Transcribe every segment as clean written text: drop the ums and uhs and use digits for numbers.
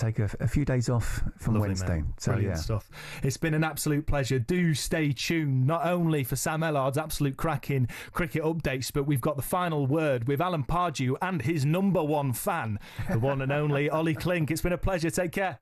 take a few days off from Lovely, Wednesday. Man. So Brilliant stuff. It's been an absolute pleasure. Do stay tuned, not only for Sam Ellard's absolute cracking cricket updates, but we've got the final word with Alan Pardew and his number one fan, the one and only Olly Clink. It's been a pleasure. Take care.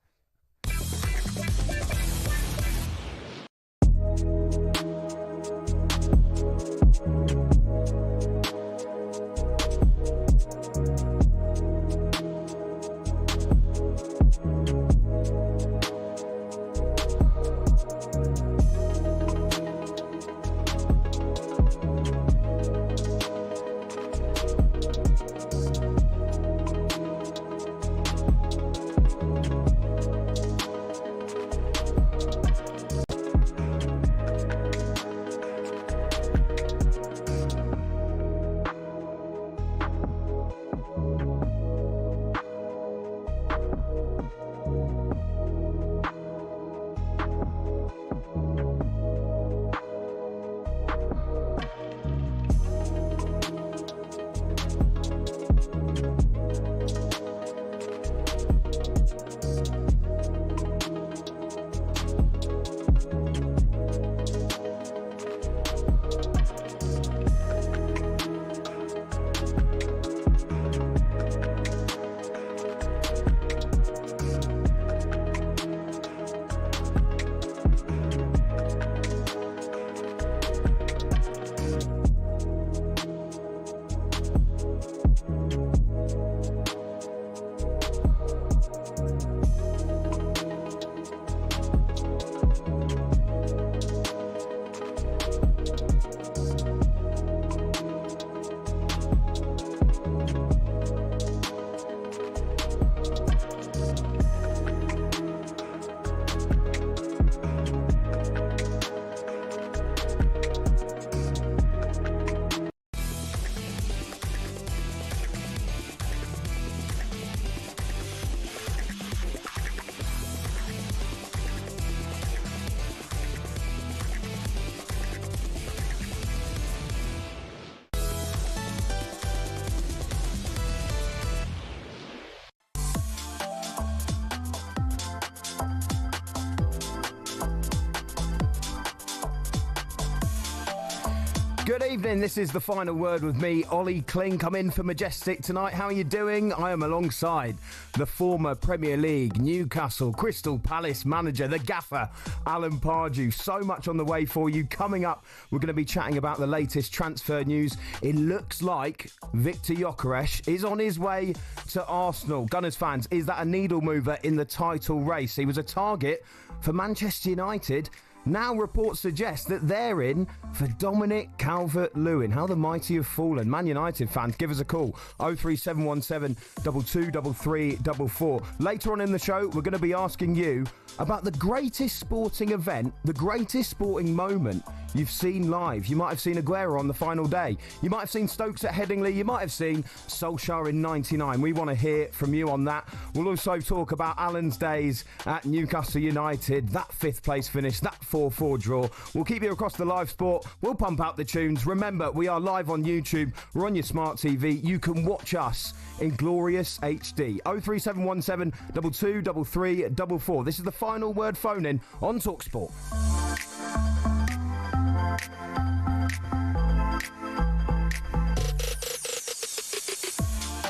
Good evening, this is the final word with me, Olly Clink. I'm in for Majestic tonight. How are you doing? I am alongside the former Premier League, Newcastle, Crystal Palace manager, the gaffer, Alan Pardew. So much on the way for you. Coming up, we're going to be chatting about the latest transfer news. It looks like Viktor Gyökeres is on his way to Arsenal. Gunners fans, is that a needle mover in the title race? He was a target for Manchester United. Now reports suggest that they're in for Dominic Calvert-Lewin. How the mighty have fallen. Man United fans, give us a call. 03717 223344. Later on in the show, we're going to be asking you about the greatest sporting event, the greatest sporting moment you've seen live. You might have seen Aguero on the final day. You might have seen Stokes at Headingley. You might have seen Solskjaer in '99. We want to hear from you on that. We'll also talk about Alan's days at Newcastle United, that fifth place finish, that 4-4 draw. We'll keep you across the live sport. We'll pump out the tunes. Remember, we are live on YouTube. We're on your smart TV. You can watch us in glorious HD. 03717 223344. This is the final word phone in on talkSPORT.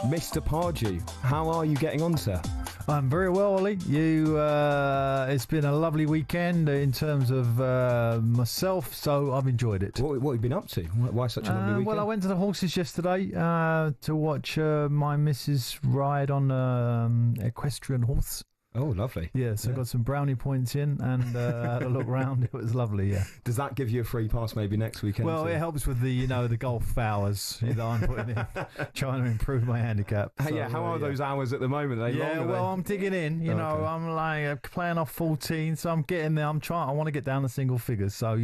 Mr. Pardew, how are you getting on, sir? I'm very well, Ollie. It's been a lovely weekend in terms of myself, so I've enjoyed it. What have you been up to? Why such a lovely weekend? Well, I went to the horses yesterday to watch my missus ride on an equestrian horse. Oh, lovely. Yeah, so I got some brownie points in and had a look round. It was lovely, yeah. Does that give you a free pass maybe next weekend? Well, it helps with the, the golf hours that I'm putting in, trying to improve my handicap. So, how are those hours at the moment? Are they long, I'm digging in. You know, I'm like playing off 14, so I'm getting there. I want to get down to single figures. So,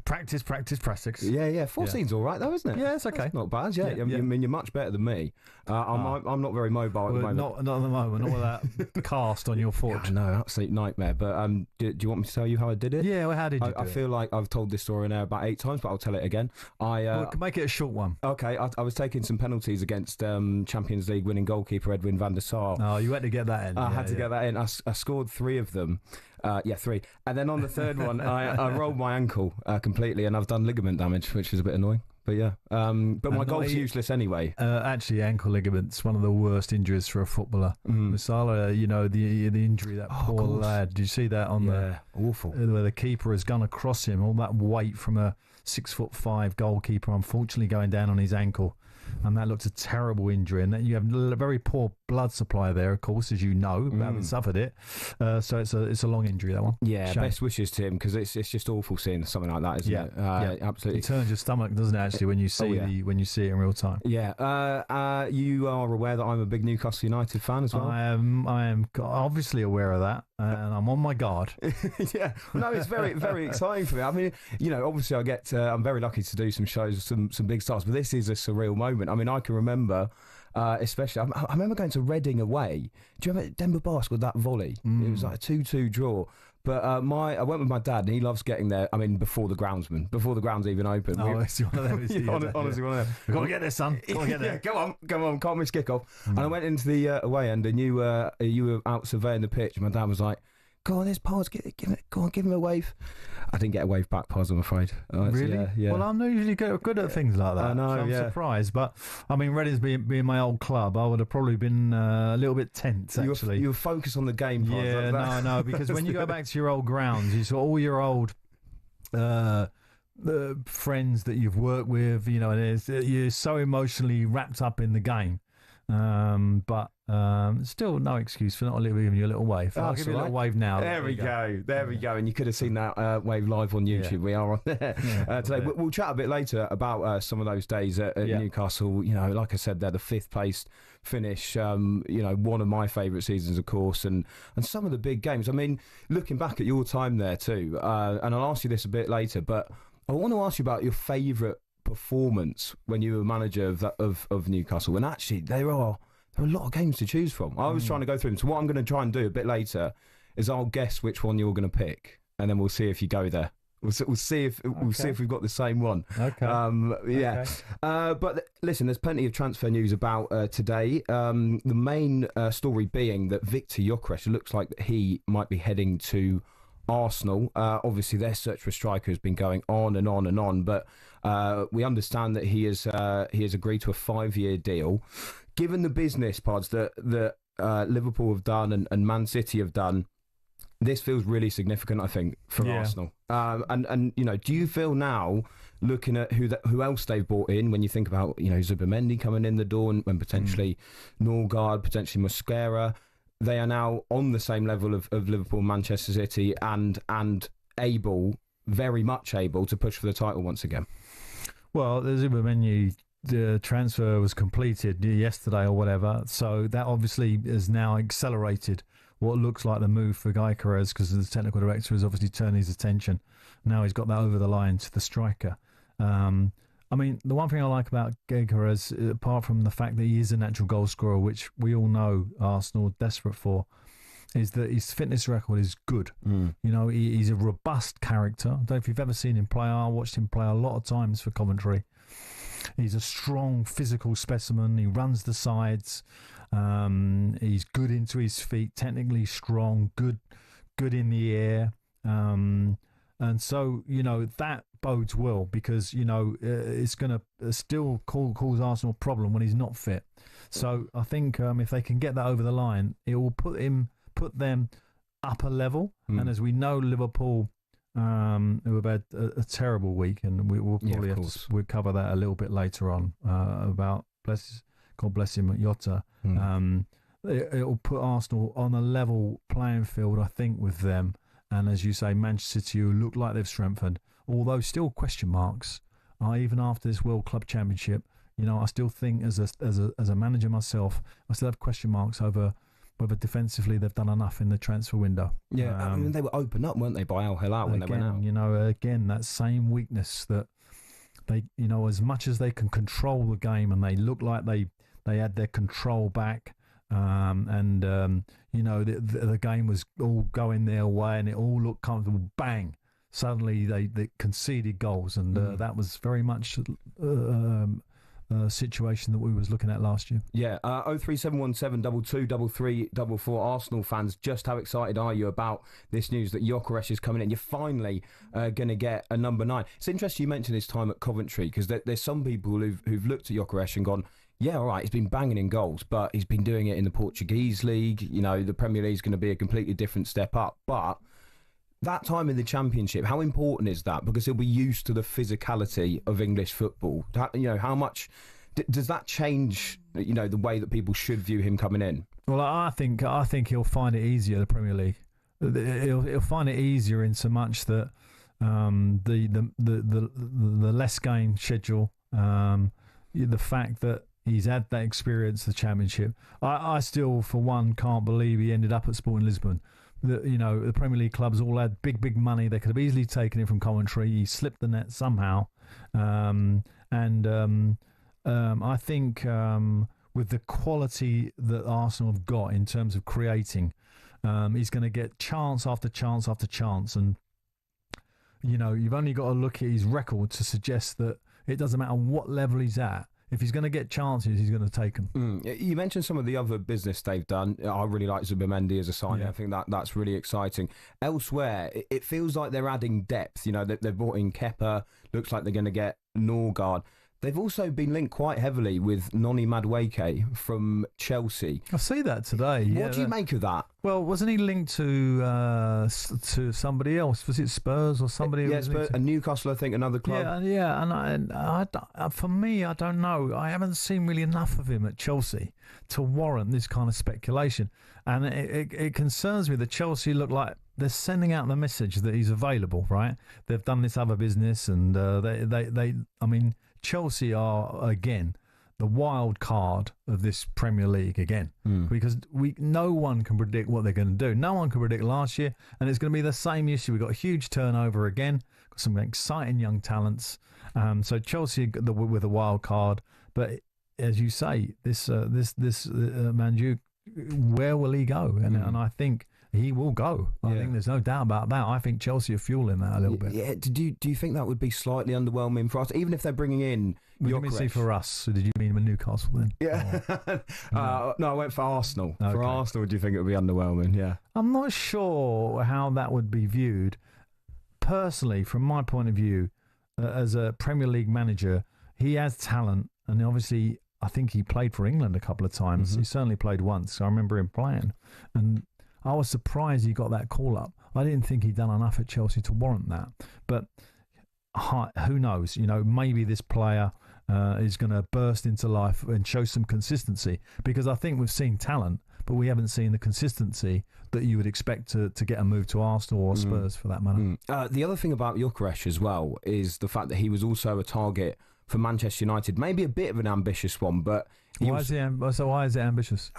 practice. Yeah. 14's all right though, isn't it? Yeah, it's okay. That's not bad. Yeah. I mean, you're much better than me. I'm not very mobile at the moment. Not at the moment. All that cast on your foot. Yeah, no, absolute nightmare. But do you want me to tell you how I did it? Yeah, well, how did you do I it? feel like I've told this story now about 8 times, but I'll tell it again. Well, we can make it a short one. Okay, I was taking some penalties against Champions League winning goalkeeper Edwin van der Sar. Oh, you had to get that in. I had to get that in. I scored 3 of them. 3. And then on the third one, I rolled my ankle completely, and I've done ligament damage, which is a bit annoying. But yeah, but my golf's useless anyway. Actually, ankle ligaments, one of the worst injuries for a footballer. Masala, the injury, that poor lad. Did you see that on awful? Where the keeper has gone across him, all that weight from a 6'5" goalkeeper, unfortunately going down on his ankle. And that looked a terrible injury. And then you have a very poor blood supply there, of course, as you know, having suffered it. So it's a long injury, that one. Yeah, Shame. best wishes to him, because it's just awful seeing something like that, isn't it? Absolutely. It turns your stomach, doesn't it? Actually, when you see when you see it in real time. Yeah. You are aware that I'm a big Newcastle United fan as well. I am obviously aware of that, and I'm on my guard. Yeah. No, it's very, very exciting for me. I mean, obviously I'm very lucky to do some shows with some big stars, but this is a surreal moment. I mean, I can remember, especially, I remember going to Reading away. Do you remember Denver Bar scored that volley? It was like a 2-2 draw. But I went with my dad, and he loves getting there. I mean, before the grounds even open. Oh, it's one of them. Honestly, one of them. Go on, get there, son. Go on, get there. Yeah, come on, can't miss kickoff. And I went into the away end, and you were out surveying the pitch. And my dad was like, "Go on, there's Pars, give him a wave." I didn't get a wave back, Pars, I'm afraid. Really? Yeah. Well, I'm usually good at things like that. I know, so I'm surprised. But, I mean, Reading's being my old club, I would have probably been a little bit tense, actually. You were focused on the game, Pars. Yeah, no, because when you go back to your old grounds, you saw all your old friends that you've worked with, and you're so emotionally wrapped up in the game. But still no excuse for not giving you a little wave. I'll give you a little wave now. There we go. And you could have seen that wave live on YouTube. Yeah. We are on there today. We'll chat a bit later about some of those days at Newcastle. Like I said, they're the 5th placed finish. One of my favourite seasons, of course, and some of the big games. I mean, looking back at your time there too, and I'll ask you this a bit later, but I want to ask you about your favourite performance when you were manager of Newcastle. And actually, there are a lot of games to choose from. I was trying to go through them. So what I'm going to try and do a bit later is I'll guess which one you're going to pick, and then we'll see if you go there. We'll see if we've got the same one. Okay. Yeah. Okay. But listen, there's plenty of transfer news about today. The main story being that Victor Gyökeres looks like he might be heading to Arsenal. Obviously, their search for a striker has been going on and on and on, but we understand that he has agreed to a 5-year deal. Given the business parts that Liverpool have done and Man City have done, this feels really significant, I think, for Arsenal. And do you feel now, looking at who else they've brought in, when you think about Zubimendi coming in the door and potentially Norgard, potentially Mosquera, they are now on the same level of Liverpool, Manchester City, and very much able to push for the title once again? Well, the Zubimendi transfer was completed yesterday or whatever, so that obviously has now accelerated what looks like the move for Gyökeres, because the technical director has obviously turned his attention. Now he's got that over the line to the striker. I mean, the one thing I like about Gyökeres, apart from the fact that he is a natural goal scorer, which we all know Arsenal are desperate for, is that his fitness record is good. He's a robust character. I don't know if you've ever seen him play. I watched him play a lot of times for Coventry. He's a strong physical specimen. He runs the sides. He's good into his feet, technically strong, good in the air. And so, that bodes well, because, it's going to still cause Arsenal a problem when he's not fit. So I think if they can get that over the line, it will put them up a level. And as we know, Liverpool, who have had a terrible week, and we'll probably we'll cover that a little bit later on about God bless him at Jota. It'll put Arsenal on a level playing field, I think, with them. And as you say, Manchester City, who look like they've strengthened, although still question marks, even after this World Club Championship. I still think as a manager myself, I still have question marks over whether defensively they've done enough in the transfer window. Yeah, I mean, they were opened up, weren't they, by Al Hilal when they went out? Again, that same weakness that they, as much as they can control the game and they look like they had their control back, The game was all going their way and it all looked comfortable. Bang! Suddenly they conceded goals, and that was very much situation that we was looking at last year. Yeah, 03717 223344 Arsenal fans, just how excited are you about this news that Gyökeres is coming in? You're finally going to get a number 9. It's interesting you mentioned his time at Coventry, because there's some people who've looked at Gyökeres and gone, yeah, all right, he's been banging in goals, but he's been doing it in the Portuguese league. You know, the Premier League's going to be a completely different step up, but that time in the Championship, how important is that? Because he'll be used to the physicality of English football. How much does that change, the way that people should view him coming in? Well, I think he'll find it easier, the Premier League. He'll find it easier in so much that the less game schedule, the fact that he's had that experience, the Championship. I still, for one, can't believe he ended up at Sporting Lisbon. The Premier League clubs all had big money. They could have easily taken it from Coventry. He slipped the net somehow. I think with the quality that Arsenal have got in terms of creating, he's going to get chance after chance after chance. And, you've only got to look at his record to suggest that it doesn't matter what level he's at. If he's going to get chances, he's going to take them. You mentioned some of the other business they've done. I really like Zubimendi as a signing. Yeah. I think that's really exciting. Elsewhere, it feels like they're adding depth. They've brought in Kepa. Looks like they're going to get Norgard. They've also been linked quite heavily with Noni Madueke from Chelsea. I see that today. What do you make of that? Well, wasn't he linked to somebody else? Was it Spurs or somebody? Yeah, Spurs and Newcastle, I think, another club. Yeah. And for me, I don't know. I haven't seen really enough of him at Chelsea to warrant this kind of speculation. And it concerns me that Chelsea look like they're sending out the message that he's available. Right? They've done this other business, and Chelsea are, again, the wild card of this Premier League again, because no one can predict what they're going to do. No one can predict last year, and it's going to be the same issue. We've got a huge turnover again, got some exciting young talents. So Chelsea with a wild card, but as you say, this Manju, where will he go? And I think he will go. I think there's no doubt about that. I think Chelsea are fueling that a little bit. Yeah. Do you think that would be slightly underwhelming for us, even if they're bringing in? What do you mean say for us? So did you mean with Newcastle then? Yeah. No, I went for Arsenal. Okay. For Arsenal, do you think it would be underwhelming? Yeah. I'm not sure how that would be viewed. Personally, from my point of view, as a Premier League manager, he has talent, and obviously, I think he played for England a couple of times. He certainly played once. I remember him playing, and I was surprised he got that call up. I didn't think he'd done enough at Chelsea to warrant that. But who knows? Maybe this player is going to burst into life and show some consistency, because I think we've seen talent, but we haven't seen the consistency that you would expect to get a move to Arsenal or Spurs for that matter. The other thing about Gyökeres as well is the fact that he was also a target for Manchester United. Maybe a bit of an ambitious one, but why is it ambitious?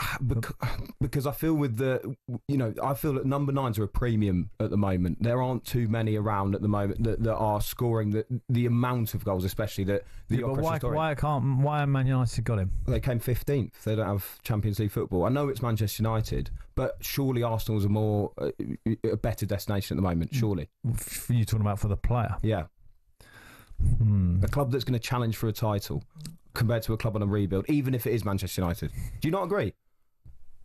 Because I feel I feel that number 9s are a premium at the moment. There aren't too many around at the moment that are scoring the amount of goals, especially that the but why haven't Man United got him? They came 15th. They don't have Champions League football. I know it's Manchester United, but surely Arsenal's a better destination at the moment. Surely. You're talking about for the player? Yeah. A club that's going to challenge for a title compared to a club on a rebuild, even if it is Manchester United. Do you not agree?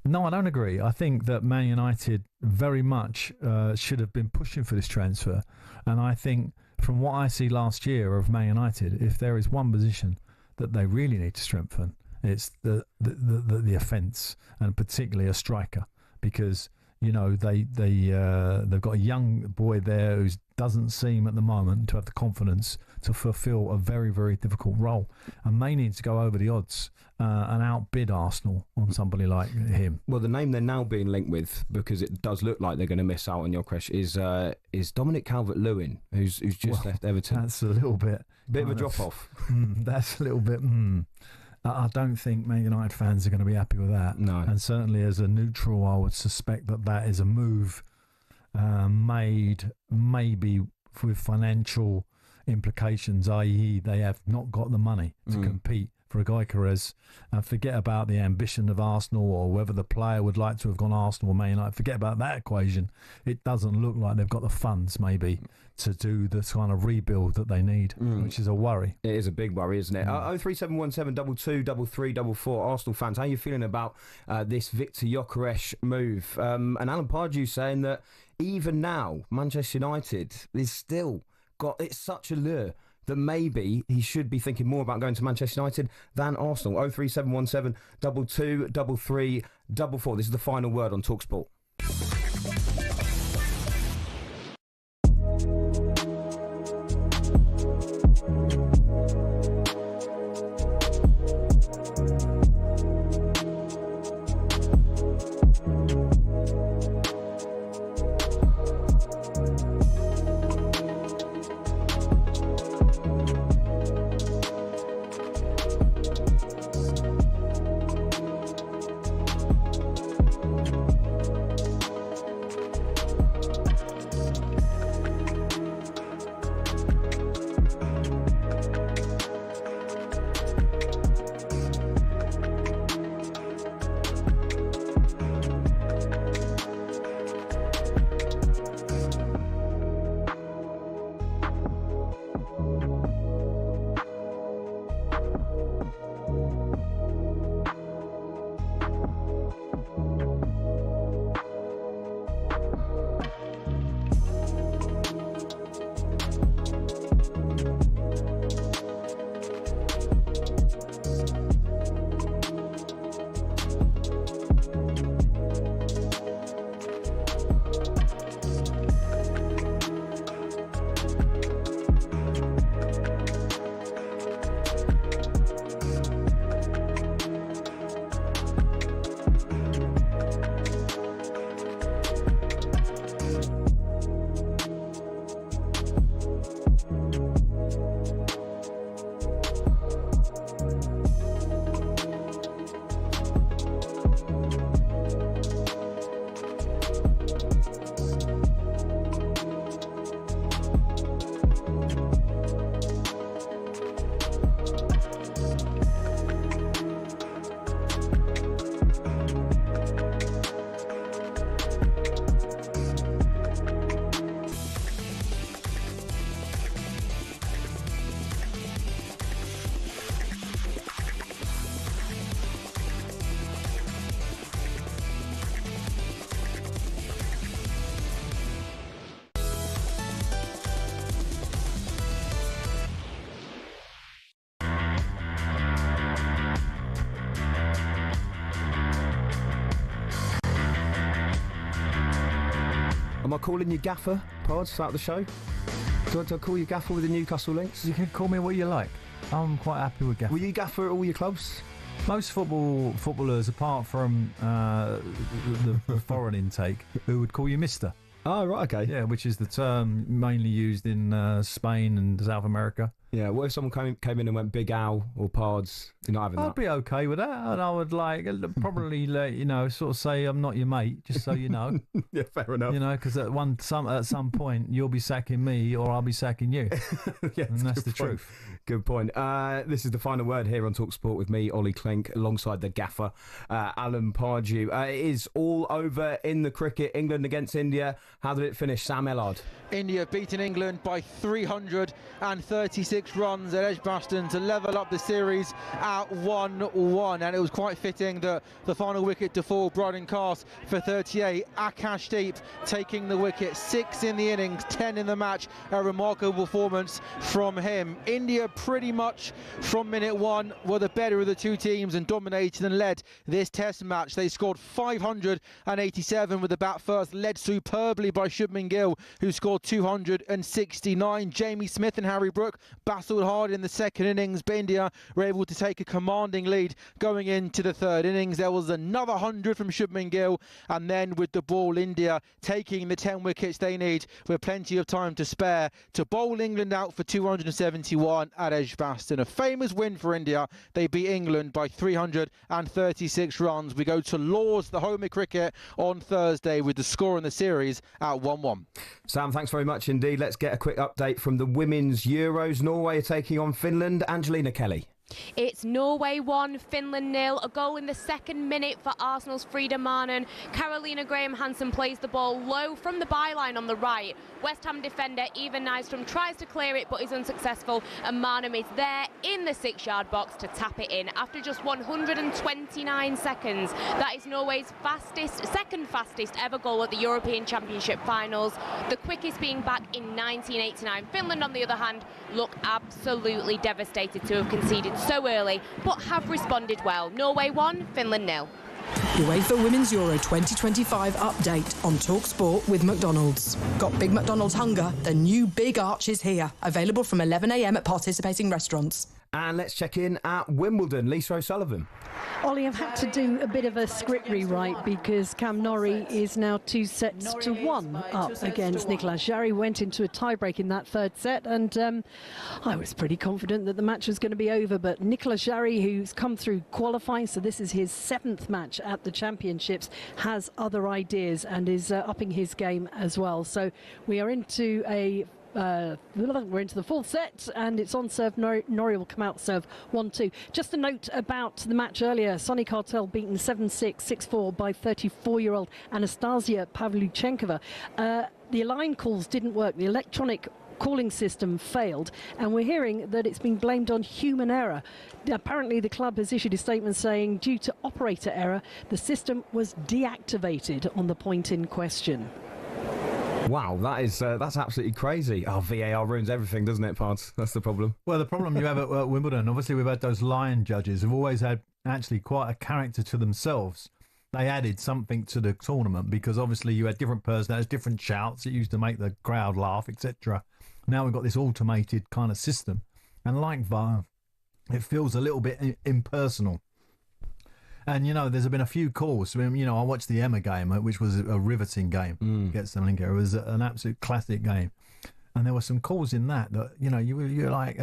No, I don't agree. I think that Man United very much should have been pushing for this transfer. And I think from what I see last year of Man United, if there is one position that they really need to strengthen, it's the offence, and particularly a striker, because they've got a young boy there who doesn't seem at the moment to have the confidence to fulfil a very, very difficult role, and they need to go over the odds and outbid Arsenal on somebody like him. Well, the name they're now being linked with, because it does look like they're going to miss out on Gyökeres, is Dominic Calvert-Lewin, who's just left Everton. That's a little bit of a drop off. That's a little bit. I don't think Man United fans are going to be happy with that. No. And certainly as a neutral, I would suspect that is a move made maybe with financial implications, i.e. they have not got the money to compete for Gyökeres and forget about the ambition of Arsenal or whether the player would like to have gone Arsenal or Man United. Forget about that equation. It doesn't look like they've got the funds maybe to do the kind of rebuild that they need, which is a worry. It is a big worry, isn't it? 03717 223344. Arsenal fans, how are you feeling about this Victor Gyökeres move? And Alan Pardew saying that even now, Manchester United is still got it's such a lure that maybe he should be thinking more about going to Manchester United than Arsenal. 03717 223344. This is the final word on talkSPORT. Am I calling you Gaffer, Pod, throughout the show? Do I call you Gaffer with the Newcastle links? You can call me what you like. I'm quite happy with Gaffer. Were you Gaffer at all your clubs? Most footballers, apart from the foreign intake, who would call you Mister. Oh, right, okay. Yeah, which is the term mainly used in Spain and South America. Yeah, what if someone came in and went Big Al or Pards? You're not having that? I'd be okay with that, and I would probably sort of say I'm not your mate, just so you know. Yeah, fair enough. You know, because at some point you'll be sacking me or I'll be sacking you. Yeah, and that's the truth. Good point. This is the final word here on talkSPORT with me, Olly Clink, alongside the Gaffer, Alan Pardew. It is all over in the cricket. England against India. How did it finish, Sam Ellard? India beating England by 336 runs at Edgbaston to level up the series at 1-1, and it was quite fitting that the final wicket to fall, Bryden Cast for 38, Akashdeep taking the wicket, 6 in the innings, 10 in the match, a remarkable performance from him. India pretty much from minute one were the better of the two teams and dominated and led this test match. They scored 587 with the bat first, led superbly by Shubman Gill, who scored 269. Jamie Smith and Harry Brook battled hard in the second innings, but India were able to take a commanding lead going into the third innings. There was another 100 from Shubman Gill, and then with the ball, India taking the 10 wickets they need with plenty of time to spare to bowl England out for 271 at Edgbaston. A famous win for India. They beat England by 336 runs. We go to Lord's, the home of cricket, on Thursday with the score in the series at 1-1. Sam, thanks very much indeed. Let's get a quick update from the Women's Euros. Norway are taking on Finland. Angelina Kelly. It's Norway 1, Finland 0. A goal in the second minute for Arsenal's Frida Mannen. Carolina Graham-Hansen plays the ball low from the byline on the right. West Ham defender Ivan Nystrom tries to clear it but is unsuccessful, and Mannen is there in the 6-yard box to tap it in after just 129 seconds. That is Norway's second fastest ever goal at the European Championship finals, the quickest being back in 1989. Finland, on the other hand, look absolutely devastated to have conceded so early, but have responded well. Norway 1, Finland 0. UEFA Women's Euro 2025 update on talkSPORT with McDonald's. Got Big McDonald's hunger? The new Big Arch is here. Available from 11 a.m. at participating restaurants. And let's check in at Wimbledon. Lisa O'Sullivan. Ollie, I've had to do a bit of a script rewrite because Cam Norrie is now 2-1 up against Nicolas Jarry. Went into a tiebreak in that third set, and I was pretty confident that the match was going to be over. But Nicolas Jarry, who's come through qualifying, so this is his 7th match at the Championships, has other ideas and is upping his game as well. So we are into we're into the full set, and it's on serve. Norrie will come out serve 1-2. Just a note about the match earlier. Sonny Cartel beaten 7-6, 6-4 by 34-year-old Anastasia Pavlyuchenkova. The line calls didn't work. The electronic calling system failed, and we're hearing that it's been blamed on human error. Apparently the club has issued a statement saying due to operator error the system was deactivated on the point in question. Wow, that's absolutely crazy. Oh, VAR ruins everything, doesn't it, Pards? That's the problem. Well, the problem you have at Wimbledon, obviously we've had those lion judges who've always had actually quite a character to themselves. They added something to the tournament because obviously you had different personalities, different shouts. It used to make the crowd laugh, etc. Now we've got this automated kind of system. And like VAR, it feels a little bit impersonal. And, you know, there's been a few calls. I watched the Emma game, which was a riveting game against Semlinka. It was an absolute classic game. And there were some calls in that, you know, you're like,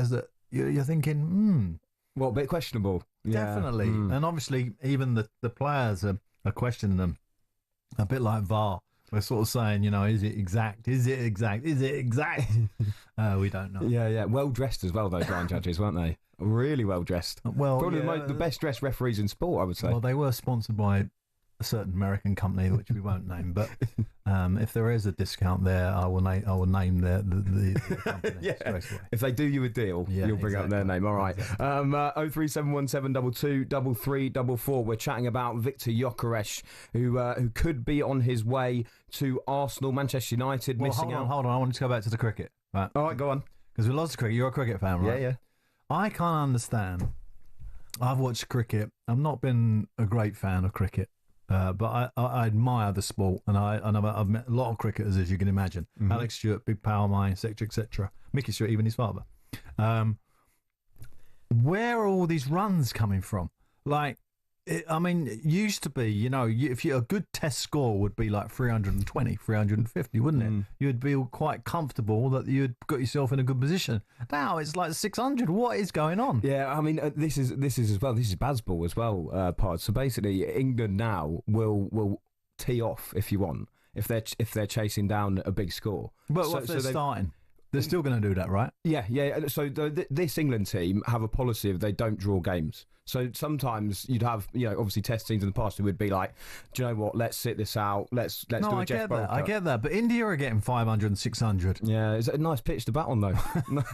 you're thinking, Well, a bit questionable. Definitely. Yeah. And obviously, even the players are questioning them. A bit like VAR. We're sort of saying, you know, is it exact? Is it exact? Is it exact? We don't know. Yeah. Well dressed as well, those line judges, weren't they? Really well dressed. Well, probably the best dressed referees in sport, I would say. Well, they were sponsored by a certain American company, which we won't name. But if there is a discount there, I will name the company straight away. If they do you a deal, you'll bring up their name. All right. Exactly. 03717223344. We're chatting about Viktor Gyökeres, who could be on his way to Arsenal, Manchester United, missing out. Hold on. I want to go back to the cricket. Right. All right, go on. Because we lost the cricket. You're a cricket fan, right? Yeah. I can't understand. I've watched cricket. I've not been a great fan of cricket, but I admire the sport, and I've met a lot of cricketers, as you can imagine. Mm-hmm. Alex Stewart, big power man, etc., etc. Mickey Stewart, even his father. Where are all these runs coming from? Like, it used to be, you know, if a good test score would be like 320, 350, wouldn't it? You'd be quite comfortable that you'd got yourself in a good position. Now it's like 600. What is going on? Yeah, I mean, this is as well. This is Bazball as well, Pod. So basically, England now will tee off if you want, if they're chasing down a big score. But what if they're starting? They're still going to do that, right? Yeah. So this England team have a policy of they don't draw games. So sometimes you'd have, you know, obviously test teams in the past who would be like, do you know what, let's sit this out, let's do a Jeff Bowl cut. I get that, but India are getting 500 and 600. Yeah, it's a nice pitch to bat on, though. Not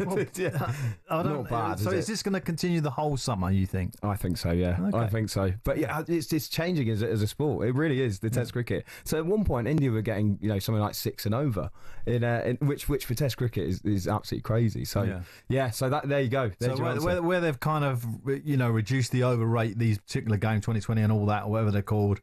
bad. So is this going to continue the whole summer, you think? I think so, yeah. Okay. I think so. But yeah, it's changing as a sport. It really is, the test cricket. So at one point, India were getting, you know, something like 6 and over, in which for test cricket is absolutely crazy. So yeah, so that there you go. There's where they've kind of, you know, reduced the overrate these particular games, 2020 and all that, or whatever they're called,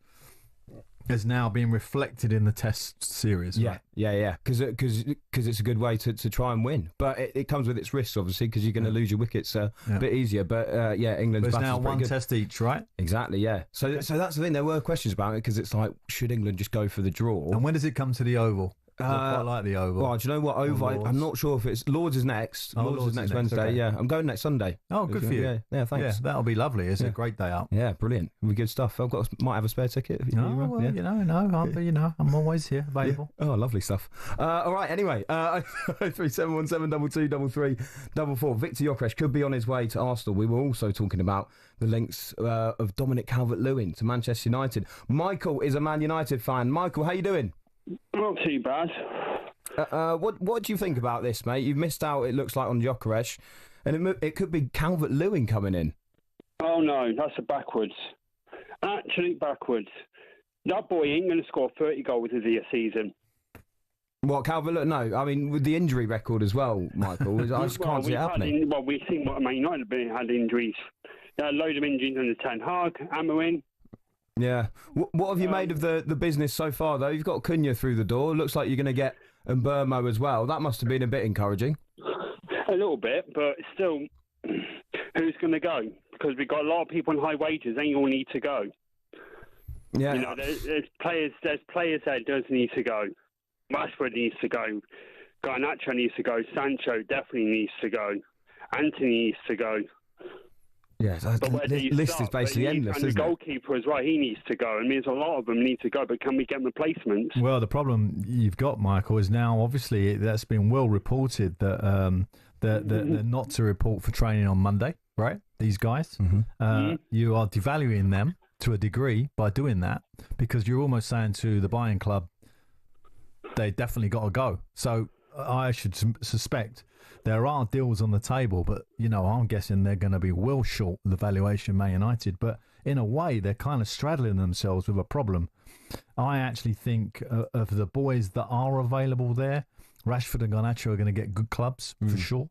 is now being reflected in the test series. Yeah, right? Yeah. Because it's a good way to try and win, but it comes with its risks, obviously, because you're going to lose your wickets a bit easier. But England's but it's now one test each, right? Exactly. Yeah. So that's the thing. There were questions about it because it's like, should England just go for the draw? And when does it come to the Oval? I quite like the Oval. Well, do you know what? Oval, I'm not sure if it's... Lords is next. Lords is next Wednesday, okay. yeah. I'm going next Sunday. Oh, good for you. Yeah, thanks. Yeah, that'll be lovely. It's a great day out. Yeah, brilliant. It'll be good stuff. Might have a spare ticket. If I'm always here, available. Yeah. Oh, lovely stuff. All right, anyway. 3717223344. Victor Gyökeres could be on his way to Arsenal. We were also talking about the links of Dominic Calvert-Lewin to Manchester United. Michael is a Man United fan. Michael, how you doing? Not too bad. What do you think about this, mate? You've missed out, it looks like, on Gyökeres, and it could be Calvert-Lewin coming in. Oh, no, that's backwards. Actually backwards. That boy ain't going to score 30 goals this season. What, Calvert-Lewin? No, I mean, with the injury record as well, Michael, I just can't see it happening. We've seen what Man United had injuries. There are loads of injuries under Ten Hag, Amorim. Yeah. What have you made of the business so far, though? You've got Cunha through the door. Looks like you're going to get Mbermo as well. That must have been a bit encouraging. A little bit, but still, who's going to go? Because we've got a lot of people on high wages. They all need to go. Yeah. You know, there's players that does need to go. Rashford needs to go. Garnacho needs to go. Sancho definitely needs to go. Anthony needs to go. Yes, this list is basically endless, isn't it? And the goalkeeper as well, he needs to go. I mean, there's a lot of them need to go, but can we get replacements? Well, the problem you've got, Michael, is now obviously that's been well reported that they're not to report for training on Monday, right? These guys, you are devaluing them to a degree by doing that, because you're almost saying to the buying club, they definitely got to go. So I should suspect there are deals on the table, but, you know, I'm guessing they're going to be well short of the valuation Man United. But in a way, they're kind of straddling themselves with a problem. I actually think of the boys that are available there, Rashford and Garnacho are going to get good clubs for sure,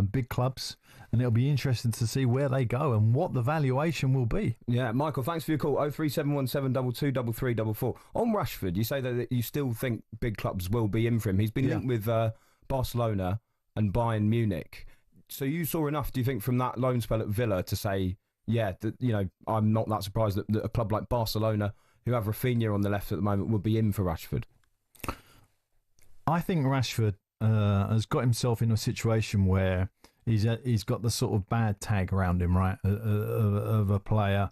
big clubs, and it'll be interesting to see where they go and what the valuation will be. Yeah, Michael, thanks for your call. 03717223344. On Rashford, you say that you still think big clubs will be in for him. He's been linked with Barcelona and Bayern Munich. So you saw enough, do you think, from that loan spell at Villa to say, yeah, that, you know, I'm not that surprised that a club like Barcelona, who have Rafinha on the left at the moment, would be in for Rashford? I think Rashford has got himself in a situation where he's got the sort of bad tag around him, right, of a player,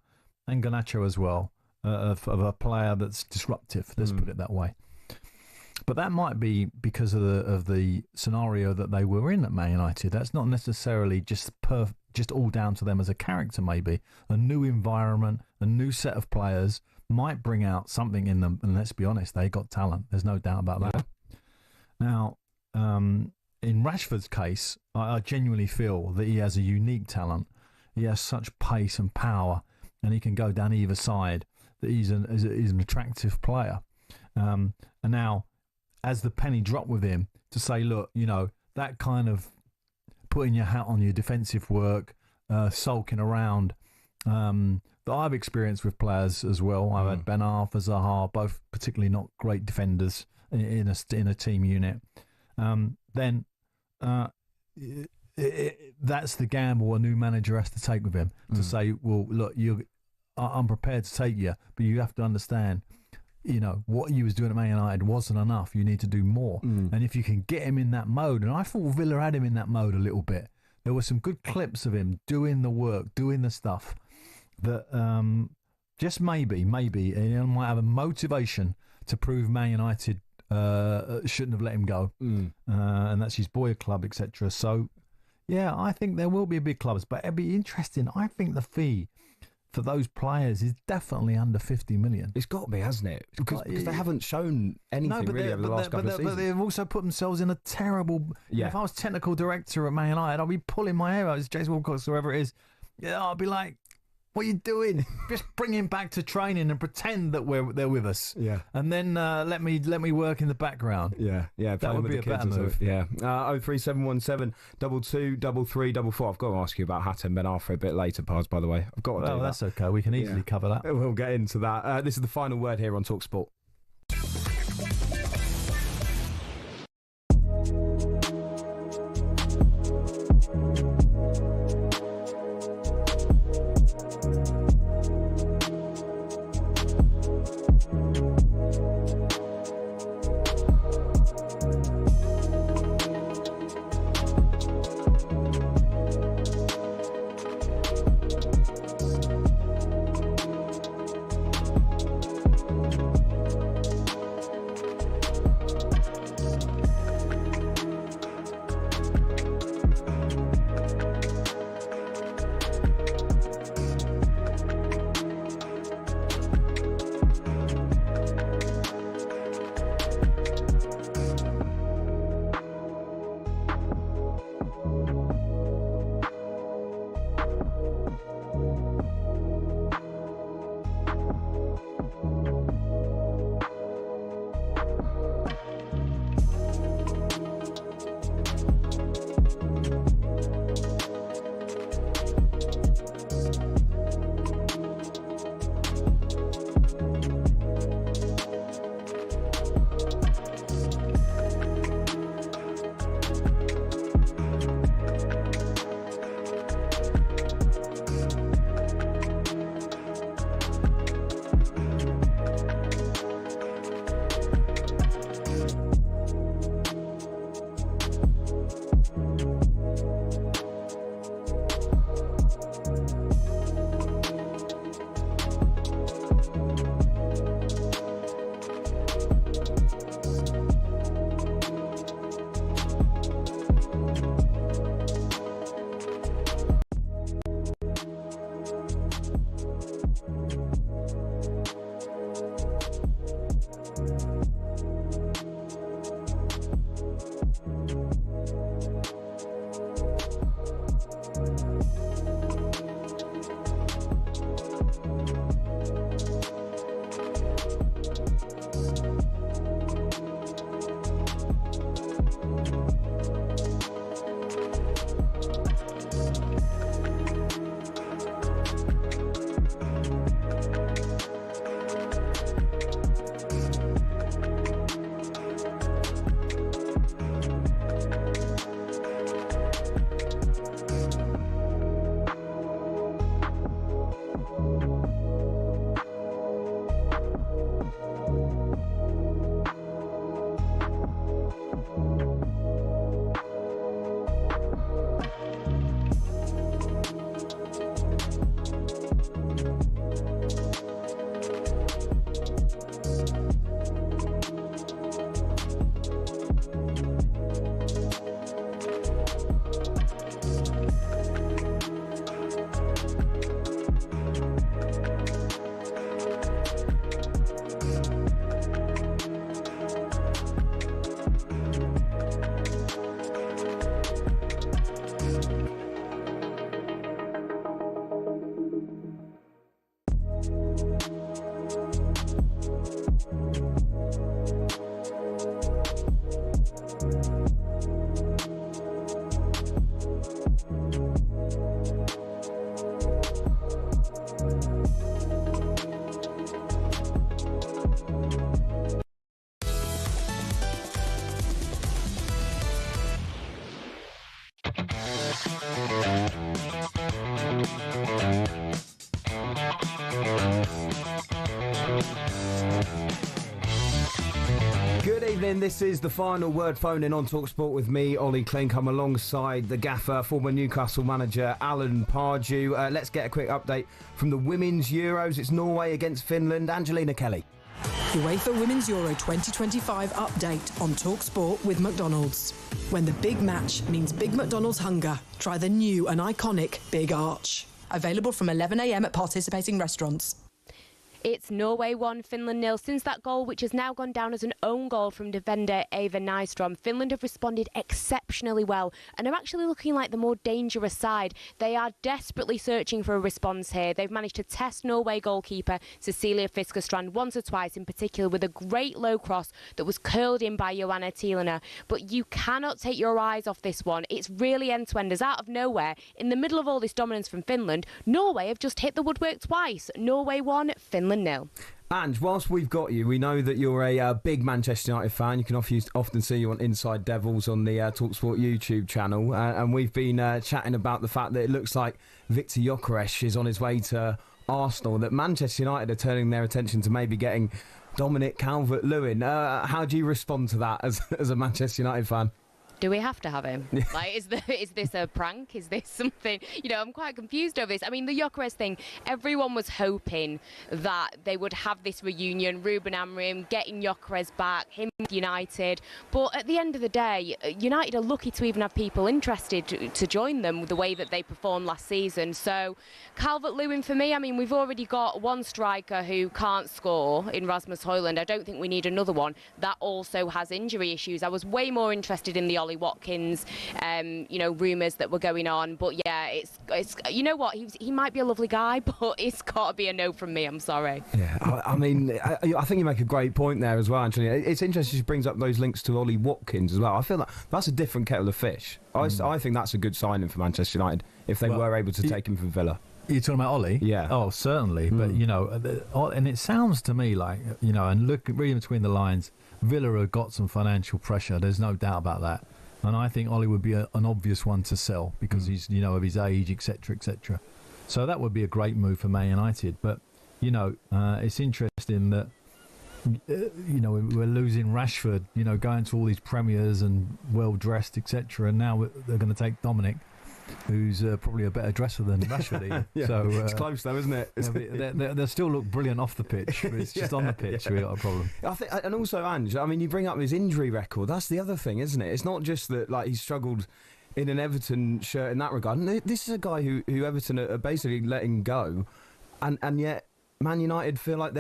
and Garnacho as well, of a player that's disruptive, let's put it that way. But that might be because of the scenario that they were in at Man United. That's not necessarily just all down to them as a character, maybe. A new environment, a new set of players might bring out something in them. And let's be honest, they got talent. There's no doubt about that. Now, in Rashford's case, I genuinely feel that he has a unique talent. He has such pace and power, and he can go down either side, that he's an attractive player. And now, as the penny dropped with him, to say, look, you know, that kind of putting your hat on your defensive work, sulking around, that I've experienced with players as well. I've had Ben Arfa, Zaha, both particularly not great defenders in a team unit. Then that's the gamble a new manager has to take with him, to say, well, look, I'm prepared to take you, but you have to understand, you know, what he was doing at Man United wasn't enough. You need to do more. And if you can get him in that mode, and I thought Villa had him in that mode a little bit. There were some good clips of him doing the work, doing the stuff that just maybe, he might have a motivation to prove Man United shouldn't have let him go. And that's his boy club, etc. So, yeah, I think there will be big clubs, but it'd be interesting. I think the fee for those players is definitely under 50 million. It's got to be, hasn't it? Because they haven't shown anything really over the last couple of seasons. But they've also put themselves in a terrible... Yeah. If I was technical director at Man United, I'd be pulling my hair out. It's James Wilcox, whoever it is. Yeah, I'd be like, what are you doing? Just bring him back to training and pretend that they're with us. Yeah. And then let me work in the background. Yeah. That would be a better move. Yeah. 03717 223344. I've got to ask you about Hatem Ben Arfa a bit later, Paz, by the way. I've got to do that. That's okay. We can easily cover that. We'll get into that. This is the final word here on talkSPORT. evening. This is the final word phone in on talkSPORT with me, Olly Clink. I'm alongside the gaffer, former Newcastle manager Alan Pardew. Let's get a quick update from the Women's Euros. It's Norway against Finland. Angelina Kelly. UEFA Women's Euro 2025 update on talkSPORT with McDonald's. When the big match means Big McDonald's hunger, try the new and iconic Big Arch. Available from 11 a.m. at participating restaurants. It's Norway 1, Finland 0. Since that goal, which has now gone down as an own goal from defender Eva Nystrom, Finland have responded exceptionally well and are actually looking like the more dangerous side. They are desperately searching for a response here. They've managed to test Norway goalkeeper Cecilia Fiskerstrand once or twice, in particular with a great low cross that was curled in by Joanna Tielena. But you cannot take your eyes off this one. It's really end-to-end, as out of nowhere, in the middle of all this dominance from Finland, Norway have just hit the woodwork twice. Norway 1, Finland 0. Ange, whilst we've got you, we know that you're a big Manchester United fan. You can often see you on Inside Devils on the talkSPORT YouTube channel. And we've been chatting about the fact that it looks like Viktor Gyökeres is on his way to Arsenal, that Manchester United are turning their attention to maybe getting Dominic Calvert-Lewin. How do you respond to that as a Manchester United fan? Do we have to have him? Like, is this a prank? Is this something? You know, I'm quite confused over this. I mean, the Gyökeres thing, everyone was hoping that they would have this reunion, Ruben Amorim getting Gyökeres back, him with United. But at the end of the day, United are lucky to even have people interested to join them with the way that they performed last season. So, Calvert-Lewin for me, I mean, we've already got one striker who can't score in Rasmus Højlund. I don't think we need another one that also has injury issues. I was way more interested in the Ollie Watkins, rumours that were going on. But yeah, it's you know what, he might be a lovely guy, but it's got to be a no from me. I'm sorry. Yeah, I mean, I think you make a great point there as well, Anthony. It's interesting she brings up those links to Ollie Watkins as well. I feel like that's a different kettle of fish. I think that's a good signing for Manchester United if they were able to take him from Villa. You're talking about Ollie? Yeah. Oh, certainly. But, and it sounds to me like, and reading between the lines, Villa have got some financial pressure. There's no doubt about that. And I think Ollie would be an obvious one to sell because he's, of his age, etc., etc. So that would be a great move for Man United. But, it's interesting that, we're losing Rashford, going to all these premiers and well-dressed, etc. And now they're going to take Dominic, who's probably a better dresser than Rashford. Yeah, so it's close though, isn't it? They'll still look brilliant off the pitch, but it's just on the pitch we've got a problem. I think, and also, Ange, I mean, you bring up his injury record. That's the other thing, isn't it? It's not just that he's struggled in an Everton shirt in that regard. And this is a guy who Everton are basically letting go, and yet Man United feel like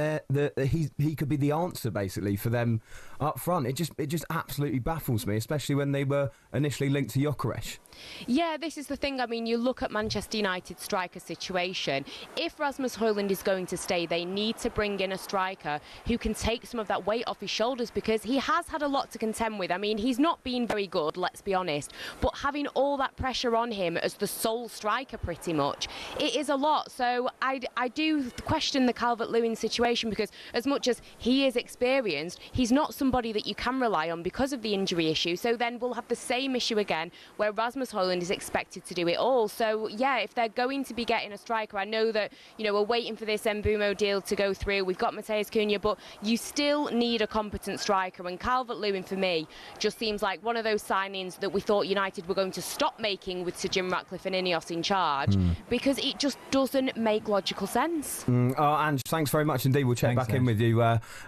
he could be the answer basically for them up front. It just absolutely baffles me, especially when they were initially linked to Gyökeres. Yeah, this is the thing. I mean, you look at Manchester United's striker situation. If Rasmus Højlund is going to stay, they need to bring in a striker who can take some of that weight off his shoulders because he has had a lot to contend with. I mean, he's not been very good, let's be honest, but having all that pressure on him as the sole striker pretty much, it is a lot. So I do question the Calvert-Lewin situation because as much as he is experienced, he's not somebody that you can rely on because of the injury issue. So then we'll have the same issue again where Rasmus Højlund is expected to do it all. So yeah, if they're going to be getting a striker, I know that we're waiting for this Mbeumo deal to go through. We've got Matheus Cunha, but you still need a competent striker. And Calvert-Lewin for me just seems like one of those signings that we thought United were going to stop making with Sir Jim Ratcliffe and Ineos in charge because it just doesn't make logical sense. Ange, thanks very much indeed. We'll check back in with you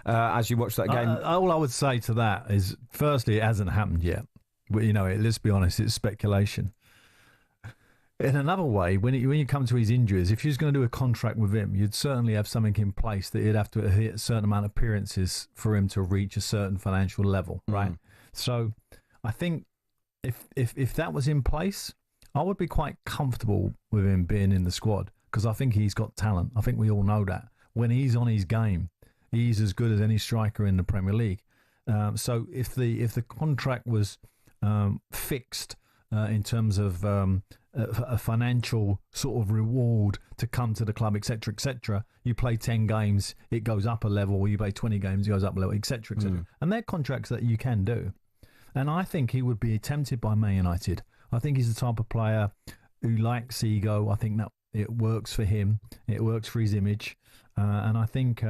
as you watch that game. All I would say to that is, firstly, it hasn't happened yet. Let's be honest, it's speculation. In another way, when you come to his injuries, if you're going to do a contract with him, you'd certainly have something in place that he'd have to hit a certain amount of appearances for him to reach a certain financial level, right? So I think if that was in place, I would be quite comfortable with him being in the squad because I think he's got talent. I think we all know that. When he's on his game, he's as good as any striker in the Premier League. So if the contract was fixed in terms of a financial sort of reward to come to the club, etc., etc., you play 10 games, it goes up a level, or you play 20 games, it goes up a level, etc., etc. And they're contracts that you can do. And I think he would be tempted by Man United. I think he's the type of player who likes ego. I think that it works for him. It works for his image. and I think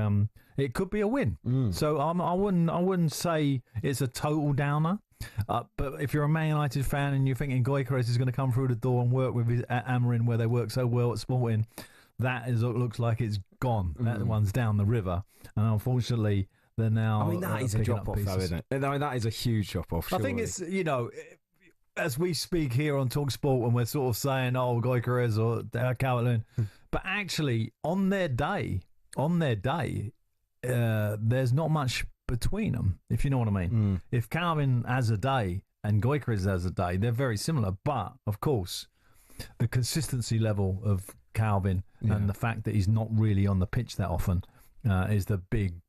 it could be a win. So I wouldn't say it's a total downer. But if you're a Man United fan and you're thinking Gyökeres is going to come through the door and work with at Amarin, where they work so well at Sporting, looks like it's gone. That one's down the river, and unfortunately, they're now. I mean, that is a drop off, though, isn't it? No, that is a huge drop off. I think it's as we speak here on talkSPORT, when we're sort of saying, "Oh, Gyökeres or Calvert-Lewin," but actually, on their day, there's not much between them, if you know what I mean. If Calvin has a day and Gyökeres has a day, they're very similar. But of course, the consistency level of Calvin and the fact that he's not really on the pitch that often is the big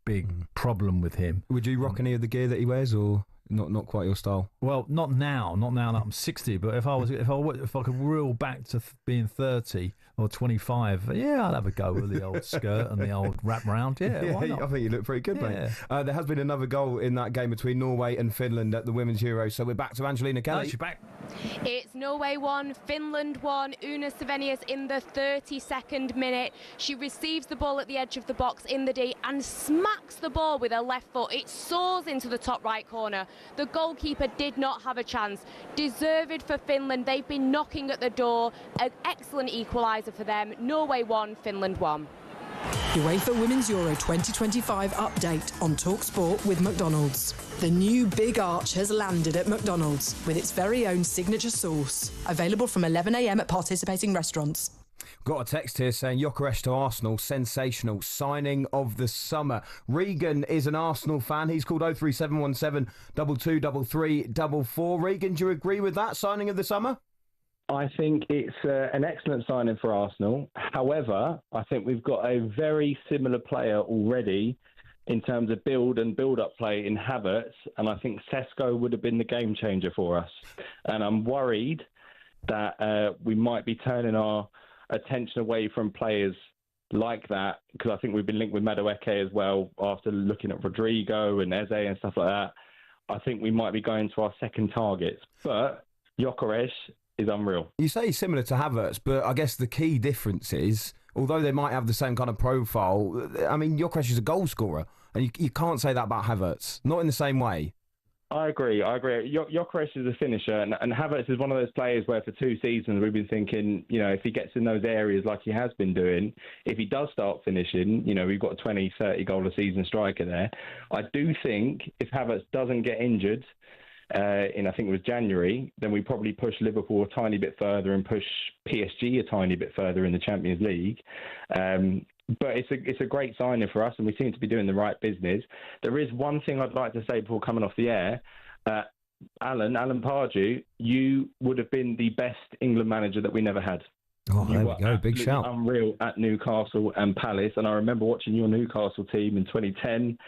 problem with him. Would you rock any of the gear that he wears, or not quite your style? Well, not now that I'm 60. But if I could reel back to being 30 or 25, I'd have a go with the old skirt and the old wrap round. Why not? I think you look pretty good, mate. There has been another goal in that game between Norway and Finland at the Women's Euro. So we're back to Angelina Kelly. She's back. It's Norway 1, Finland 1. Una Savenius in the 32nd minute. She receives the ball at the edge of the box in the D and smacks the ball with her left foot. It soars into the top right corner. The goalkeeper did not have a chance. Deserved for Finland. They've been knocking at the door. An excellent equaliser for them. Norway 1, Finland 1. UEFA Women's Euro 2025 update on talkSPORT with McDonald's. The new Big Arch has landed at McDonald's with its very own signature sauce. Available from 11 a.m. at participating restaurants. Got a text here saying Gyökeres to Arsenal, sensational signing of the summer. Regan is an Arsenal fan. He's called 03717 223344. Regan, do you agree with that signing of the summer? I think it's an excellent signing for Arsenal. However, I think we've got a very similar player already in terms of build-up play in Havertz, and I think Sesko would have been the game changer for us. And I'm worried that we might be turning our attention away from players like that, because I think we've been linked with Madueke as well after looking at Rodrigo and Eze and stuff like that. I think we might be going to our second targets. But Gyökeres is unreal. You say similar to Havertz, but I guess the key difference is, although they might have the same kind of profile, I mean, Gyökeres is a goal scorer, and you can't say that about Havertz. Not in the same way. I agree. Gyökeres is a finisher, and Havertz is one of those players where for 2 seasons we've been thinking, if he gets in those areas like he has been doing, if he does start finishing, we've got a 20, 30 goal a season striker there. I do think if Havertz doesn't get injured in, I think it was January, then we probably push Liverpool a tiny bit further and push PSG a tiny bit further in the Champions League. But it's a great signing for us, and we seem to be doing the right business. There is one thing I'd like to say before coming off the air. Alan Pardew, you would have been the best England manager that we never had. Oh, there we go. Big shout. Unreal at Newcastle and Palace. And I remember watching your Newcastle team in 2010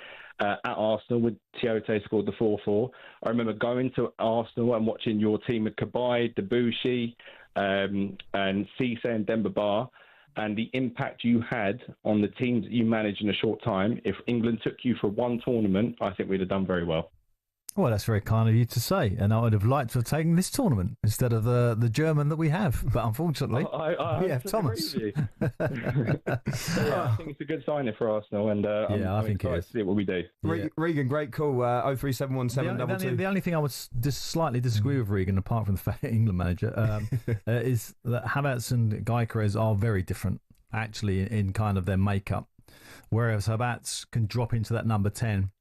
at Arsenal with Tiote scored the 4-4. I remember going to Arsenal and watching your team with Cabaye, Debussy, and Cisse and Demba Ba, and the impact you had on the teams that you managed in a short time. If England took you for one tournament, I think we'd have done very well. Well, that's very kind of you to say, and I would have liked to have taken this tournament instead of the German that we have, but unfortunately, we have Thomas. I think it's a good signing for Arsenal, and I'm excited to see what we do. Regan, great call. 03717 The only thing I would just slightly disagree with Regan, apart from the fact England manager, is that Havertz and Gyökeres are very different, actually, in kind of their makeup. Whereas Havertz can drop into that number 10,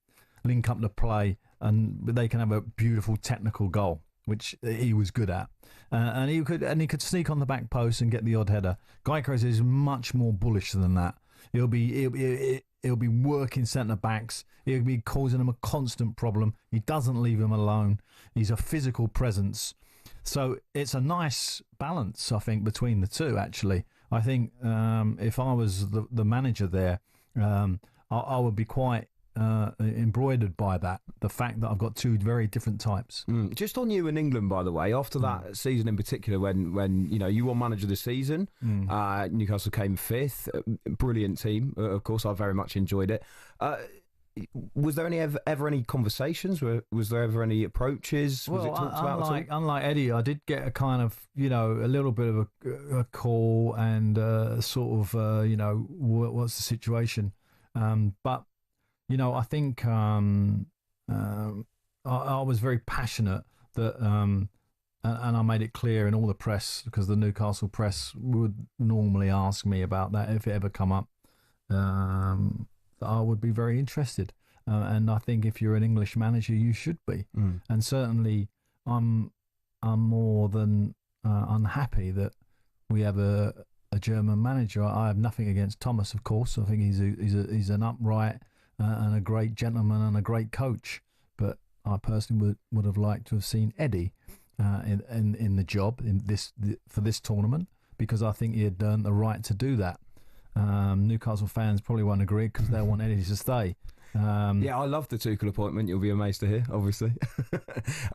link up the play, and they can have a beautiful technical goal, which he was good at, and he could sneak on the back post and get the odd header. Gyökeres is much more bullish than that. He'll be working centre backs. He'll be causing them a constant problem. He doesn't leave them alone. He's a physical presence, so it's a nice balance, I think, between the two. Actually, I think if I was the manager there, I would be quite embroidered by that, the fact that I've got two very different types. Just on you in England, by the way, after that season in particular, when you won manager of the season, Newcastle came 5th, brilliant team, of course, I very much enjoyed it. was there ever any conversations? Was there ever any approaches? Was it talked about at all? Unlike Eddie, I did get a kind of, a little bit of a call and sort of, what's the situation? But, I think I was very passionate that, and I made it clear in all the press, because the Newcastle press would normally ask me about that if it ever come up. I would be very interested, and I think if you're an English manager, you should be. And certainly, I'm more than unhappy that we have a German manager. I have nothing against Thomas, of course. I think he's an upright and a great gentleman and a great coach. But I personally would have liked to have seen Eddie in the job for this tournament, because I think he had earned the right to do that. Newcastle fans probably won't agree because they want Eddie to stay. I love the Tuchel appointment. You'll be amazed to hear, obviously.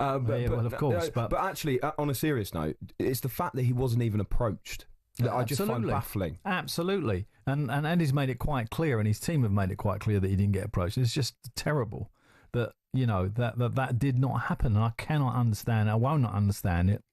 Well, of course. But actually, on a serious note, it's the fact that he wasn't even approached that I just find baffling. Absolutely. And Eddie's made it quite clear, and his team have made it quite clear that he didn't get approached. It's just terrible that, that did not happen. And I cannot understand. I will not understand it.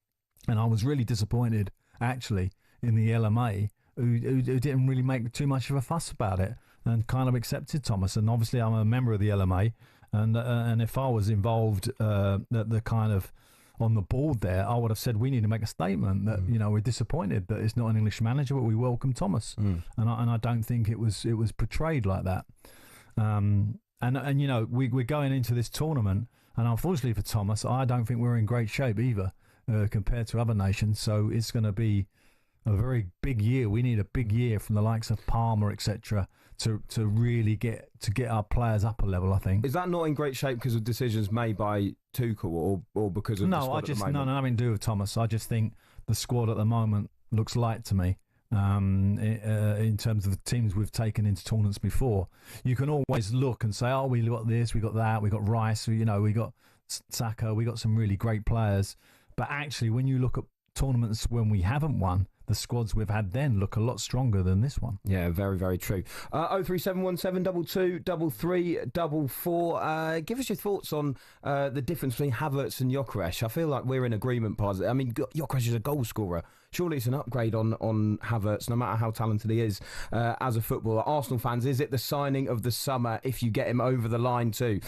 And I was really disappointed, actually, in the LMA, who didn't really make too much of a fuss about it and kind of accepted Thomas. And obviously I'm a member of the LMA, and if I was involved the kind of on the board there, I would have said we need to make a statement that we're disappointed that it's not an English manager, but we welcome Thomas. And I don't think it was portrayed like that. We're going into this tournament, and unfortunately for Thomas, I don't think we're in great shape either compared to other nations. So it's going to be a very big year. We need a big year from the likes of Palmer, etc., to really get our players up a level, I think. Is that not in great shape because of decisions made by Tuchel or because of the squad at the moment? No, nothing to do with Thomas. I just think the squad at the moment looks light to me. In terms of the teams we've taken into tournaments before, you can always look and say, "Oh, we got this, we got that, we got Rice, we got Saka, we got some really great players." But actually, when you look at tournaments when we haven't won, the squads we've had then look a lot stronger than this one. Yeah, very, very true. 03717 22 33 give us your thoughts on the difference between Havertz and Gyökeres. I feel like we're in agreement, Paz. I mean, Gyökeres is a goal scorer. Surely it's an upgrade on Havertz, no matter how talented he is as a footballer. Arsenal fans, is it the signing of the summer if you get him over the line too?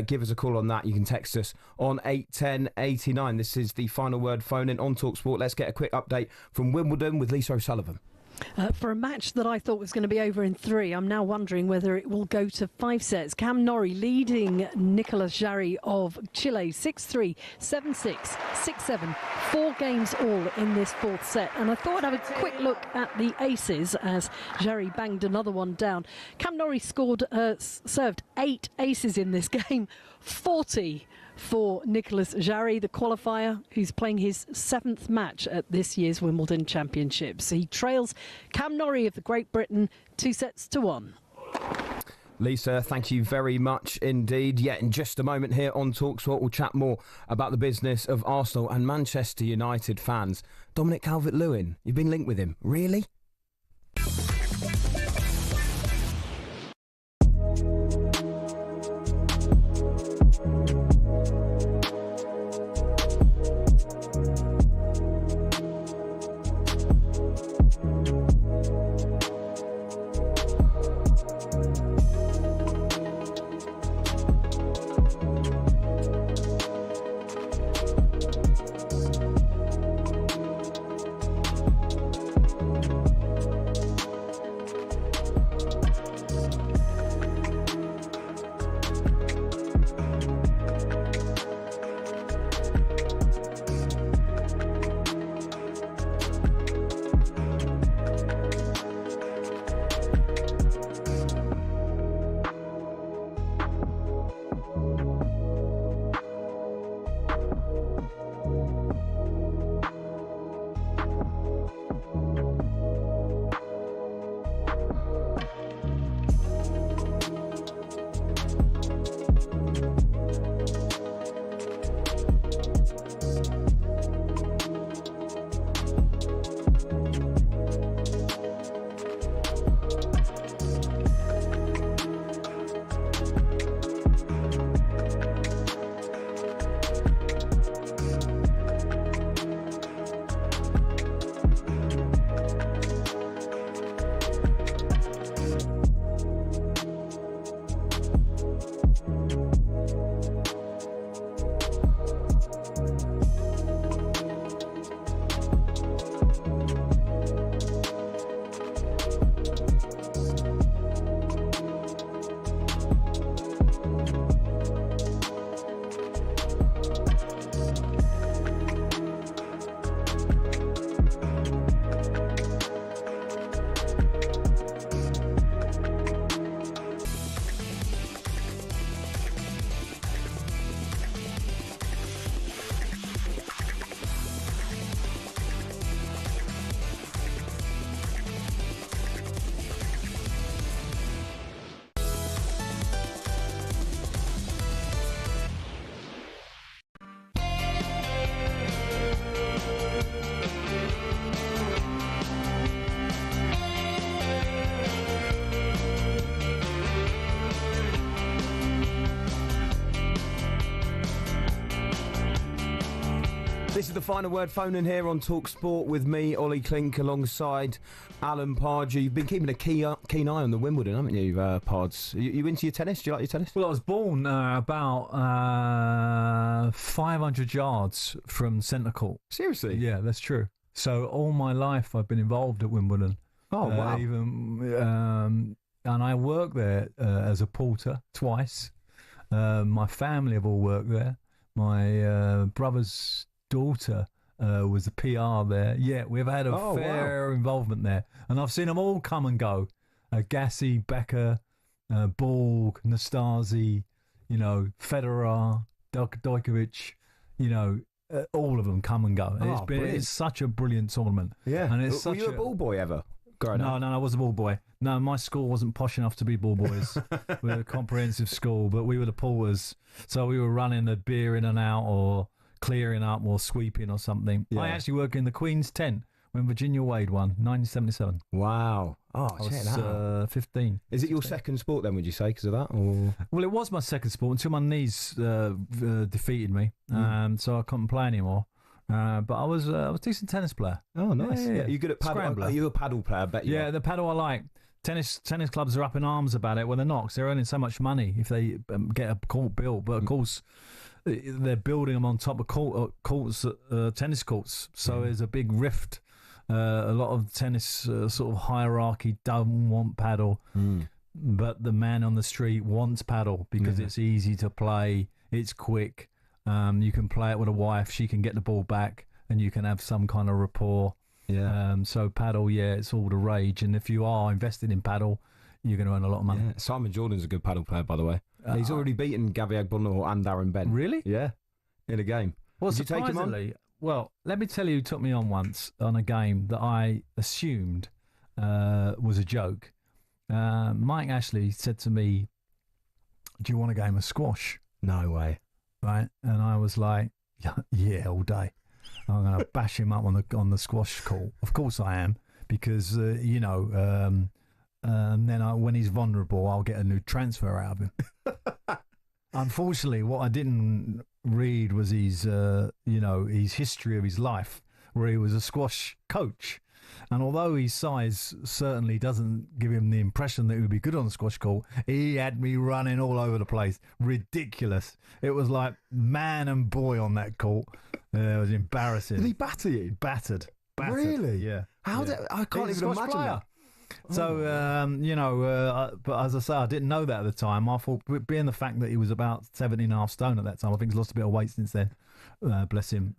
Give us a call on that. You can text us on 81089. This is the final word phone in on talkSPORT. Let's get a quick update from Wimbledon with Lisa O'Sullivan. For a match that I thought was going to be over in 3, I'm now wondering whether it will go to 5 sets. Cam Norrie leading Nicolas Jarry of Chile 6-3, 7-6, 6-7. 4 games all in this 4th set. And I thought I'd have a quick look at the aces as Jarry banged another one down. Cam Norrie served 8 aces in this game, 40 for Nicolas Jarry, the qualifier, who's playing his 7th match at this year's Wimbledon Championships. He trails Cam Norrie of the Great Britain 2-1. Lisa, thank you very much indeed. Yeah, in just a moment here on talkSPORT, we'll chat more about the business of Arsenal and Manchester United fans. Dominic Calvert-Lewin, you've been linked with him. Really? This is the final word. Phone in here on talkSPORT with me, Olly Clink, alongside Alan Pardew. You've been keeping a keen eye on the Wimbledon, haven't you, Pards? You into your tennis? Do you like your tennis? Well, I was born about 500 yards from centre court. Seriously? Yeah, that's true. So all my life I've been involved at Wimbledon. Oh, wow. And I worked there as a porter twice. My family have all worked there. My brother's daughter was the PR there. Yeah, we've had a fair involvement there. And I've seen them all come and go. Gassi, Becker, Borg, Nastasi, Federer, Djokovic, all of them come and go. And it's such a brilliant tournament. Yeah. And it's were you a ball boy ever? No, I was a ball boy. No, my school wasn't posh enough to be ball boys. We were a comprehensive school, but we were the porters. So we were running the beer in and out or clearing up or sweeping or something. Yeah. I actually worked in the Queen's tent when Virginia Wade won, 1977. Wow. Oh, I was 15. Is it your second sport then, would you say, because of that? Or? Well, it was my second sport until my knees defeated me, so I couldn't play anymore. But I was a decent tennis player. Oh, nice. Yeah. Are you good at paddle? Scrambler. Are you a paddle player? I bet you are. The paddle I like. Tennis clubs are up in arms about it. Well, they're not, because they're earning so much money if they get a court built. But, of course, they're building them on top of tennis courts. So there's a big rift. A lot of tennis sort of hierarchy don't want paddle. But the man on the street wants paddle because it's easy to play. It's quick. You can play it with a wife. She can get the ball back and you can have some kind of rapport. Yeah. So paddle, it's all the rage. And if you are invested in paddle, you're going to earn a lot of money. Yeah. Simon Jordan's a good paddle player, by the way. He's already beaten Gavi Agbonlahor and Darren Bent. Really? Yeah. In a game. Well, Did you take him on? Well, let me tell you who took me on once on a game that I assumed was a joke. Mike Ashley said to me, "Do you want a game of squash?" No way. Right? And I was like, yeah, all day. I'm going to bash him up on the squash court. Of course I am, because, and then when he's vulnerable, I'll get a new transfer out of him. Unfortunately, what I didn't read was his history of his life, where he was a squash coach. And although his size certainly doesn't give him the impression that he would be good on the squash court, he had me running all over the place. Ridiculous. It was like man and boy on that court. It was embarrassing. Did he batter you? Battered. Really? Yeah. How did I can't even imagine that. So, but as I say, I didn't know that at the time. I thought, being the fact that he was about 17.5 stone at that time, I think he's lost a bit of weight since then, bless him,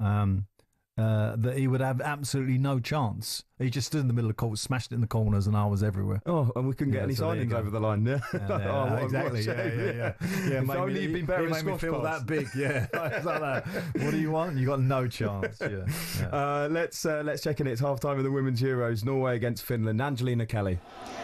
that he would have absolutely no chance. He just stood in the middle of the court, smashed it in the corners, and I was everywhere. Oh, and we couldn't get any signings over the line, exactly. Yeah, if only you'd been better at squash. Feel that big, yeah. Like that. What do you want? You got no chance. Yeah. Let's check in. It's half time of the Women's Euros. Norway against Finland. Angelina Kelly.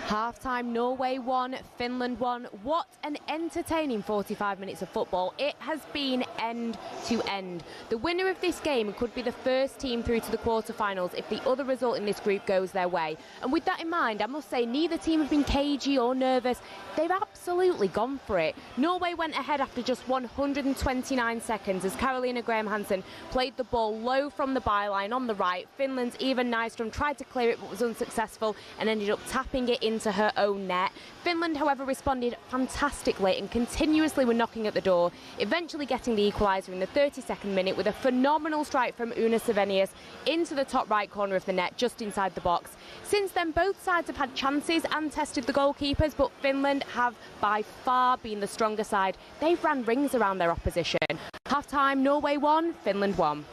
Half-time, Norway 1, Finland 1. What an entertaining 45 minutes of football. It has been end to end. The winner of this game could be the first team through to the quarterfinals if the other result in this group goes their way. And with that in mind, I must say neither team have been cagey or nervous. They've absolutely gone for it. Norway went ahead after just 129 seconds as Carolina Graham Hansen played the ball low from the byline on the right. Finland's Eva Nystrom tried to clear it but was unsuccessful and ended up tapping it into her own net. Finland, however, responded fantastically and continuously were knocking at the door, eventually getting the equaliser in the 32nd minute with a phenomenal strike from Una Sevenius into the top right corner of the net, just inside the box. Since then, both sides have had chances and tested the goalkeepers, but Finland have by far been the stronger side. They've ran rings around their opposition. Half-time, Norway 1, Finland 1.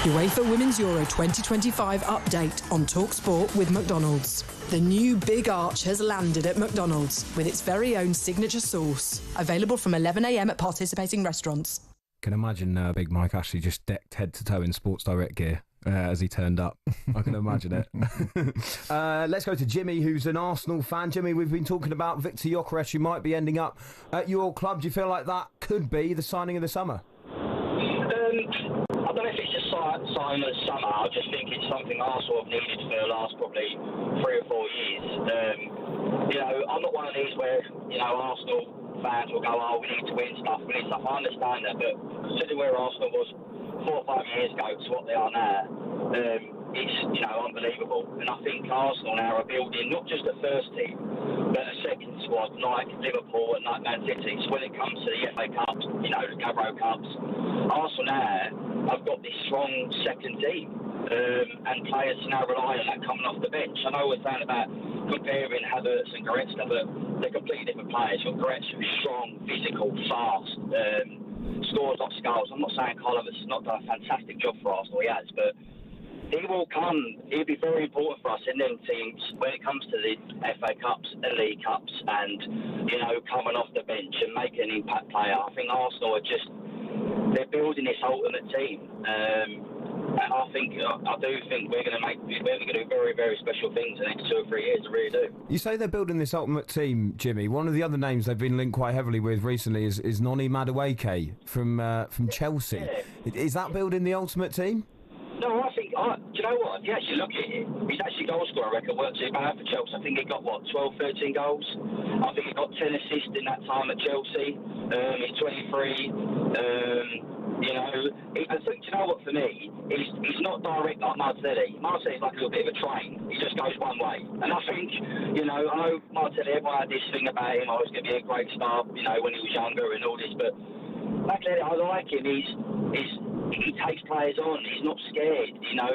UEFA Women's Euro 2025 update on talkSPORT with McDonald's. The new Big Arch has landed at McDonald's with its very own signature sauce. Available from 11 a.m. at participating restaurants. Can imagine Big Mike Ashley just decked head to toe in Sports Direct gear as he turned up. I can imagine it. Let's go to Jimmy, who's an Arsenal fan. Jimmy, we've been talking about Viktor Gyökeres, who might be ending up at your club. Do you feel like that could be the signing of the summer? I don't know if it's just signing of the summer. I just think it's something Arsenal have needed for the last probably 3 or 4 years. I'm not one of these where, Arsenal fans will go, we need to win stuff. I understand that, but considering where Arsenal was 4 or 4 or 5 years ago to what they are now, it's, you know, unbelievable. And I think Arsenal now are building not just a first team, but a second squad like Liverpool and like Man City. So when it comes to the FA Cups, you know, the Carabao Cups, Arsenal now have got this strong second team. And players now rely on that coming off the bench. I know we're saying about comparing Havertz and Goretzka, but they're completely different players. You've got Goretzka, who's strong, physical, fast, scores lots of goals. I'm not saying Carl Havertz has not done a fantastic job for Arsenal, he has, but he will come. He'll be very important for us in them teams when it comes to the FA Cups and League Cups and, you know, coming off the bench and making an impact player. I think Arsenal are just, they're building this ultimate team. And I do think we're going to do very, very special things in the next 2 or 3 years. I really do. You say they're building this ultimate team, Jimmy. One of the other names they've been linked quite heavily with recently is Noni Madueke from Chelsea. Yeah. Is that building the ultimate team? No, do you know what? If you actually look at it, his actually goal scorer record weren't too bad for Chelsea. I think he got, 12, 13 goals? I think he got 10 assists in that time at Chelsea. He's 23. You know, I think, you know what, for me, he's not direct like Martinelli. Martinelli's like a little bit of a train. He just goes one way. And I think, you know, I know Martinelli, everyone had this thing about him, I was going to be a great star, you know, when he was younger and all this, but Martinelli, I like him. He takes players on. He's not scared, you know.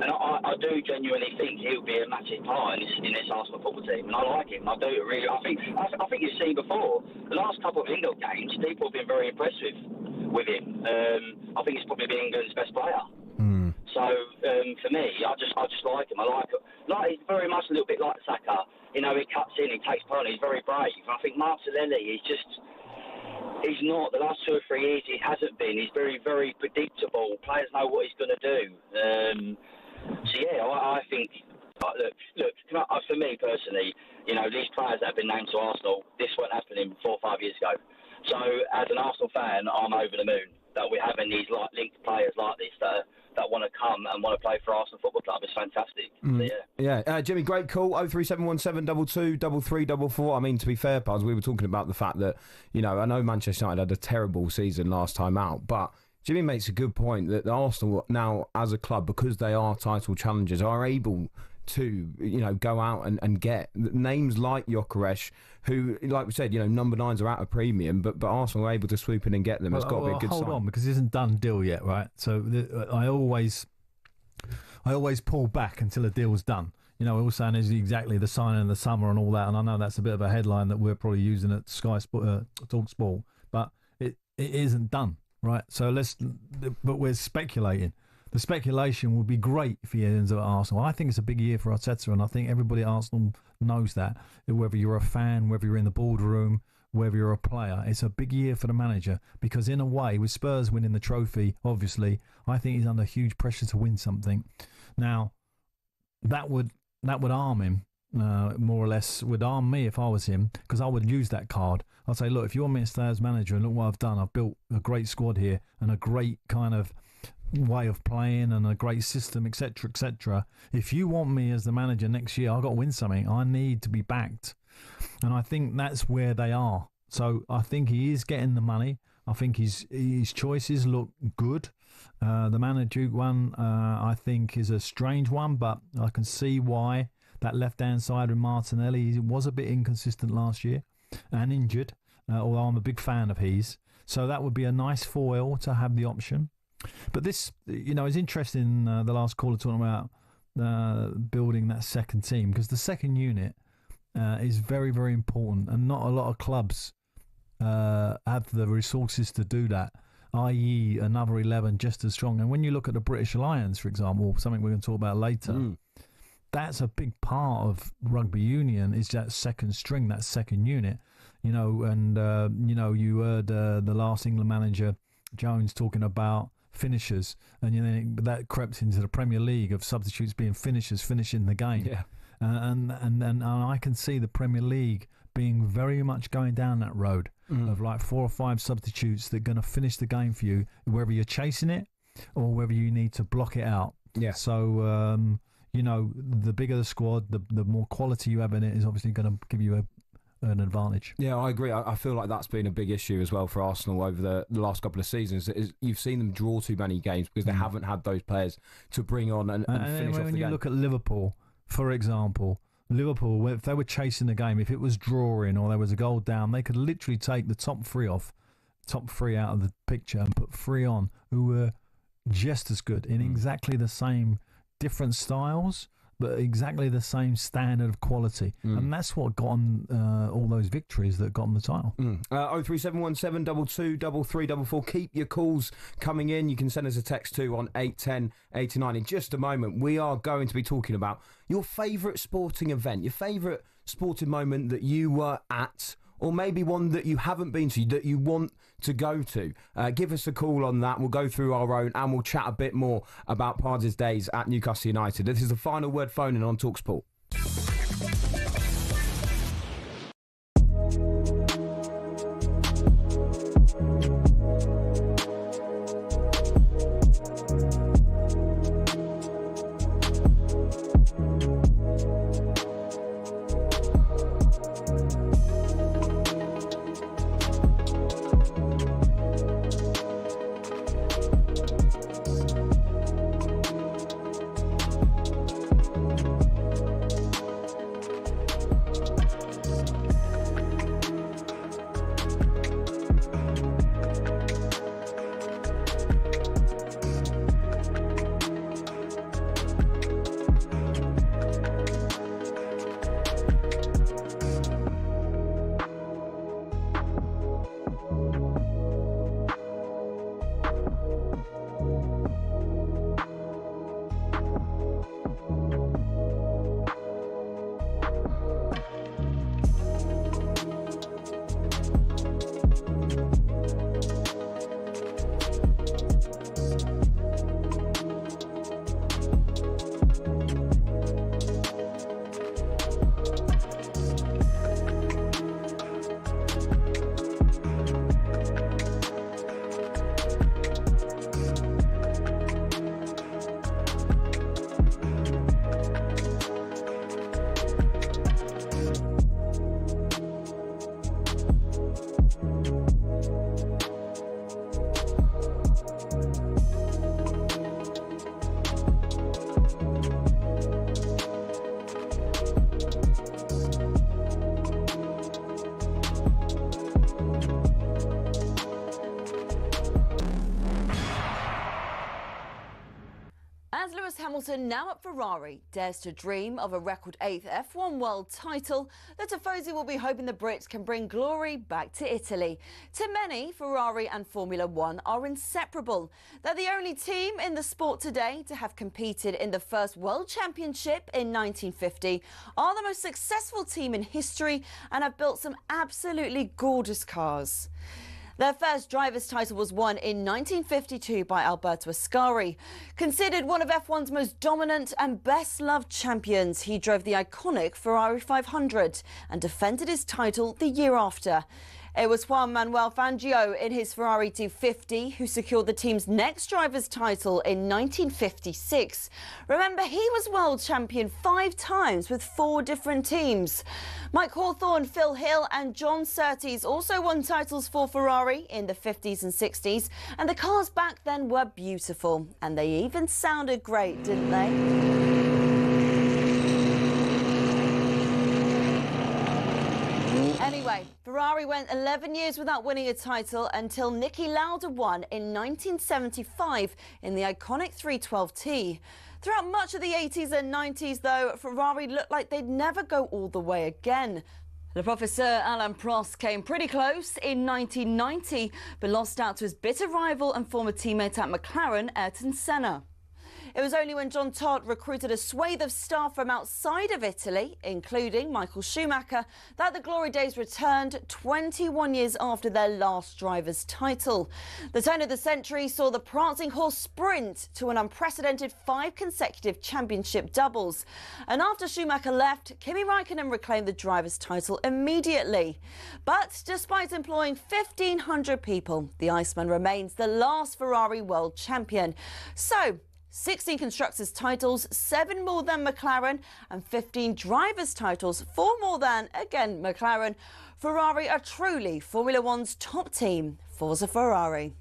And I do genuinely think he'll be a massive part in this Arsenal football team, and I like him. I do really. I think you've seen before the last couple of England games, people have been very impressed with him. I think he's probably been England's best player. So for me, I just like him. I like him. He's very much a little bit like Saka. You know, he cuts in, he takes part, he's very brave. I think Martinelli is just. He's not. The last 2 or 3 years, he hasn't been. He's very, very predictable. Players know what he's going to do. So yeah, I think. Look. For me personally, you know, these players that have been named to Arsenal, this weren't happening 4 or 5 years ago. So as an Arsenal fan, I'm over the moon that we're having these linked players like this that want to come and want to play for Arsenal Football Club. It's fantastic. So, yeah. Jimmy, great call. 03717 22 I mean, to be fair, Paz, we were talking about the fact that, you know, I know Manchester United had a terrible season last time out, but Jimmy makes a good point that Arsenal now, as a club, because they are title challengers, are able to, you know, go out and get names like Gyökeres, who, like we said, you know, number 9s are at a premium, but Arsenal are able to swoop in and get them. It's got to be a good sign. Hold on, because it isn't done deal yet, right? So I always pull back until a deal's done. You know, all saying is exactly the sign in the summer and all that, and I know that's a bit of a headline that we're probably using at Sky Sport, talkSPORT, but it isn't done, right? So but we're speculating. The speculation would be great if he ends up at Arsenal. I think it's a big year for Arteta, and I think everybody at Arsenal knows that. Whether you're a fan, whether you're in the boardroom, whether you're a player, it's a big year for the manager, because in a way, with Spurs winning the trophy, obviously, I think he's under huge pressure to win something. Now, that would arm him, more or less, would arm me if I was him, because I would use that card. I'd say, look, if you want me to stay as manager, and look what I've done, I've built a great squad here and a great kind of way of playing and a great system, etc., etc. If you want me as the manager next year, I've got to win something. I need to be backed, and I think that's where they are. So I think he is getting the money. I think his choices look good. The Managerial one, I think, is a strange one, but I can see why. That left-hand side with Martinelli, he was a bit inconsistent last year and injured, although I'm a big fan of his. So that would be a nice foil to have the option. But this, you know, is interesting, the last caller talking about building that second team, because the second unit is very, very important, and not a lot of clubs have the resources to do that, i.e. another 11 just as strong. And when you look at the British Lions, for example, something we're going to talk about later, that's a big part of rugby union, is that second string, that second unit. You know, and, you know, you heard the last England manager, Jones, talking about finishers, and you know that crept into the Premier League of substitutes being finishers, finishing the game. Yeah. And I can see the Premier League being very much going down that road of like 4 or 5 substitutes that are going to finish the game for you, whether you're chasing it or whether you need to block it out. Yeah. So you know, the bigger the squad, the more quality you have in it is obviously going to give you an advantage. Yeah, I agree. I feel like that's been a big issue as well for Arsenal over the last couple of seasons. You've seen them draw too many games because they haven't had those players to bring on and finish off the game. When you look at Liverpool, for example, if they were chasing the game, if it was drawing or there was a goal down, they could literally take the top three out of the picture and put 3 on who were just as good in exactly the same different styles, but exactly the same standard of quality. And that's what got them all those victories that got them the title. 03717 223344. Keep your calls coming in. You can send us a text too on 81089. In just a moment, we are going to be talking about your favourite sporting event, your favourite sporting moment that you were at, or maybe one that you haven't been to that you want to go to. Give us a call on that. We'll go through our own and we'll chat a bit more about Pardew's days at Newcastle United. This is the final word phone-in on talkSPORT. As Lewis Hamilton, now at Ferrari, dares to dream of a record 8th F1 world title, the Tifosi will be hoping the Brits can bring glory back to Italy. To many, Ferrari and Formula One are inseparable. They're the only team in the sport today to have competed in the first World Championship in 1950, are the most successful team in history, and have built some absolutely gorgeous cars. Their first driver's title was won in 1952 by Alberto Ascari. Considered one of F1's most dominant and best-loved champions, he drove the iconic Ferrari 500 and defended his title the year after. It was Juan Manuel Fangio in his Ferrari 250 who secured the team's next driver's title in 1956. Remember, he was world champion 5 times with 4 different teams. Mike Hawthorne, Phil Hill and John Surtees also won titles for Ferrari in the 50s and 60s, and the cars back then were beautiful, and they even sounded great, didn't they? Anyway, Ferrari went 11 years without winning a title until Niki Lauda won in 1975 in the iconic 312T. Throughout much of the 80s and 90s, though, Ferrari looked like they'd never go all the way again. Le Professeur Alain Prost came pretty close in 1990, but lost out to his bitter rival and former teammate at McLaren, Ayrton Senna. It was only when John Todt recruited a swathe of staff from outside of Italy, including Michael Schumacher, that the glory days returned 21 years after their last driver's title. The turn of the century saw the prancing horse sprint to an unprecedented 5 consecutive championship doubles. And after Schumacher left, Kimi Raikkonen reclaimed the driver's title immediately. But despite employing 1,500 people, the Iceman remains the last Ferrari world champion. So, 16 constructors' titles, 7 more than McLaren, and 15 drivers' titles, 4 more than, again, McLaren. Ferrari are truly Formula One's top team. Forza Ferrari.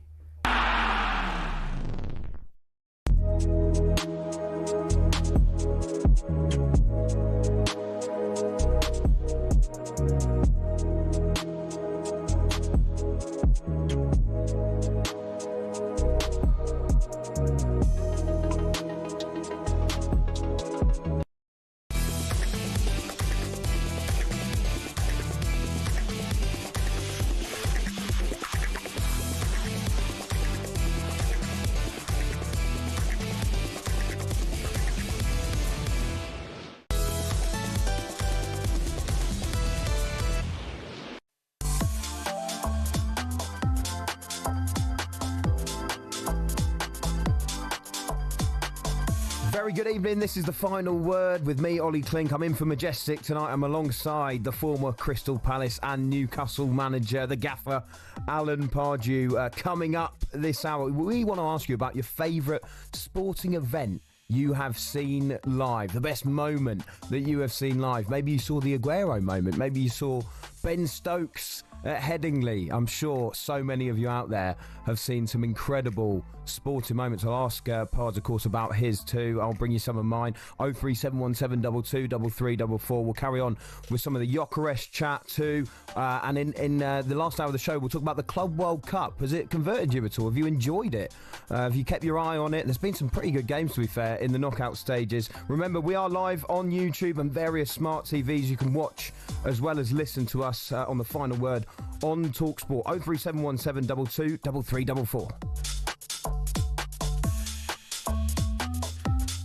Very good evening. This is the final word with me, Olly Clink. I'm in for Majestic tonight. I'm alongside the former Crystal Palace and Newcastle manager, the gaffer, Alan Pardew. Coming up this hour, we want to ask you about your favourite sporting event you have seen live, the best moment that you have seen live. Maybe you saw the Aguero moment. Maybe you saw Ben Stokes at Headingley. I'm sure so many of you out there have seen some incredible sporting moments. I'll ask Pards, of course, about his too. I'll bring you some of mine. 03717 22 We'll carry on with some of the Jokeres chat too. And in the last hour of the show, we'll talk about the Club World Cup. Has it converted you at all? Have you enjoyed it? Have you kept your eye on it? There's been some pretty good games, to be fair, in the knockout stages. Remember, we are live on YouTube and various smart TVs. You can watch as well as listen to us on the final word on talkSPORT. 03717 22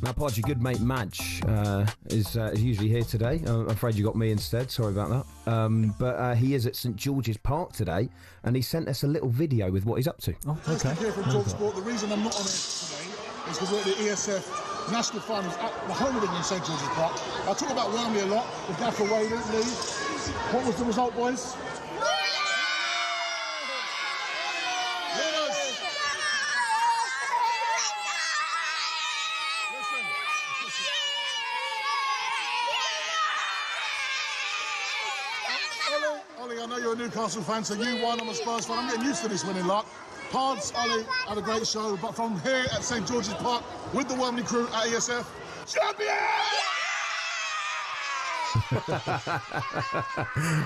Now, Podge, your good mate Madge is usually here today. I'm afraid you got me instead. Sorry about that. But he is at St George's Park today, and he sent us a little video with what he's up to. Oh, okay. Here from talkSPORT. The reason I'm not on it today is because we're at the ESF National Finals at the home of England, St George's Park. I talk about Wembley a lot. The gaffer Lee. What was the result, boys? Ollie, I know you're a Newcastle fan, so you won. I'm a Spurs fan. I'm getting used to this winning luck. Pards, Ollie, had a great show, but from here at St George's Park with the Wembley crew at ESF, champion!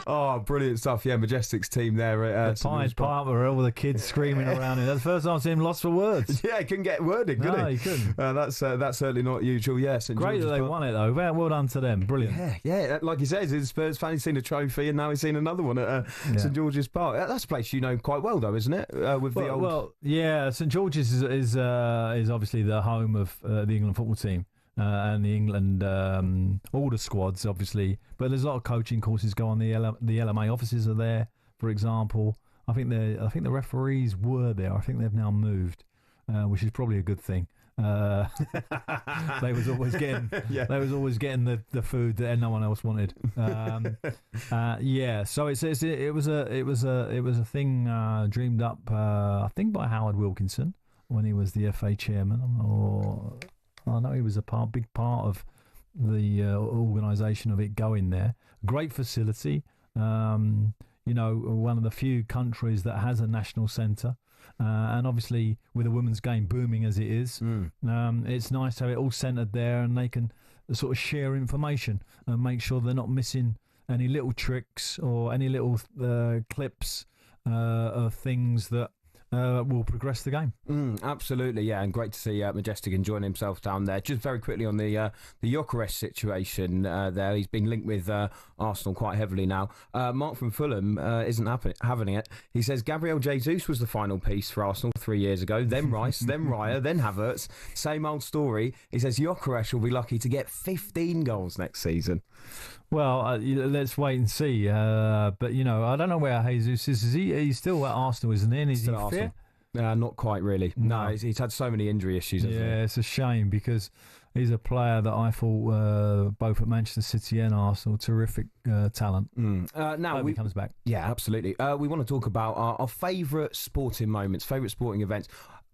Oh, brilliant stuff. Yeah, Majestic's team there at the Pied Piper, all the kids screaming around him. That's the first time I've seen him lost for words. Yeah, he couldn't get word in, could he? No, he couldn't. That's certainly not usual. Yes, yeah, great that they won it though. Well done to them. Brilliant. Yeah. Like he says, his Spurs fan, he's seen a trophy, and now he's seen another one at St George's Park. That's a place you know quite well, though, isn't it? St George's is obviously the home of the England football team. And the England, all the squads, obviously, but there's a lot of coaching courses go on. The LMA offices are there, for example. I think the referees were there. I think they've now moved, which is probably a good thing. They was always getting the food that no one else wanted. So it was a thing dreamed up, I think, by Howard Wilkinson when he was the FA chairman, or. I know he was a big part of the organisation of it going there. Great facility. One of the few countries that has a national centre. And obviously, with the women's game booming as it is, it's nice to have it all centred there, and they can sort of share information and make sure they're not missing any little tricks or any little clips of things that will progress the game. Absolutely, yeah, and great to see Majestic enjoying himself down there. Just very quickly on the Jokeres situation there, he's been linked with Arsenal quite heavily now. Mark from Fulham isn't having it. He says Gabriel Jesus was the final piece for Arsenal 3 years ago, then Rice, then Raya, then Havertz. Same old story. He says Jokeres will be lucky to get 15 goals next season. Well, let's wait and see. But, I don't know where Jesus is. He's still at Arsenal, isn't he? And is he fit? Not quite, really. No, he's had so many injury issues. Yeah, it's a shame because he's a player that I thought both at Manchester City and Arsenal, terrific talent. Now he comes back. Yeah, absolutely. We want to talk about our favourite sporting moments, favourite sporting events.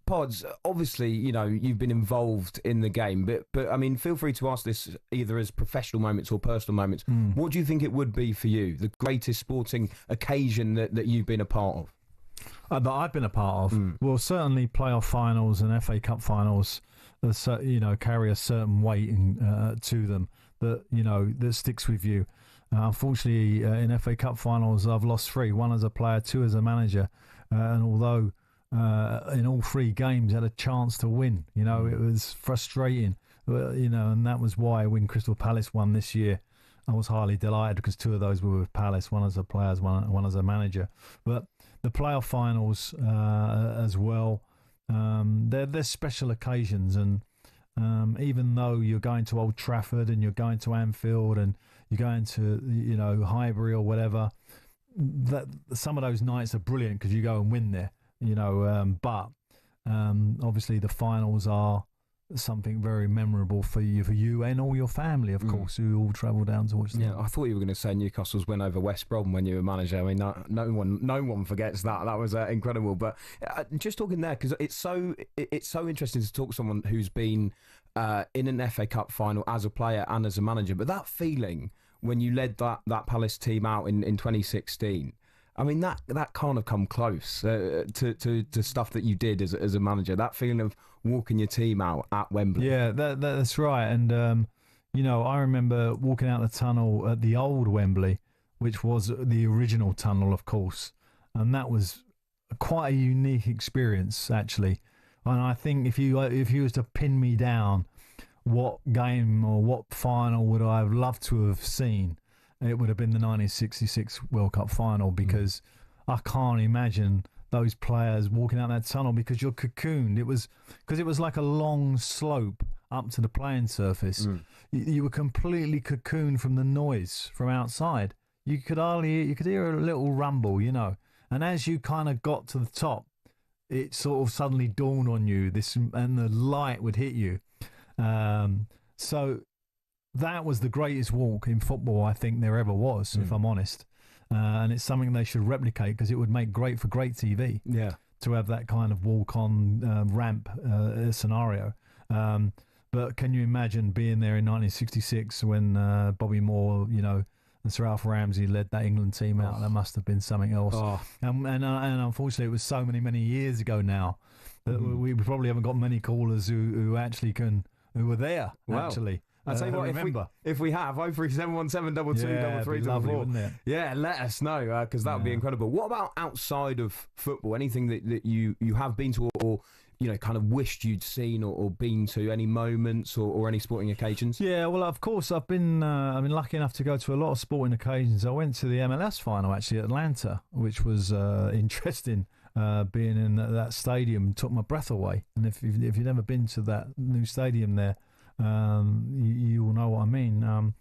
Pods, obviously, you've been involved in the game, but I mean, feel free to ask this either as professional moments or personal moments. What do you think it would be for you, the greatest sporting occasion that you've been a part of? That I've been a part of? Well, certainly playoff finals and FA Cup finals, carry a certain weight to them that sticks with you. Unfortunately, in FA Cup finals, I've lost 3, 1 as a player, 2 as a manager, and although in all 3 games had a chance to win, it was frustrating, and that was why when Crystal Palace won this year, I was highly delighted because 2 of those were with Palace, 1 as a player, one as a manager. But the playoff finals as well, they're special occasions, and even though you're going to Old Trafford and you're going to Anfield and you're going to Highbury or whatever, that some of those nights are brilliant because you go and win there, but obviously the finals are something very memorable for you and all your family, of course, who all travel down to watch them. Yeah, I thought you were going to say Newcastle's win over West Brom when you were manager. I mean, no one forgets that. That was incredible. But just talking there, because it's so interesting to talk to someone who's been in an FA Cup final as a player and as a manager. But that feeling when you led that Palace team out in 2016. I mean, that can't have come close to stuff that you did as a manager. That feeling of walking your team out at Wembley. Yeah, that's right. And, I remember walking out the tunnel at the old Wembley, which was the original tunnel, of course. And that was quite a unique experience, actually. And I think if you was to pin me down, what game or what final would I have loved to have seen, it would have been the 1966 World Cup final, because I can't imagine those players walking out that tunnel because you're cocooned. It was like a long slope up to the playing surface. You were completely cocooned from the noise from outside. You could hear a little rumble, And as you kind of got to the top, it sort of suddenly dawned on you and the light would hit you. So that was the greatest walk in football I think there ever was, if I'm honest. And it's something they should replicate because it would make great TV. Yeah, to have that kind of walk-on ramp scenario. But can you imagine being there in 1966 when Bobby Moore, and Sir Alf Ramsey led that England team out? That must have been something else. And unfortunately, it was so many years ago now that we probably haven't got many callers who actually who were there. Wow. Actually. I'll tell you what, if we have 03717 223344, yeah, let us know because that would be incredible. What about outside of football? Anything that you have been to or kind of wished you'd seen or been to? Any moments or any sporting occasions? Yeah, well, of course, I've been lucky enough to go to a lot of sporting occasions. I went to the MLS final actually at Atlanta, which was interesting. Being in that stadium took my breath away. And if you've never been to that new stadium there, you will know what I mean.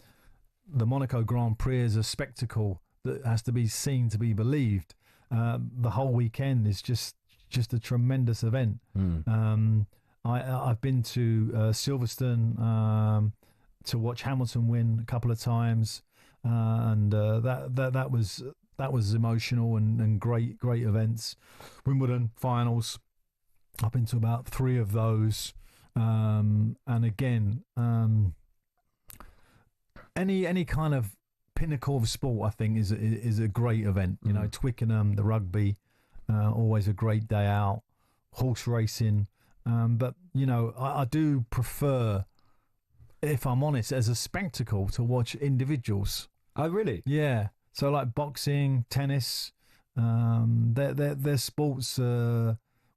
The Monaco Grand Prix is a spectacle that has to be seen to be believed. The whole weekend is just a tremendous event. I've been to Silverstone to watch Hamilton win a couple of times, and that was emotional and great events. Wimbledon finals, I've been to about 3 of those. And again, any kind of pinnacle of sport, I think, is a great event. Twickenham, the rugby, always a great day out. Horse racing, but I do prefer, if I'm honest, as a spectacle to watch individuals. Oh, really? Yeah. So like boxing, tennis, they're sports.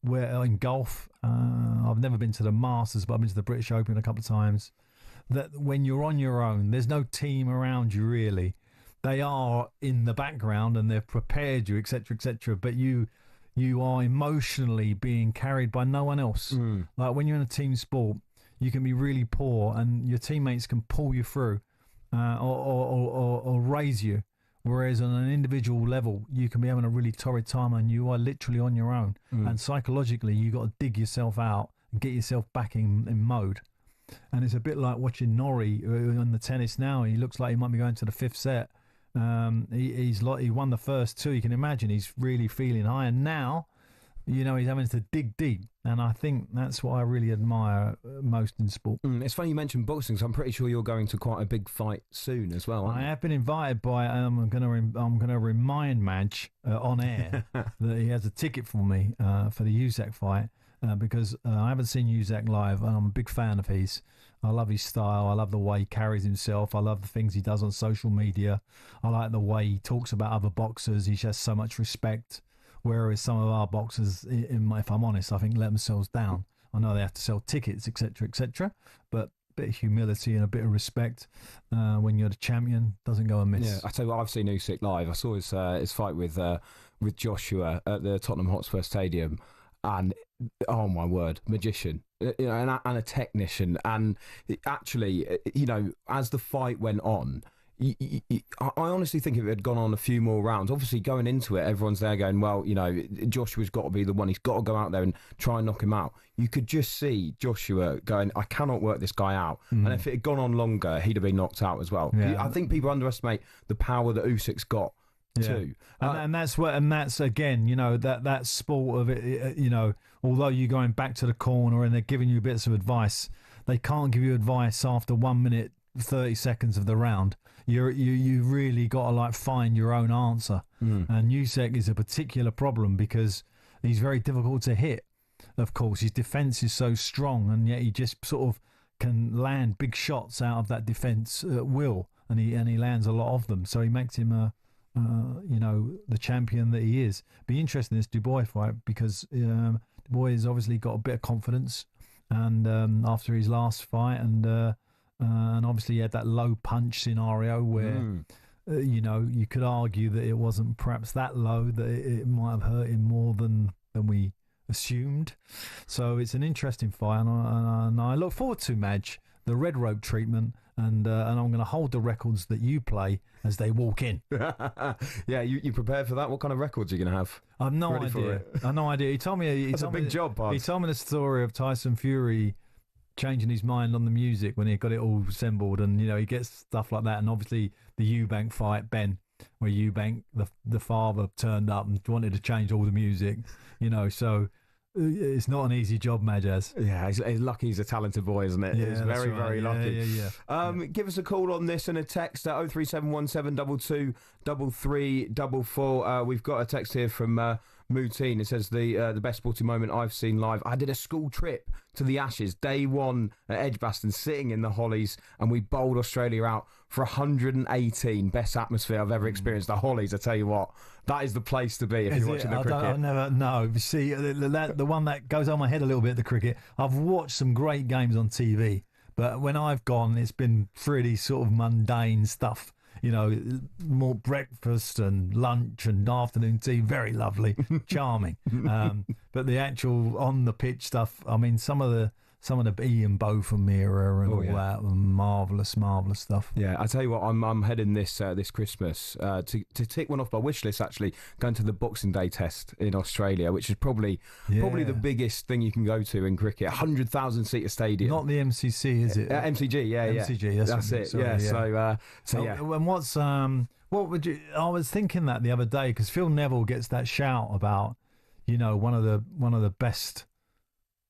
Where in golf, I've never been to the Masters, but I've been to the British Open a couple of times. That when you're on your own, there's no team around you really. They are in the background and they've prepared you, etc., etc. But you are emotionally being carried by no one else. Like when you're in a team sport, you can be really poor and your teammates can pull you through or raise you. Whereas on an individual level, you can be having a really torrid time and you are literally on your own. And psychologically, you got to dig yourself out and get yourself back in mode. And it's a bit like watching Norrie on the tennis now. He looks like he might be going to the 5th set. He won the first 2. You can imagine he's really feeling high. And now you know, he's having to dig deep. And I think that's what I really admire most in sport. It's funny you mentioned boxing, so I'm pretty sure you're going to quite a big fight soon as well, aren't you? I have been invited by. I'm going to remind Madge on air that he has a ticket for me for the Usyk fight because I haven't seen Usyk live, and I'm a big fan of his. I love his style. I love the way he carries himself. I love the things he does on social media. I like the way he talks about other boxers. He has so much respect. Whereas some of our boxers, if I'm honest, I think let themselves down. I know they have to sell tickets, etc., but a bit of humility and a bit of respect when you're the champion doesn't go amiss. Yeah, I tell you what, I've seen Usyk live. I saw his fight with Joshua at the Tottenham Hotspur Stadium, and oh my word, magician, you know, and a technician. And actually, you know, as the fight went on, I honestly think if it had gone on a few more rounds, obviously going into it, everyone's there going, well, you know, Joshua's got to be the one. He's got to go out there and try and knock him out. You could just see Joshua going, I cannot work this guy out. And if it had gone on longer, he'd have been knocked out as well. Yeah. I think people underestimate the power that Usyk's got too. And that's again, you know, that sport of it, you know, although you're going back to the corner and they're giving you bits of advice, they can't give you advice after 1 minute, 30 seconds of the round. You really got to like find your own answer. And Usyk is a particular problem because he's very difficult to hit. Of course, his defence is so strong, and yet he just sort of can land big shots out of that defence at will, and he lands a lot of them. So he makes him you know, the champion that he is. Be interesting in this Dubois fight because Dubois has obviously got a bit of confidence, and after his last fight, and obviously he had that low punch scenario where you know, you could argue that it wasn't perhaps that low, that it might have hurt him more than we assumed. So it's an interesting fight, and I look forward to, Madge, the red rope treatment, and I'm going to hold the records that you play as they walk in. Yeah, you prepared for that? What kind of records are you going to have? I've no idea. I've no idea. He told me that's a big job, Bart. He told me the story of Tyson Fury changing his mind on the music when he got it all assembled, and you know, he gets stuff like that. And obviously the Eubank fight, Ben, where Eubank, the father, turned up and wanted to change all the music, you know, so it's not an easy job, Majaz. Yeah, he's lucky he's a talented boy, isn't it? Yeah, he's very, right. very lucky. Yeah. Give us a call on this and a text at 0371722 3344. We've got a text here from Mouteen. It says the best sporting moment I've seen live. I did a school trip to the Ashes, day one at Edgbaston, sitting in the Hollies, and we bowled Australia out for 118. Best atmosphere I've ever experienced. The Hollies, I tell you what, that is the place to be if you're watching the cricket. I never know. See, the one that goes on my head a little bit, the cricket. I've watched some great games on TV, but when I've gone, it's been pretty sort of mundane stuff. You know, more breakfast and lunch and afternoon tea, very lovely, charming. But the actual on the pitch stuff, I mean, some of the Ian Botham era and that, marvellous stuff. Yeah, I tell you what, I'm heading this Christmas to tick one off my wish list. Actually, going to the Boxing Day Test in Australia, which is probably the biggest thing you can go to in cricket. 100,000 seater stadium. Not the MCC, is it? MCG, MCG. That's it. Sorry, yeah. So yeah. And what would you? I was thinking that the other day because Phil Neville gets that shout about, you know, one of the best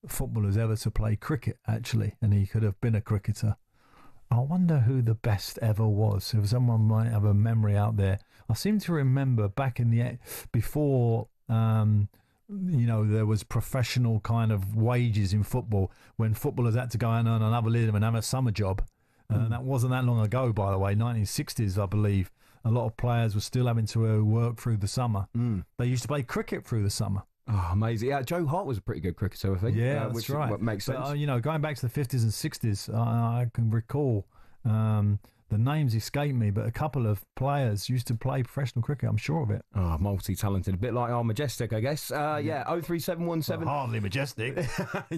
footballers ever to play cricket, actually, and he could have been a cricketer. I wonder who the best ever was. If someone might have a memory out there. I seem to remember back in before you know, there was professional kind of wages in football, when footballers had to go and earn another living and have a summer job. And that wasn't that long ago, by the way, 1960s, I believe. A lot of players were still having to work through the summer. They used to play cricket through the summer. Oh, amazing. Yeah, Joe Hart was a pretty good cricketer, I think. Yeah, that's right. What makes sense. But, you know, going back to the 50s and 60s, I can recall, the names escape me, but a couple of players used to play professional cricket, I'm sure of it. Oh, multi-talented. A bit like our Majestic, I guess. 03717. Hardly Majestic.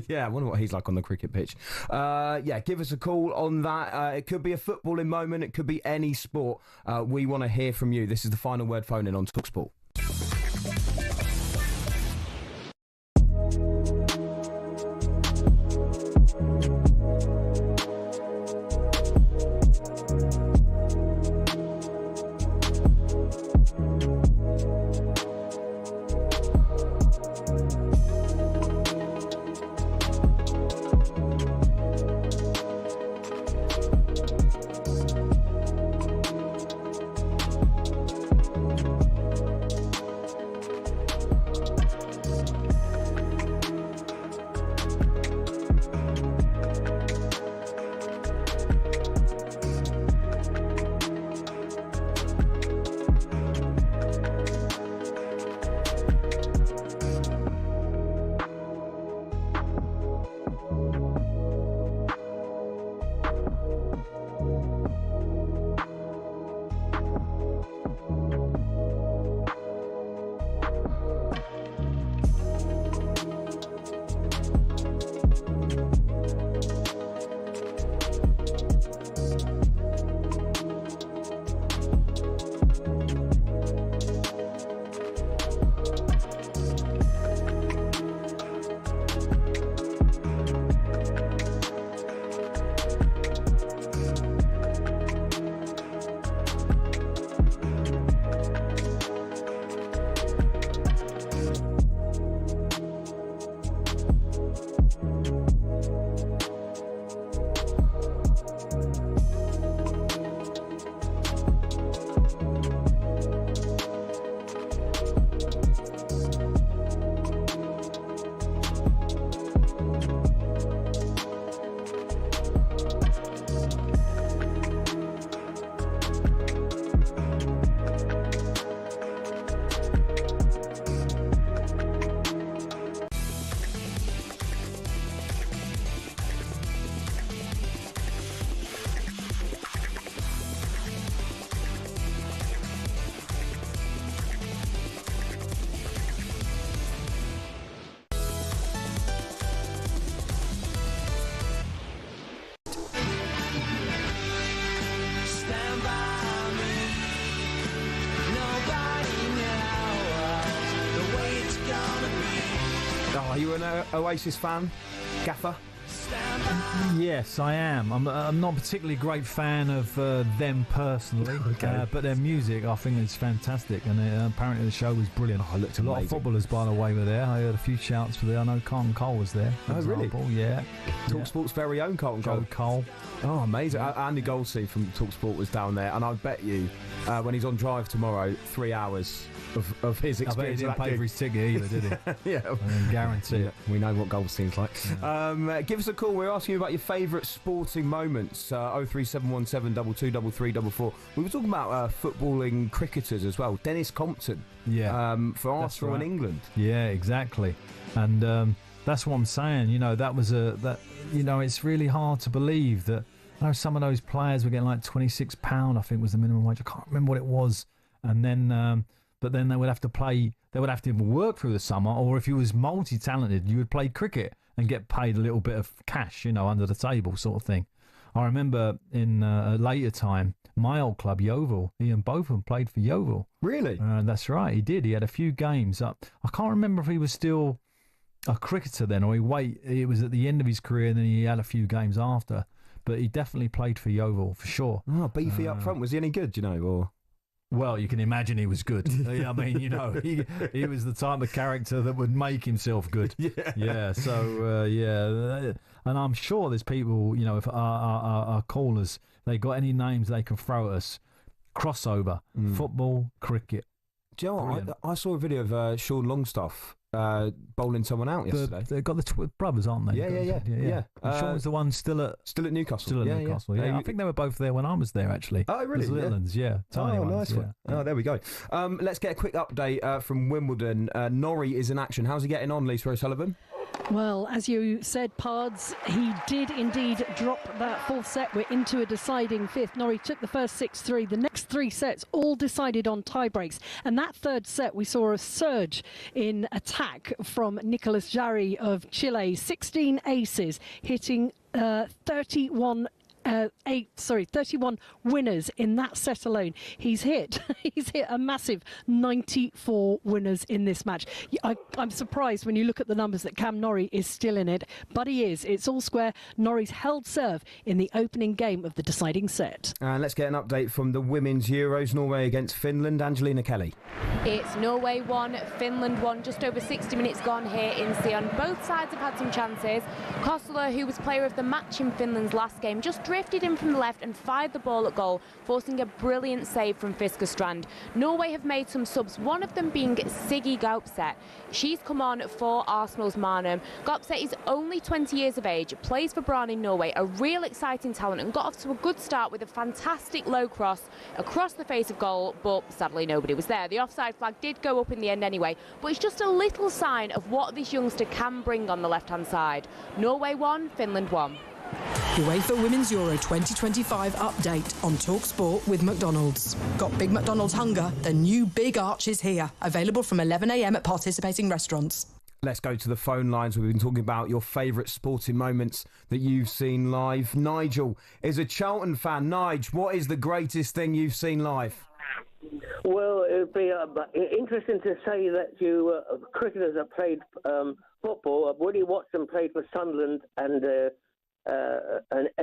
Yeah, I wonder what he's like on the cricket pitch. Give us a call on that. It could be a footballing moment. It could be any sport. We want to hear from you. This is the final word phone in on talkSPORT. Oasis fan, Gaffer? Yes, I am. I'm not a particularly great fan of them personally, but their music I think is fantastic, and apparently the show was brilliant. Oh, it looked a lot amazing. of footballers, by the way, were there. I heard a few shouts for there. I know Carlton Cole was there. For example. Really? Yeah. talkSPORT's very own Carlton Cole. Oh, amazing. Andy Goldsey from talkSPORT was down there, and I bet you when he's on drive tomorrow, 3 hours of his experience. I bet he didn't pay for his ticket either, did he? Yeah. I guarantee it. We know what Goldstein's like. Yeah. Give us a call. We're asking you about your favourite sporting moments. 03717 223344. We were talking about footballing cricketers as well. Dennis Compton. Yeah. For Arsenal right. and England. Yeah, exactly. And that's what I'm saying. You know, that was it's really hard to believe that. I know some of those players were getting like £26, I think was the minimum wage. I can't remember what it was. And then, but then they would have to play. They would have to either work through the summer, or if you was multi-talented, you would play cricket and get paid a little bit of cash, under the table sort of thing. I remember in a later time, my old club, Yeovil, Ian Botham played for Yeovil. Really? That's right, he did. He had a few games up. I can't remember if he was still a cricketer then, or it was at the end of his career and then he had a few games after. But he definitely played for Yeovil, for sure. Oh, beefy up front. Was he any good, or... Well, you can imagine he was good. I mean, he was the type of character that would make himself good. Yeah. So, and I'm sure there's people, if our callers, they got any names they can throw at us. Crossover, football, cricket. Do you know what? I saw a video of Sean Longstaff bowling someone out yesterday. They've got the brothers, aren't they? Yeah. Sean's the one still at Newcastle. Still at Newcastle. Yeah. I think they were both there when I was there, actually. Oh, really? Those little ones, tiny ones. Nice one. Oh, there we go. Let's get a quick update from Wimbledon. Norrie is in action. How's he getting on, Lisa O'Sullivan? Well, as you said, Pards, he did indeed drop that fourth set. We're into a deciding fifth. Norrie took the first 6-3. The next 3 sets all decided on tie breaks. And that third set, we saw a surge in attack from Nicolas Jarry of Chile. 16 aces, hitting 31 winners in that set alone. He's hit a massive 94 winners in this match. I'm surprised when you look at the numbers that Cam Norrie is still in it, but he is. It's all square. Norrie's held serve in the opening game of the deciding set. And let's get an update from the Women's Euros. Norway against Finland. Angelina Kelly. It's Norway 1, Finland 1, just over 60 minutes gone here in Sion. Both sides have had some chances. Kosula, who was player of the match in Finland's last game, just drifted in from the left and fired the ball at goal, forcing a brilliant save from Fisker Strand. Norway have made some subs, one of them being Siggy Gaupset. She's come on for Arsenal's Marnham. Gaupset is only 20 years of age, plays for Brann in Norway, a real exciting talent, and got off to a good start with a fantastic low cross across the face of goal, but sadly nobody was there. The offside flag did go up in the end anyway, but it's just a little sign of what this youngster can bring on the left-hand side. Norway 1, Finland 1. UEFA Women's Euro 2025 update on talkSPORT with McDonald's. Got Big McDonald's hunger? The new Big Arch is here. Available from 11 a.m. at participating restaurants. Let's go to the phone lines. We've been talking about your favourite sporting moments that you've seen live. Nigel is a Charlton fan. Nigel, what is the greatest thing you've seen live? Well, it would be interesting to say that you cricketers have played football. Willie Watson played for Sunderland and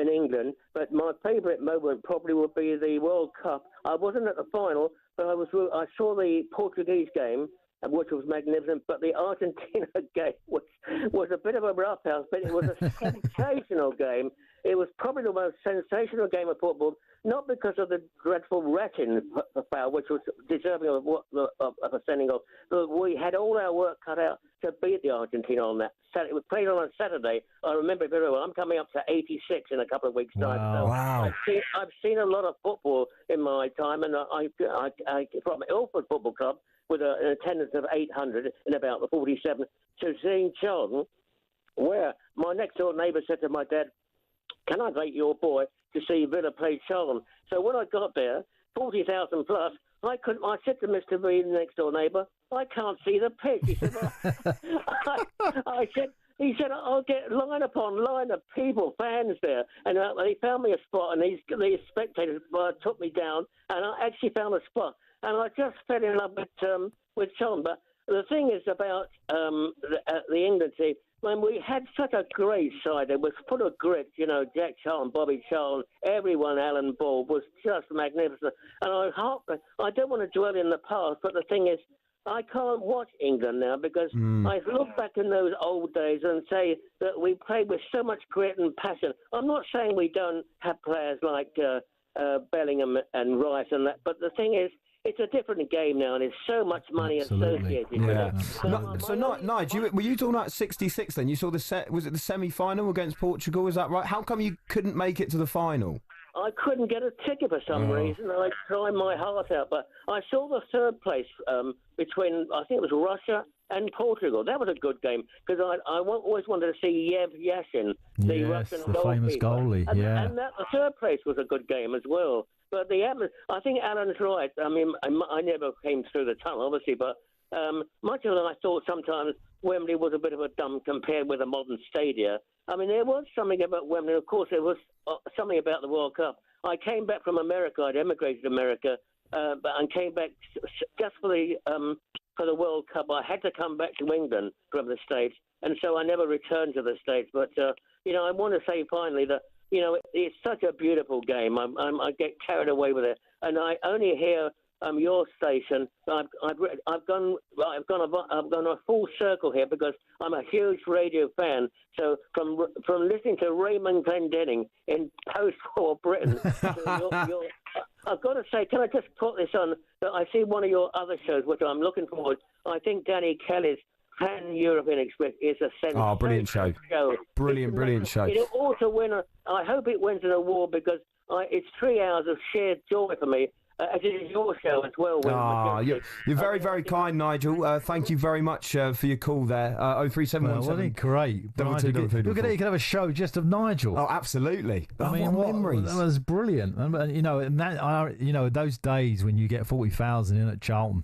England, but my favourite moment probably would be the World Cup. I wasn't at the final, but I saw the Portuguese game, which was magnificent, but the Argentina game was a bit of a roughhouse, but it was a sensational game. It was probably the most sensational game of football, not because of the dreadful Retin foul, which was deserving of a sending off, but we had all our work cut out to beat the Argentina on that Saturday. We played on a Saturday. I remember it very well. I'm coming up to 86 in a couple of weeks' time. Wow. So I've seen a lot of football in my time, and I from Ilford Football Club with an attendance of 800 in about the 47, to seeing Charlton, where my next-door neighbour said to my dad, "Can I take your boy to see Villa play Charlton?" So when I got there, 40,000 plus, I said to Mr. B, the next-door neighbour, "I can't see the pitch." He said, He said, "I'll get line upon line of people, fans there." And they found me a spot, and these spectators took me down, and I actually found a spot. And I just fell in love with Charlton. But the thing is about the England team, when we had such a great side, it was full of grit, you know, Jack Charlton, Bobby Charlton, everyone, Alan Ball, was just magnificent. And I don't want to dwell in the past, but the thing is, I can't watch England now because I look back in those old days and say that we played with so much grit and passion. I'm not saying we don't have players like Bellingham and Rice and that, but the thing is, it's a different game now, and there's so much money associated with it. So, Nigel, were you talking about 66 then? You saw was it the semi-final against Portugal, is that right? How come you couldn't make it to the final? I couldn't get a ticket for some reason. I tried my heart out, but I saw the third place between, I think it was Russia and Portugal. That was a good game, because I always wanted to see Yev Yashin, the Russian the famous goalie, and the third place was a good game as well. But I think Alan's right. I mean, I never came through the tunnel, obviously, but much of it I thought sometimes Wembley was a bit of a dumb compared with a modern stadia. I mean, there was something about Wembley. Of course, there was something about the World Cup. I came back from America. I'd emigrated to America, and came back just for the World Cup. I had to come back to England from the States, and so I never returned to the States. But, you know, I want to say finally that, you know, it's such a beautiful game. I get carried away with it, and I only hear your station. I've gone a full circle here because I'm a huge radio fan. So from listening to Raymond Glendenning in post-war Britain, I've got to say, can I just put this on? That I see one of your other shows, which I'm looking forward. I think Danny Kelly's Pan-European Express is a sensational brilliant show. Brilliant show. It'll also win. I hope it wins an award because it's 3 hours of shared joy for me. As it is your show as well. You're very, very kind, Nigel. Thank you very much for your call there. 03717. Great. You could have a show just of Nigel. Oh, absolutely. I mean, what memories. That was brilliant. And, you know, those days when you get 40,000 in at Charlton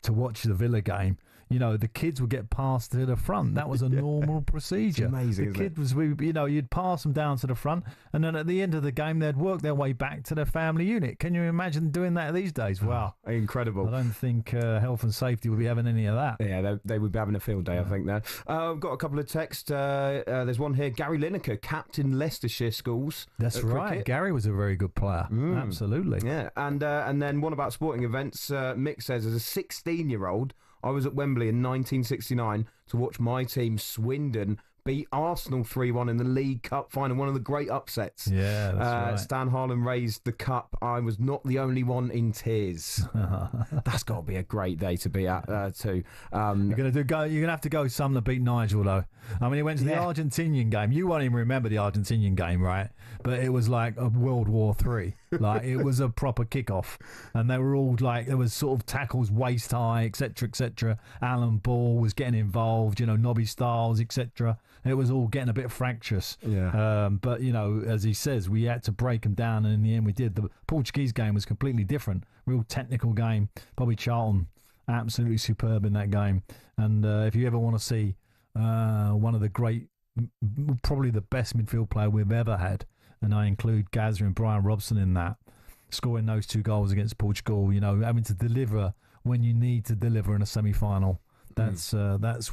to watch the Villa game, you know, the kids would get passed to the front. That was a normal procedure. It's amazing, the kids you'd pass them down to the front, and then at the end of the game, they'd work their way back to their family unit. Can you imagine doing that these days? Wow. Incredible. I don't think health and safety would be having any of that. Yeah, they would be having a field day, I think, there. I've got a couple of texts. There's one here. Gary Lineker, captain Leicestershire schools. That's right. Cricket. Gary was a very good player. Absolutely. Yeah, and then one about sporting events. Mick says, as a 16-year-old, I was at Wembley in 1969 to watch my team, Swindon, beat Arsenal 3-1 in the League Cup final, one of the great upsets. Yeah, that's right. Stan Harlan raised the cup. I was not the only one in tears. That's got to be a great day to be at, too. You're gonna have to go some to beat Nigel, though. I mean, he went to the Argentinian game. You won't even remember the Argentinian game, right? But it was like a World War III. Like, it was a proper kickoff. And they were all like, there was sort of tackles waist high, etc., etc. Alan Ball was getting involved, you know, Nobby Stiles, etc. It was all getting a bit fractious. Yeah. But, you know, as he says, we had to break them down, and in the end we did. The Portuguese game was completely different. Real technical game. Bobby Charlton, absolutely superb in that game. And if you ever want to see one of the great, probably the best midfield player we've ever had, and I include Gazza and Brian Robson in that, scoring those 2 goals against Portugal, you know, having to deliver when you need to deliver in a semi-final. That's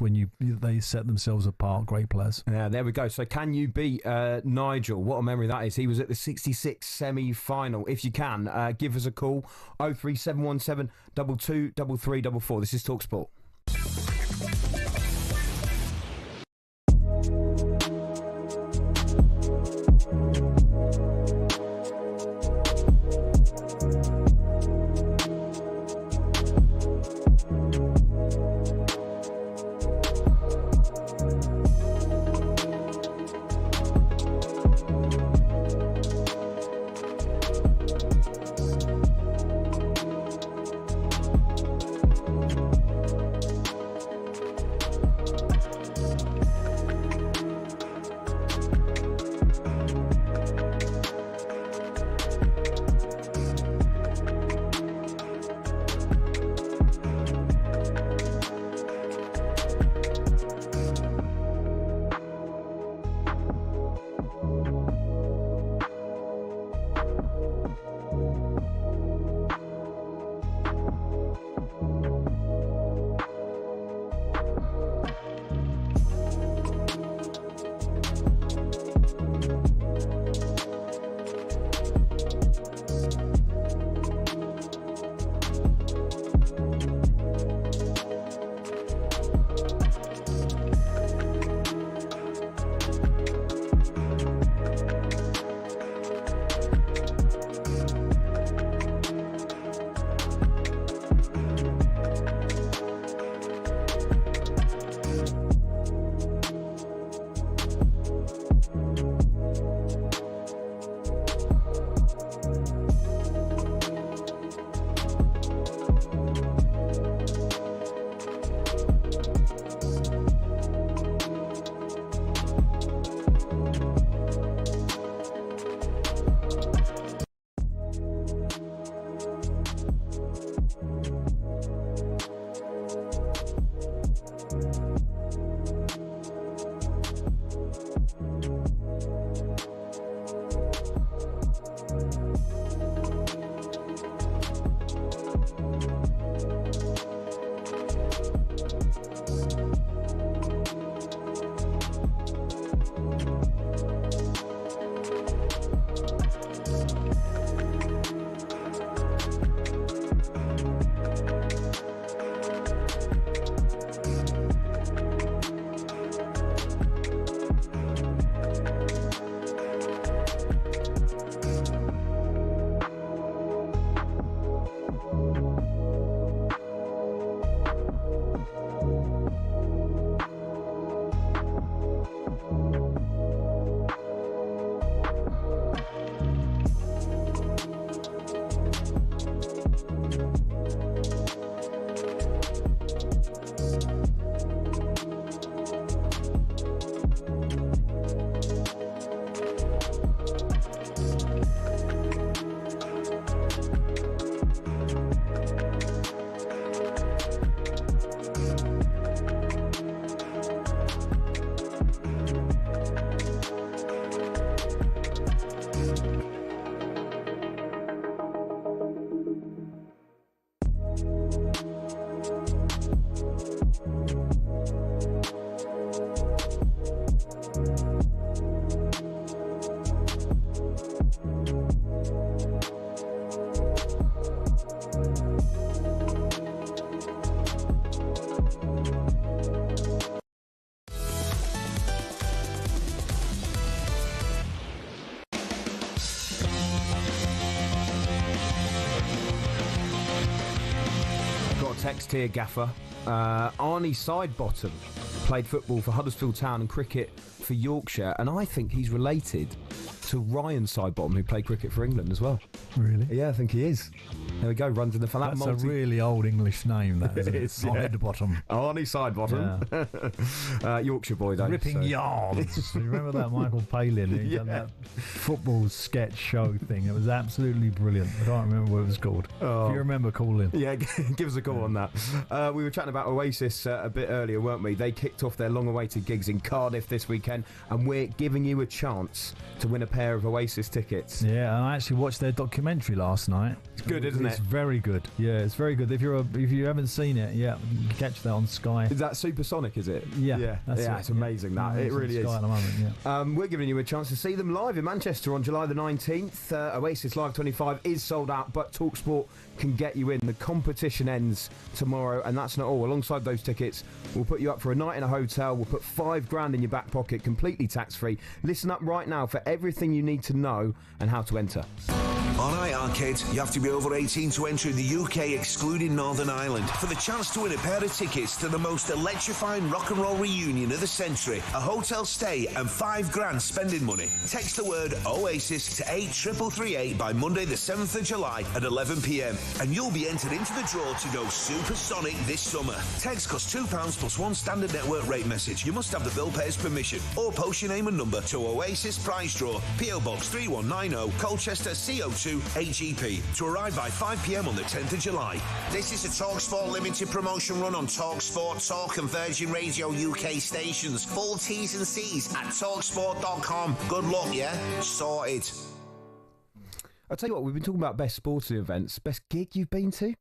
when they set themselves apart. Great players. Yeah, there we go. So can you beat Nigel? What a memory that is. He was at the 66 semi-final. If you can, give us a call. 03717 22 3344. This is talkSPORT. text here, Gaffer. Arnie Sidebottom played football for Huddersfield Town and cricket for Yorkshire, and I think he's related to Ryan Sidebottom, who played cricket for England as well. Really? Yeah, I think he is. There we go, runs in the fan. That's a really old English name, that, isn't it? It's Sidebottom. Arnie Sidebottom. Yeah. Yorkshire boy, though. Ripping yards. You remember that Michael Palin? He done that football sketch show thing. It was absolutely brilliant. I don't remember what it was called. If you remember, call in. Yeah, give us a call on that. We were chatting about Oasis a bit earlier, weren't we? They kicked off their long-awaited gigs in Cardiff this weekend, and we're giving you a chance to win a pair of Oasis tickets. Yeah, and I actually watched their documentary last night. It's good, isn't it? It's very good. Yeah, it's very good. If you haven't seen it, you can catch that on Sky. Is that Supersonic, is it? Yeah. That's it. It's amazing, that. It really is. Sky at the moment, yeah. We're giving you a chance to see them live in Manchester on July the 19th. Oasis Live 25 is sold out, but talkSPORT can get you in. The competition ends tomorrow, and that's not all. Alongside those tickets, we'll put you up for a night in a hotel. We'll put $5,000 in your back pocket, completely tax-free. Listen up right now for everything you need to know and how to enter. On iArcade, you have to be over 18 to enter in the UK, excluding Northern Ireland, for the chance to win a pair of tickets to the most electrifying rock and roll reunion of the century, a hotel stay and $5,000 spending money. Text the word Oasis to 83338 by Monday the 7th of July at 11 p.m. and you'll be entered into the draw to go supersonic this summer. Text costs £2 plus one standard network rate message. You must have the bill payer's permission, or post your name and number to Oasis Prize Draw, PO Box 3190, Colchester, CO2 AGP, to arrive by 5 p.m. on the 10th of July. This is a talkSPORT limited promotion run on talkSPORT, Talk and Virgin Radio UK stations. Full T's and C's at talksport.com. Good luck, yeah? Sorted. I'll tell you what, we've been talking about best sporting events. Best gig you've been to?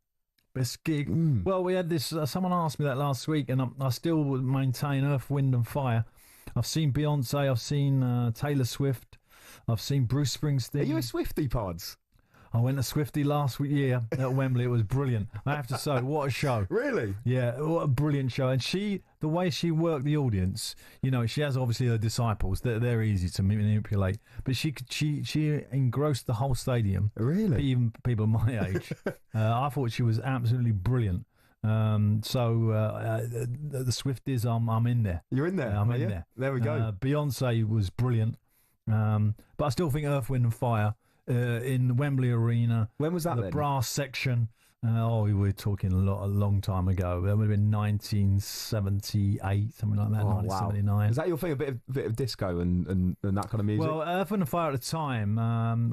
Best gig? Well, we had this, someone asked me that last week, and I still would maintain Earth, Wind and Fire. I've seen Beyonce, I've seen Taylor Swift, I've seen Bruce Springsteen. Are you a Swiftie, Pods? I went to Swiftie last year at Wembley. It was brilliant. I have to say, what a show. Really? Yeah, what a brilliant show. And the way she worked the audience, she has obviously her disciples. They're easy to manipulate. But she engrossed the whole stadium. Really? Even people my age. I thought she was absolutely brilliant. The Swifties, I'm in there. You're in there? I'm in there. There we go. Beyonce was brilliant. But I still think Earth, Wind and Fire in the Wembley Arena. When was that the then? Brass section. We were talking a long time ago. That would have been 1978, something like that, 1979. Wow. Is that your thing, a bit of disco and that kind of music? Well, Earth, Wind and Fire at the time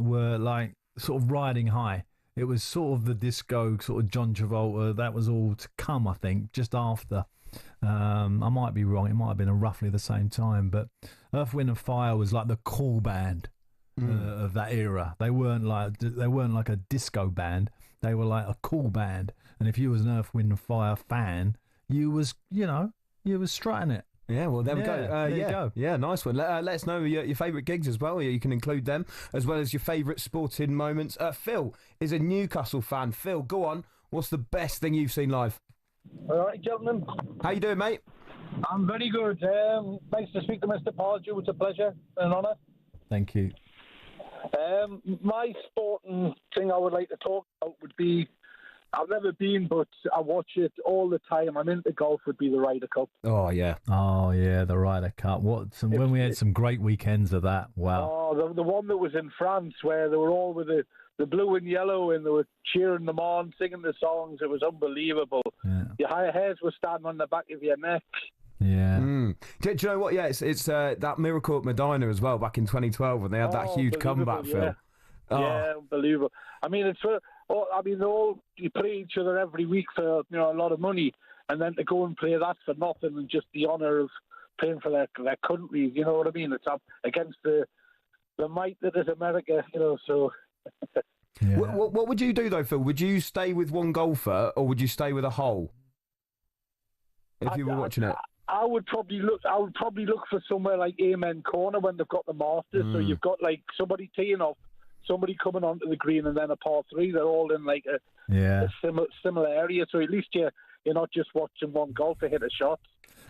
were like sort of riding high. It was sort of the disco, sort of John Travolta. That was all to come, I think, just after. I might be wrong. It might have been roughly the same time. But Earth, Wind and Fire was like the cool band of that era. They weren't like a disco band. They were like a cool band. And if you was an Earth, Wind and Fire fan, you was strutting it. Yeah, well, there we go. There you go. Yeah, nice one. Let us know your favourite gigs as well. You can include them, as well as your favourite sporting moments. Phil is a Newcastle fan. Phil, go on. What's the best thing you've seen live? All right, gentlemen. How you doing, mate? I'm very good. Nice to speak to Mr. Pardew. It's a pleasure and an honour. Thank you. My sporting thing I would like to talk about would be, I've never been, but I watch it all the time. I'm into golf, would be the Ryder Cup. Oh, yeah. The Ryder Cup. When we had some great weekends of that. Wow. Oh, the one that was in France where they were all with the blue and yellow and they were cheering them on, singing the songs. It was unbelievable. Yeah. Your hairs were standing on the back of your neck. Yeah. Do you know what? Yeah, it's that miracle at Medina as well back in 2012 when they had that huge comeback, Phil. Yeah, unbelievable. I mean, you play each other every week for a lot of money, and then to go and play that for nothing and just the honour of playing for their country. You know what I mean? It's up against the might that is America. So. Yeah. What would you do though, Phil? Would you stay with one golfer or would you stay with a hole? If you were watching it. I would probably look for somewhere like Amen Corner when they've got the Masters. So you've got like somebody teeing off, somebody coming onto the green, and then a par three. They're all in like a similar area. So at least you're not just watching one golfer hit a shot.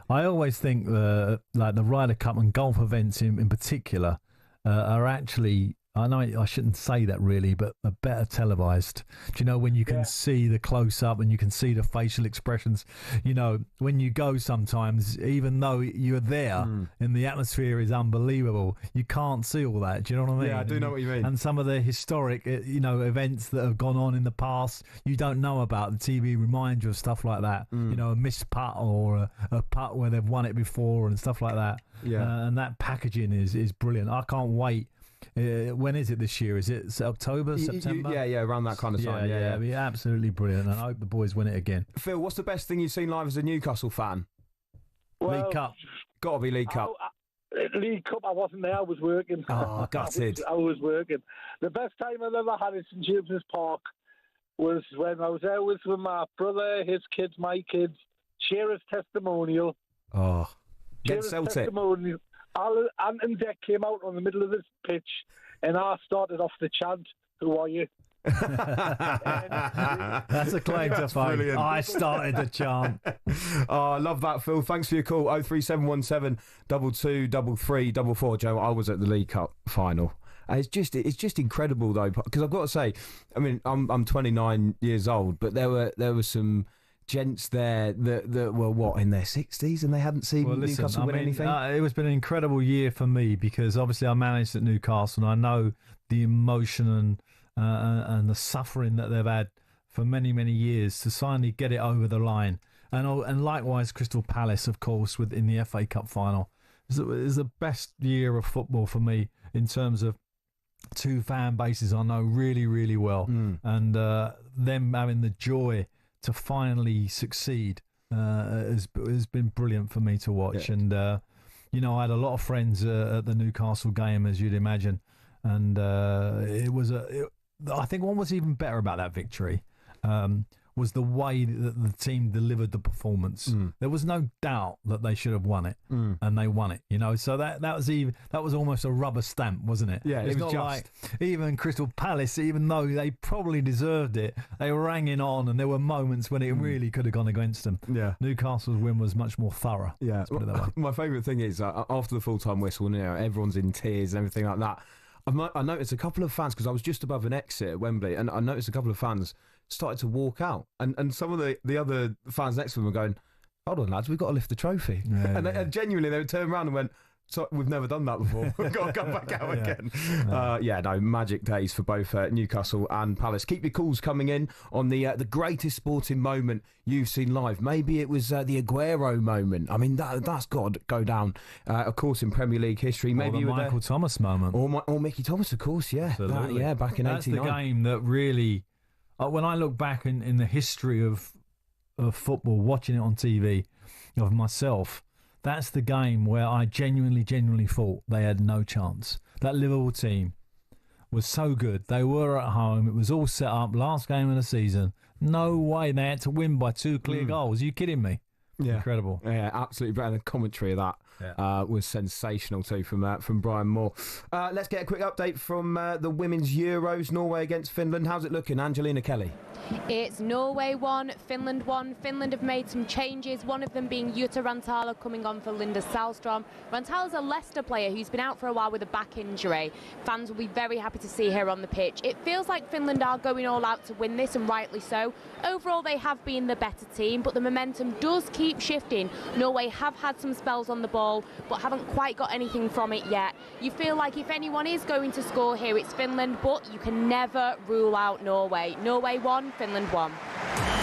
I always think the Ryder Cup and golf events in particular are actually I know I shouldn't say that really, but a better televised. Do you know, when you can see the close-up and you can see the facial expressions? You know, when you go sometimes, even though you're there and the atmosphere is unbelievable, you can't see all that. Do you know what I mean? Yeah, I do know what you mean. And some of the historic, events that have gone on in the past, you don't know about. The TV reminds you of stuff like that. You know, a missed putt or a putt where they've won it before and stuff like that. Yeah. And that packaging is brilliant. I can't wait. When is it this year? Is it October, September? Yeah, around that kind of time. Yeah. It'll be absolutely brilliant, and I hope the boys win it again. Phil, what's the best thing you've seen live as a Newcastle fan? Well, League Cup. Got to be League Cup. League Cup, I wasn't there, I was working. Oh, gutted. I was working. The best time I've ever had in St James's Park was when I was there with my brother, his kids, my kids, Shearer's testimonial. Oh, get Shearer's Celtic. Testimonial. Ant and Deck came out on the middle of this pitch, and I started off the chant, "Who are you?" That's a claim to fame. Brilliant. I started the chant. Oh, I love that, Phil. Thanks for your call. 03717 22 33 44. Joe, I was at the League Cup final. And it's just incredible though, because I've got to say, I mean, I'm 29 years old, but there were some gents there that were in their 60s and they hadn't seen Newcastle win anything. It was been an incredible year for me because obviously I managed at Newcastle and I know the emotion and the suffering that they've had for many years to finally get it over the line. And likewise Crystal Palace, of course, in the FA Cup final. It was the best year of football for me in terms of two fan bases I know really well, and them having the joy to finally succeed has been brilliant for me to watch. Yeah. And I had a lot of friends at the Newcastle game, as you'd imagine, and I think what was even better about that victory was the way that the team delivered the performance. There was no doubt that they should have won it, and they won it. So that was almost a rubber stamp, wasn't it? Yeah, it's not just like even Crystal Palace, even though they probably deserved it, they were hanging on, and there were moments when it really could have gone against them. Yeah, Newcastle's win was much more thorough. Yeah, let's put it that way. My favourite thing is after the full-time whistle, everyone's in tears and everything like that. I noticed a couple of fans, because I was just above an exit at Wembley, and I noticed a couple of fans started to walk out, and some of the other fans next to them were going, "Hold on, lads, we've got to lift the trophy." Yeah, and genuinely they would turn around and went, "So we've never done that before. We've got to come back out again." Magic days for both Newcastle and Palace. Keep your calls coming in on the greatest sporting moment you've seen live. Maybe it was the Aguero moment. I mean, that's got to go down, of course, in Premier League history. Maybe the Michael Thomas moment, or Mickey Thomas, of course. Yeah, back in '89. That's the game that really. When I look back in the history of football, watching it on TV, of myself, that's the game where I genuinely thought they had no chance. That Liverpool team was so good. They were at home. It was all set up. Last game of the season. No way they had to win by 2 clear goals. Are you kidding me? Yeah. Incredible. Yeah, absolutely. And the commentary of that was sensational too from Brian Moore. Let's get a quick update from the Women's Euros. Norway against Finland. How's it looking, Angelina Kelly? It's Norway 1, Finland 1. Finland have made some changes, one of them being Jutta Rantala coming on for Linda Sahlström. Rantala's a Leicester player who's been out for a while with a back injury. Fans will be very happy to see her on the pitch. It feels like Finland are going all out to win this, and rightly so. Overall, they have been the better team, but the momentum does keep shifting. Norway have had some spells on the ball, but haven't quite got anything from it yet. You feel like if anyone is going to score here, it's Finland, but you can never rule out Norway. Norway 1, Finland 1.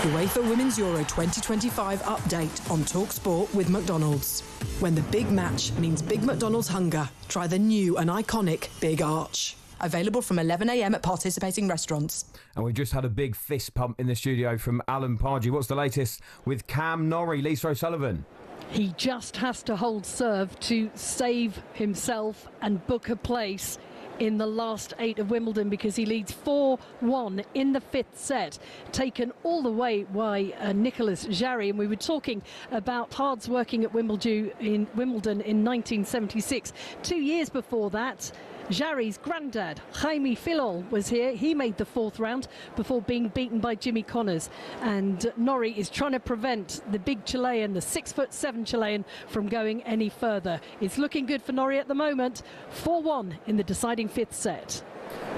The UEFA Women's Euro 2025 update on talkSPORT with McDonald's. When the big match means Big McDonald's hunger, try the new and iconic Big Arch. Available from 11 a.m. at participating restaurants. And we've just had a big fist pump in the studio from Alan Pardew. What's the latest with Cam Norrie, Lisa O'Sullivan? He just has to hold serve to save himself and book a place in the last 8 of Wimbledon, because he leads 4-1 in the 5th set, taken all the way by Nicolas Jarry. And we were talking about Hards working at Wimbledon in 1976. 2 years before that, Jarry's granddad, Jaime Filol, was here. He made the 4th round before being beaten by Jimmy Connors. And Norrie is trying to prevent the big Chilean, the 6'7" Chilean, from going any further. It's looking good for Norrie at the moment. 4-1 in the deciding 5th set.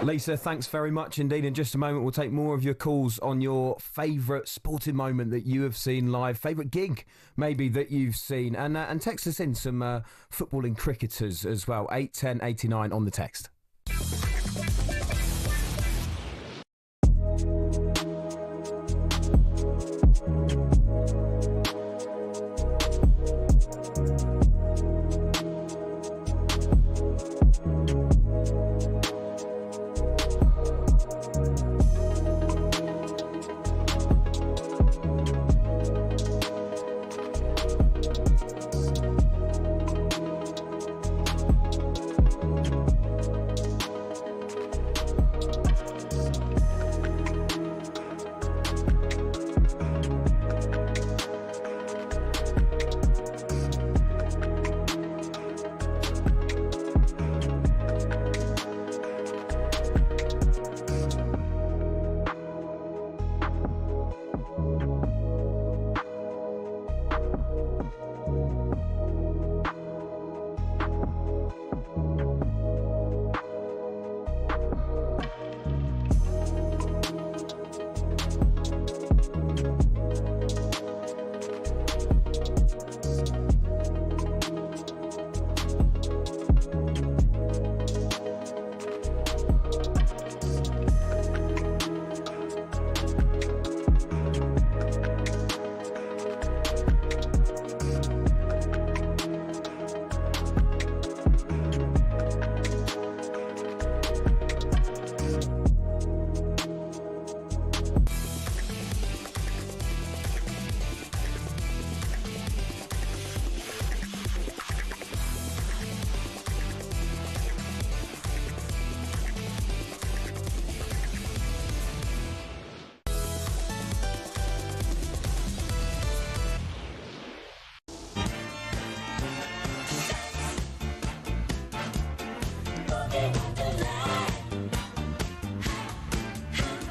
Lisa, thanks very much indeed. In just a moment, we'll take more of your calls on your favourite sporting moment that you have seen live, favourite gig maybe that you've seen, and text us in some footballing cricketers as well. 81089 on the text.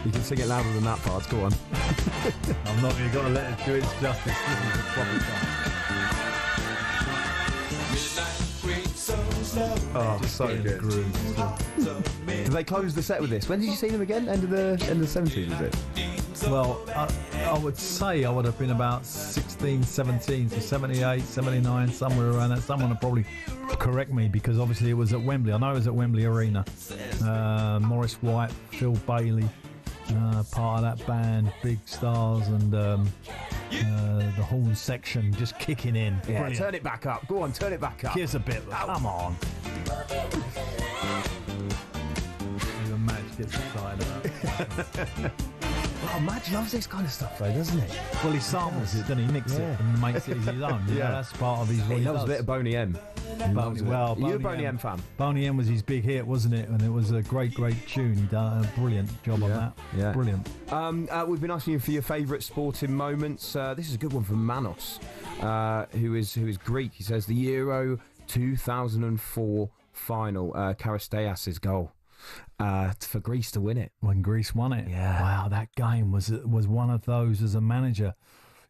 You can sing it louder than that part. Go on. I'm not. You've got to let it do its justice. This is the proper song. Oh, so good. Did they close the set with this? When did you see them again? End of the 70s, was it? Well, I would say I would have been about 16, 17, so 78, 79, somewhere around that. Someone will probably correct me because obviously it was at Wembley. I know it was at Wembley Arena. Maurice White, Phil Bailey, part of that band, big stars, and the horn section just kicking in. Yeah, brilliant. turn it back up. Go on, turn it back up. Here's a bit. Come on. Even Madge gets excited about it. Oh, Madge loves this kind of stuff, though, doesn't he? Well, he samples it, doesn't he? Nicks it and makes it his own. Yeah, that's part of his. He loves a bit of Boney M. Well, you're a Boney M fan. Boney M was his big hit, wasn't it? And it was a great tune. He done a brilliant job on that. Yeah, brilliant. We've been asking you for your favourite sporting moments. This is a good one from Manos, who is Greek. He says the Euro 2004 final, Karisteas' goal. For Greece to win it. When Greece won it. Yeah. Wow, that game was one of those as a manager.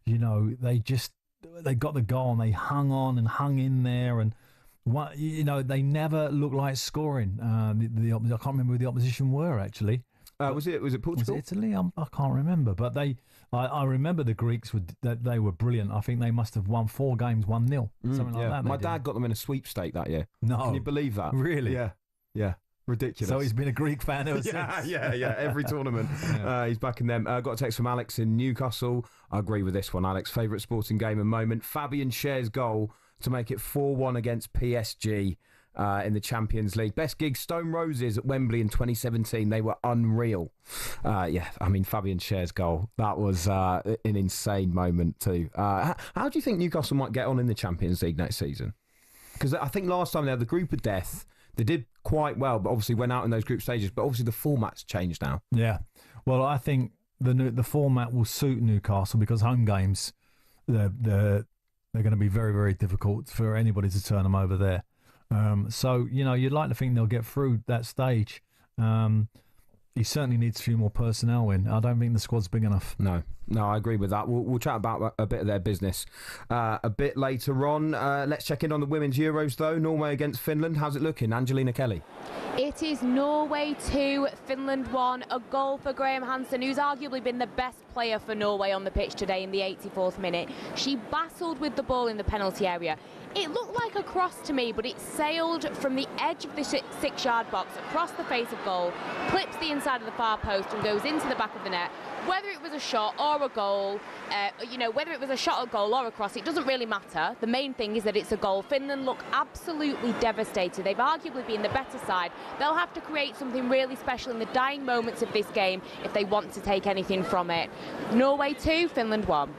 You know, they got the goal and they hung on and hung in there, and they never looked like scoring. I can't remember who the opposition were actually. Was it Portugal? Was it Italy? I can't remember. But I remember the Greeks they were brilliant. I think they must have won 4 games 1-0, something like that. My dad got them in a sweepstake that year. No, can you believe that? Really? Yeah. Ridiculous. So he's been a Greek fan ever since. Yeah. Every tournament, he's backing them. Got a text from Alex in Newcastle. I agree with this one, Alex. Favourite sporting game and moment: Fabian Schär's goal to make it 4-1 against PSG in the Champions League. Best gig: Stone Roses at Wembley in 2017. They were unreal. Fabian Schär's goal. That was an insane moment too. How do you think Newcastle might get on in the Champions League next season? Because I think last time they had the group of death. They did quite well, but obviously went out in those group stages. But obviously the format's changed now. Yeah. Well, I think the format will suit Newcastle because home games, they're going to be very, very difficult for anybody to turn them over there. So, you'd like to think they'll get through that stage. He certainly needs a few more personnel in. I don't think the squad's big enough. No, No, I agree with that. We'll chat about a bit of their business a bit later on. Let's check in on the women's Euros, though. Norway against Finland. How's it looking? Angelina Kelly. It is Norway 2, Finland 1. A goal for Graham Hansen, who's arguably been the best player for Norway on the pitch today in the 84th minute. She battled with the ball in the penalty area. It looked like a cross to me, but it sailed from the edge of the 6-yard box across the face of goal, clips the inside of the far post and goes into the back of the net. Whether it was a shot or a goal, whether it was a shot, a goal or a cross, it doesn't really matter. The main thing is that it's a goal. Finland look absolutely devastated. They've arguably been the better side. They'll have to create something really special in the dying moments of this game if they want to take anything from it. Norway 2, Finland 1.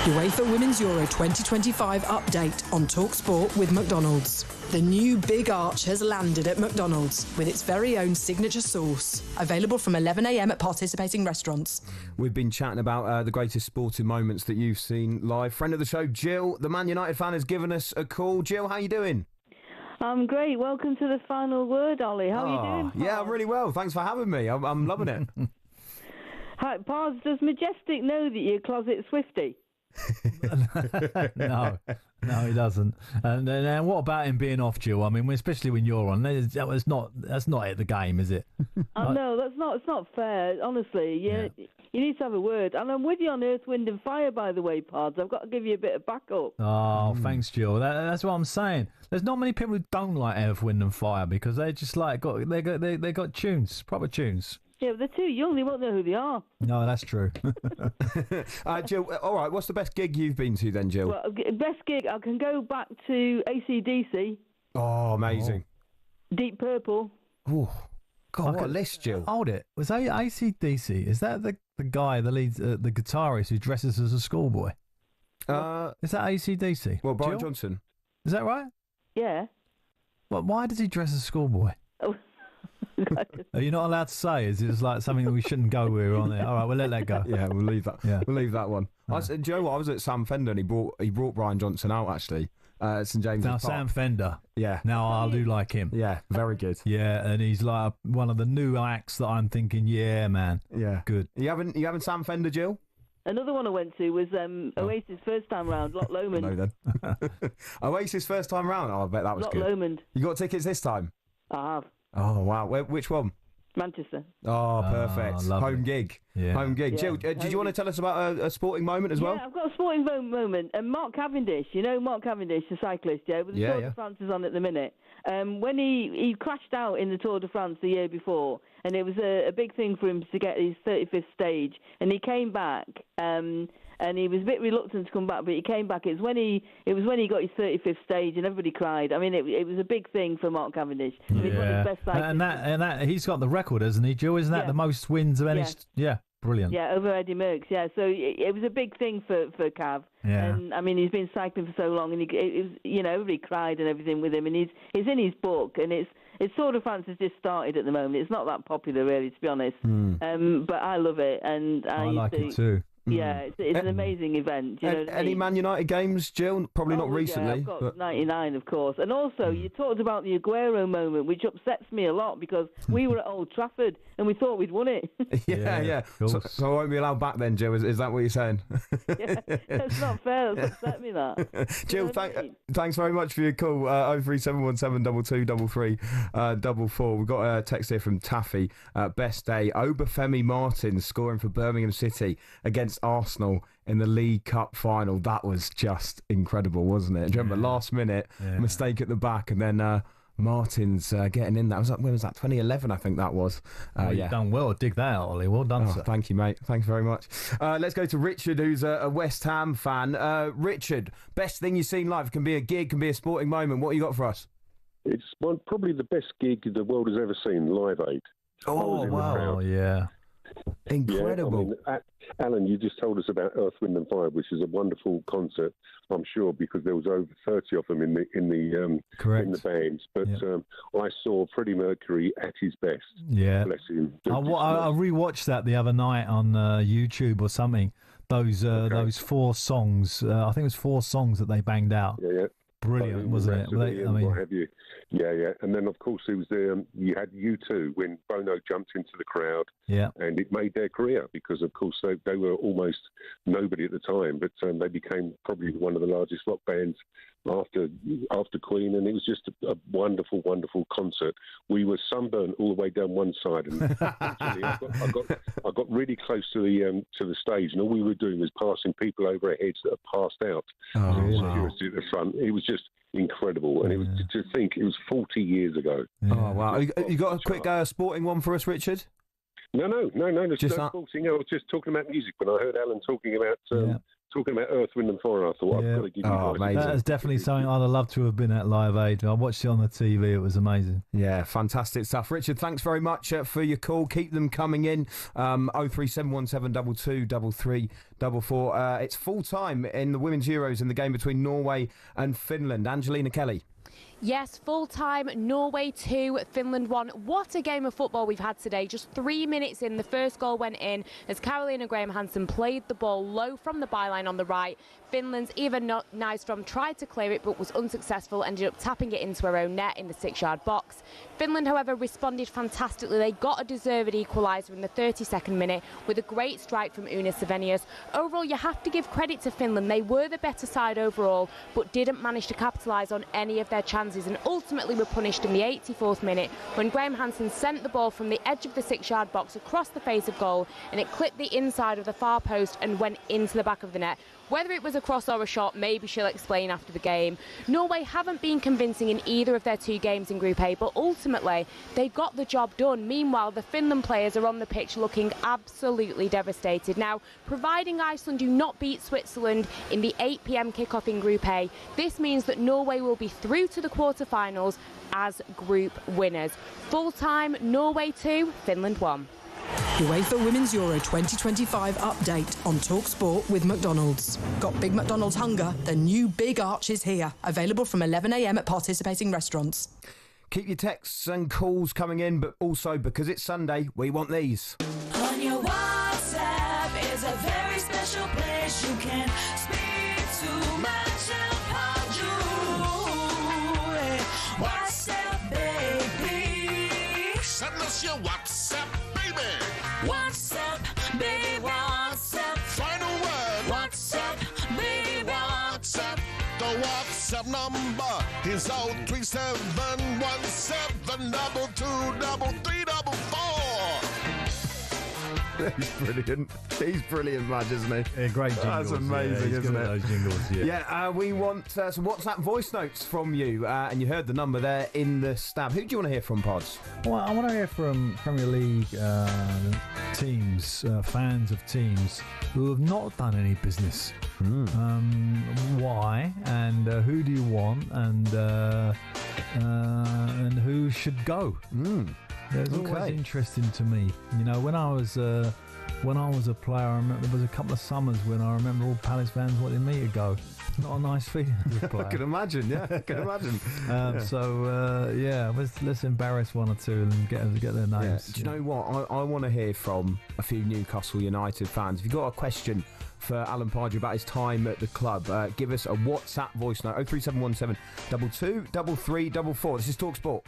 UEFA Women's Euro 2025 update on talkSPORT with McDonald's. The new Big Arch has landed at McDonald's with its very own signature sauce. Available from 11 a.m. at participating restaurants. We've been chatting about the greatest sporting moments that you've seen live. Friend of the show, Jill, the Man United fan, has given us a call. Jill, how you doing? I'm great. Welcome to the final word, Ollie. How are you doing, Pars? Yeah, I'm really well. Thanks for having me. I'm loving it. Hi, Pars, does Majestic know that you're a closet Swiftie? No, he doesn't. And what about him being off, Jill? I mean, especially when you're on, that's not at the game, is it? No, it's not fair. Honestly, you need to have a word. And I'm with you on Earth, Wind and Fire, by the way, Pods. I've got to give you a bit of backup. Oh, thanks, Jill. That's what I'm saying. There's not many people who don't like Earth, Wind and Fire because they just they got tunes, proper tunes. Yeah, but they're too young. They won't know who they are. No, that's true. Jill, all right, what's the best gig you've been to then, Jill? Well, best gig, I can go back to AC/DC. Oh, amazing. Deep Purple. Oh, God, what a list, Jill. Hold it. Was AC/DC, is that the guy, the lead, the guitarist who dresses as a schoolboy? Is that AC/DC? Well, Brian Jill? Johnson. Is that right? Yeah. Well, why does he dress as a schoolboy? Are you not allowed to say? Is it like something that we shouldn't go with on there? All right, we'll let that go. Yeah, we'll leave that. Yeah. We'll leave that one. Do you know what? I was at Sam Fender and he brought Brian Johnson out actually. St James's Now Park. Sam Fender. Yeah. Now I do like him. Yeah, very good. Yeah, and he's like one of the new acts that I'm thinking, yeah, man. Yeah. Good. You haven't Sam Fender, Jill? Another one I went to was Oasis first time round, Loch Lomond. No, then. Oasis first time round? Oh, I bet that was Loch good. Lomond. You got tickets this time? I have. Oh, wow. Which one? Manchester. Oh, perfect. Lovely. Home gig. Yeah. Home gig. Yeah. Jill, did you want to tell us about a sporting moment as well? Yeah, I've got a sporting moment. And Mark Cavendish, you know Mark Cavendish, the cyclist, yeah? With the Tour de France is on at the minute. When he crashed out in the Tour de France the year before, and it was a big thing for him to get his 35th stage, and he came back, and he was a bit reluctant to come back, but he came back. It was when he got his 35th stage, and everybody cried. I mean, it was a big thing for Mark Cavendish. Yeah. He's one of the best cyclists. And that he's got the record, hasn't he, Jill? Isn't that the most wins of any? Yeah, brilliant. Yeah, over Eddie Merckx. Yeah, so it was a big thing for Cav. Yeah. And I mean, he's been cycling for so long, and it was, everybody cried and everything with him, and he's in his book, and it's Tour de France has just started at the moment. It's not that popular, really, to be honest. But I love it, and I like it too. Yeah, it's an amazing event. You know what I Any mean? Man United games, Jill? Probably not recently. Yeah, I've got but... 99, of course. And also, you talked about the Aguero moment, which upsets me a lot because we were at Old Trafford and we thought we'd won it. Yeah. So I won't be allowed back then, Jill. Is that what you're saying? Yeah, that's not fair. That's upset me, that. Jill, thanks very much for your call. 03717 2233 We've got a text here from Taffy. Best day. Obafemi Martins scoring for Birmingham City against Arsenal in the League Cup final. That was just incredible, wasn't it? Do you remember last minute mistake at the back, and then Martin's getting in that. When was that? 2011, I think that was. You've done well. Dig that out, Ollie. Well done, sir. Thank you, mate. Thanks very much. Let's go to Richard, who's a West Ham fan. Richard, best thing you've seen live. Can be a gig, can be a sporting moment. What you got for us? It's probably the best gig the world has ever seen, Live Aid. Oh, wow. Oh, yeah. Incredible. Yeah, I mean, Alan, you just told us about Earth, Wind and Fire, which is a wonderful concert, I'm sure, because there was over 30 of them in the bands. But I saw Freddie Mercury at his best. Yeah, bless him. I rewatched that the other night on YouTube or something. Those 4 songs, I think it was 4 songs that they banged out. Yeah. brilliant, wasn't it? What have you? Yeah. And then, of course, it was you had U2 when Bono jumped into the crowd. Yeah. And it made their career because, of course, they were almost nobody at the time, but they became probably one of the largest rock bands after Queen, and it was just a wonderful, wonderful concert. We were sunburned all the way down one side, and actually, I got really close to the stage, and all we were doing was passing people over our heads that had passed out. Security at the front. It was just incredible, and it was to think it was 40 years ago. Yeah. Oh wow! You got a quick sporting one for us, Richard? No. Just no sporting. I was just talking about music when I heard Alan talking about Earth, Wind and Fire. I thought I've got to give you guys. That is definitely something I'd have loved to have been at Live Aid. I watched it on the TV. It was amazing. Yeah, fantastic stuff. Richard, thanks very much for your call. Keep them coming in. 03717 22 33 it's full time in the Women's Euros in the game between Norway and Finland. Angelina Kelly. Yes, full-time, Norway 2, Finland 1. What a game of football we've had today. Just 3 minutes in, the first goal went in as Carolina Graham-Hansen played the ball low from the byline on the right. Finland's Eva Nystrom tried to clear it but was unsuccessful, ended up tapping it into her own net in the 6-yard box. Finland, however, responded fantastically. They got a deserved equaliser in the 32nd minute with a great strike from Una Savenius. Overall, you have to give credit to Finland. They were the better side overall, but didn't manage to capitalise on any of their chances, and ultimately were punished in the 84th minute when Graham Hansen sent the ball from the edge of the 6-yard box across the face of goal, and it clipped the inside of the far post and went into the back of the net. Whether it was a cross or a shot, maybe she'll explain after the game. Norway haven't been convincing in either of their 2 games in Group A, but ultimately they got the job done. Meanwhile, the Finland players are on the pitch looking absolutely devastated. Now, providing Iceland do not beat Switzerland in the 8 p.m. kickoff in Group A, this means that Norway will be through to the quarter-finals as group winners. Full-time, Norway 2, Finland 1. UEFA Women's Euro 2025 update on talkSPORT with McDonald's. Got Big McDonald's hunger? The new Big Arch is here. Available from 11 a.m. at participating restaurants. Keep your texts and calls coming in, but also because it's Sunday, we want these. On your WhatsApp is a very special place you can speak to myself. WhatsApp, baby. Send us your WhatsApp, baby. WhatsApp, baby, WhatsApp. Final word. WhatsApp, baby, WhatsApp. The WhatsApp number is 03717223344. He's brilliant. He's brilliant, Madge, isn't he? Yeah, great jingles. That's amazing, isn't it? Those jingles, we want some WhatsApp voice notes from you, and you heard the number there in the stab. Who do you want to hear from, Pods? Well, I want to hear from Premier League teams, fans of teams who have not done any business. Why, and who do you want, and who should go? It's always interesting to me. You know, when I was a player, I remember there was a couple of summers when I remember all Palace fans wanted me to go. Not a nice feeling as a player. I can imagine, let's embarrass one or two and get their names. Do you know what? I want to hear from a few Newcastle United fans. If you've got a question for Alan Pardew about his time at the club, give us a WhatsApp voice note, 03717 22 3344. This is talkSPORT.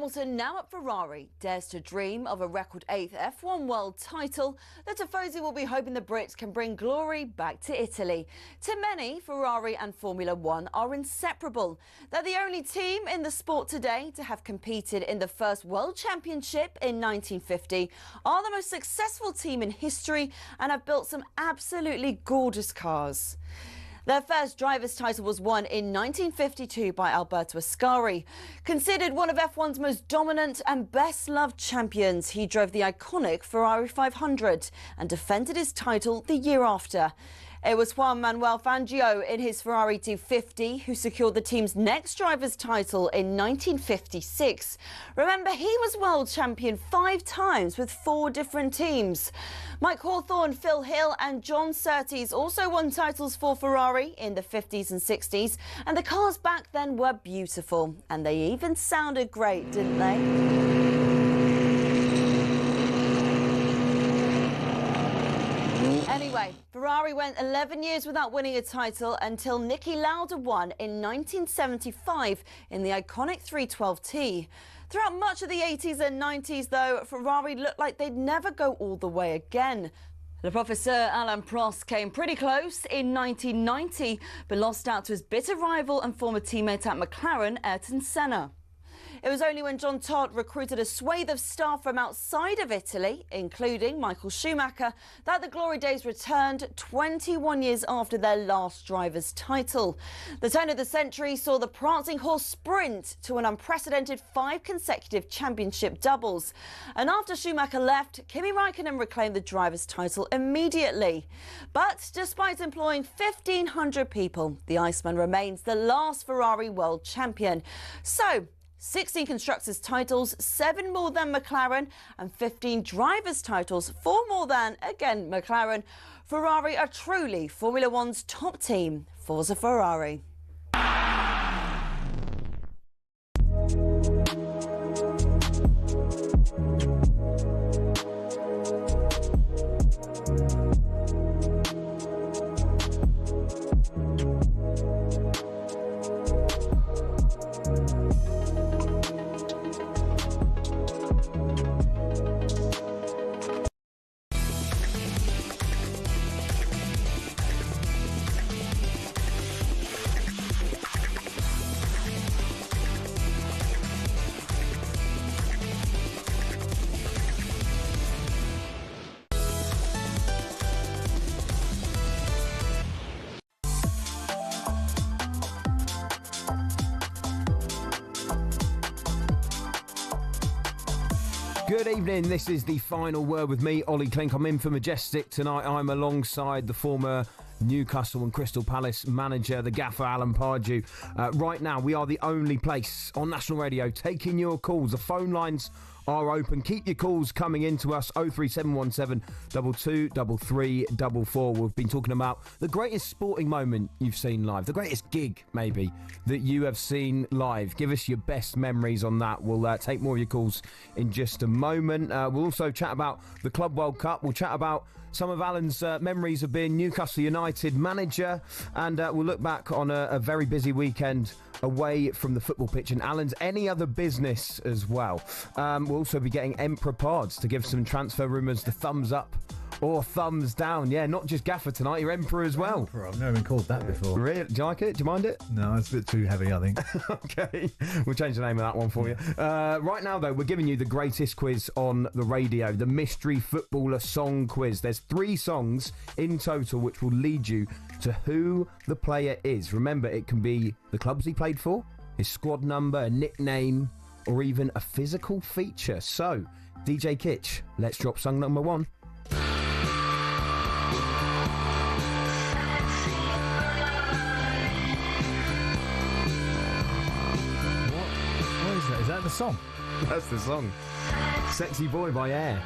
Hamilton, now at Ferrari, dares to dream of a record 8th F1 world title. The Tifosi will be hoping the Brits can bring glory back to Italy. To many, Ferrari and Formula One are inseparable. They're the only team in the sport today to have competed in the first World Championship in 1950, are the most successful team in history, and have built some absolutely gorgeous cars. Their first driver's title was won in 1952 by Alberto Ascari. Considered one of F1's most dominant and best-loved champions, he drove the iconic Ferrari 500 and defended his title the year after. It was Juan Manuel Fangio in his Ferrari 250 who secured the team's next driver's title in 1956. Remember, he was world champion 5 times with 4 different teams. Mike Hawthorne, Phil Hill and John Surtees also won titles for Ferrari in the 50s and 60s, and the cars back then were beautiful, and they even sounded great, didn't they? Anyway, Ferrari went 11 years without winning a title until Niki Lauda won in 1975 in the iconic 312T. Throughout much of the 80s and 90s, though, Ferrari looked like they'd never go all the way again. Le Professeur Alain Prost came pretty close in 1990, but lost out to his bitter rival and former teammate at McLaren, Ayrton Senna. It was only when John Todt recruited a swathe of staff from outside of Italy, including Michael Schumacher, that the glory days returned 21 years after their last driver's title. The turn of the century saw the prancing horse sprint to an unprecedented 5 consecutive championship doubles. And after Schumacher left, Kimi Raikkonen reclaimed the driver's title immediately. But despite employing 1,500 people, the Iceman remains the last Ferrari world champion. So, 16 constructors' titles, 7 more than McLaren, and 15 drivers' titles, 4 more than, again, McLaren. Ferrari are truly Formula One's top team. Forza Ferrari. Good evening, this is the final word with me, Olly Clink. I'm in for Majestic tonight. I'm alongside the former Newcastle and Crystal Palace manager, the gaffer, Alan Pardew. Right now, we are the only place on national radio taking your calls. The phone lines are open. Keep your calls coming in to us, 03717 223344. We've been talking about the greatest sporting moment you've seen live, the greatest gig, maybe, that you have seen live. Give us your best memories on that. We'll take more of your calls in just a moment. We'll also chat about the Club World Cup. We'll chat about some of Alan's memories of being Newcastle United manager, and we'll look back on a very busy weekend away from the football pitch and Alan's any other business as well. We'll also be getting Emperor Pards to give some transfer rumours the thumbs up or thumbs down. Yeah, not just gaffer tonight, you're Emperor as well. Emperor, I've never been called that before. Really? Do you like it? Do you mind it? No, it's a bit too heavy, I think. Okay, we'll change the name of that one for you. Right now, though, we're giving you the greatest quiz on the radio, the Mystery Footballer Song Quiz. There's 3 songs in total which will lead you to who the player is. Remember, it can be the clubs he played for, his squad number, a nickname, or even a physical feature. So, DJ Kitch, let's drop song number 1. Is that the song? That's the song. Sexy Boy by Air.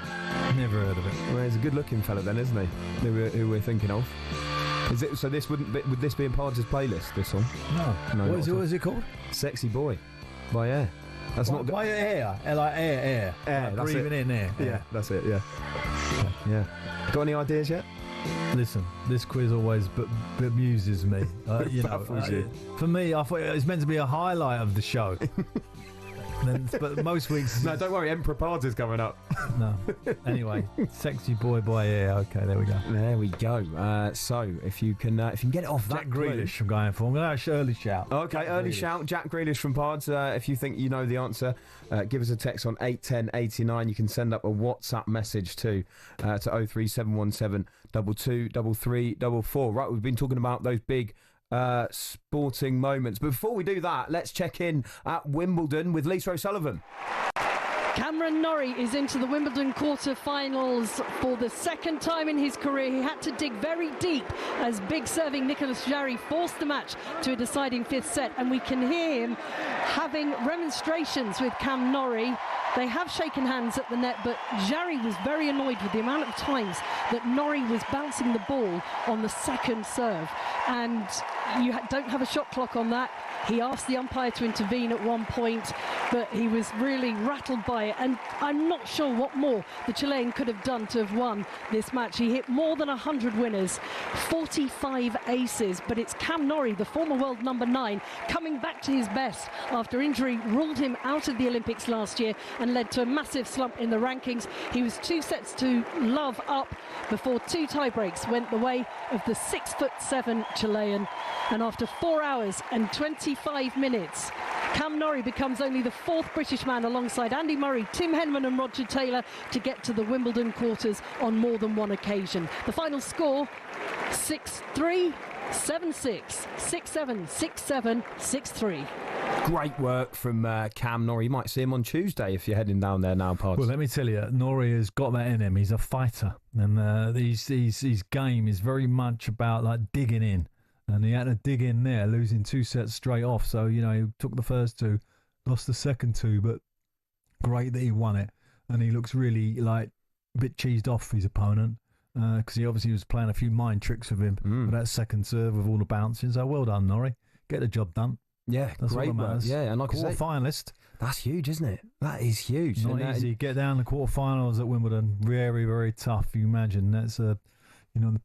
Never heard of it. Well, he's a good-looking fella then, isn't he? Who we're thinking of. Is it? So this would this be in Pards' playlist? This song? No. What is it called? Sexy Boy by Air. That's not by Air. Like air. Like breathing in air. Yeah, that's it. Yeah. Got any ideas yet? Listen, this quiz always bemuses me. You know, Baffles you. For me, I thought it was meant to be a highlight of the show. But most weeks... No, don't worry, Emperor Pardew's coming up. No. Anyway, sexy boy. Yeah, okay, there we go. There we go. So, if you can get it off Jack that clue. Grealish I'm going for. I'm going to early shout. Okay, Jack early Grealish. shout. Jack Grealish from Pards. If you think you know the answer, give us a text on 81089. You can send up a WhatsApp message to 03717 223344. Right, we've been talking about those big sporting moments. But before we do that, let's check in at Wimbledon with Lisa O'Sullivan. Cameron Norrie is into the Wimbledon quarter-finals for the second time in his career. He had to dig very deep as big serving Nicolas Jarry forced the match to a deciding fifth set, and we can hear him having remonstrations with Cam Norrie. They have shaken hands at the net, but Jarry was very annoyed with the amount of times that Norrie was bouncing the ball on the second serve, and you don't have a shot clock on that. He asked the umpire to intervene at one point, but he was really rattled by it, and I'm not sure what more the Chilean could have done to have won this match. He hit more than 100 winners, 45 aces, but it's Cam Norrie, the former world number 9, coming back to his best after injury ruled him out of the Olympics last year and led to a massive slump in the rankings. He was 2-0 up before 2 tie-breaks went the way of the 6'7" Chilean, and after 4 hours and 25 minutes, Cam Norrie becomes only the 4th British man alongside Andy Murray, Tim Henman and Roger Taylor to get to the Wimbledon quarters on more than one occasion. The final score, 6-3, 7-6, 6-7, 6-7, 6-3. Great work from Cam Norrie. You might see him on Tuesday if you're heading down there now, Pards. Well, let me tell you, Norrie has got that in him. He's a fighter, and his game is very much about like digging in. And he had to dig in there, losing 2 sets straight off. So, you know, he took the first 2, lost the second 2, but great that he won it. And he looks really, like, a bit cheesed off his opponent because he obviously was playing a few mind tricks with him with that second serve with all the bouncing. So, well done, Norrie. Get the job done. Yeah, that's great all that matters. Yeah, and like I say, quarter-finalist. That's huge, isn't it? That is huge. Not easy. Get down the quarter-finals at Wimbledon. Very, very tough. You imagine that's the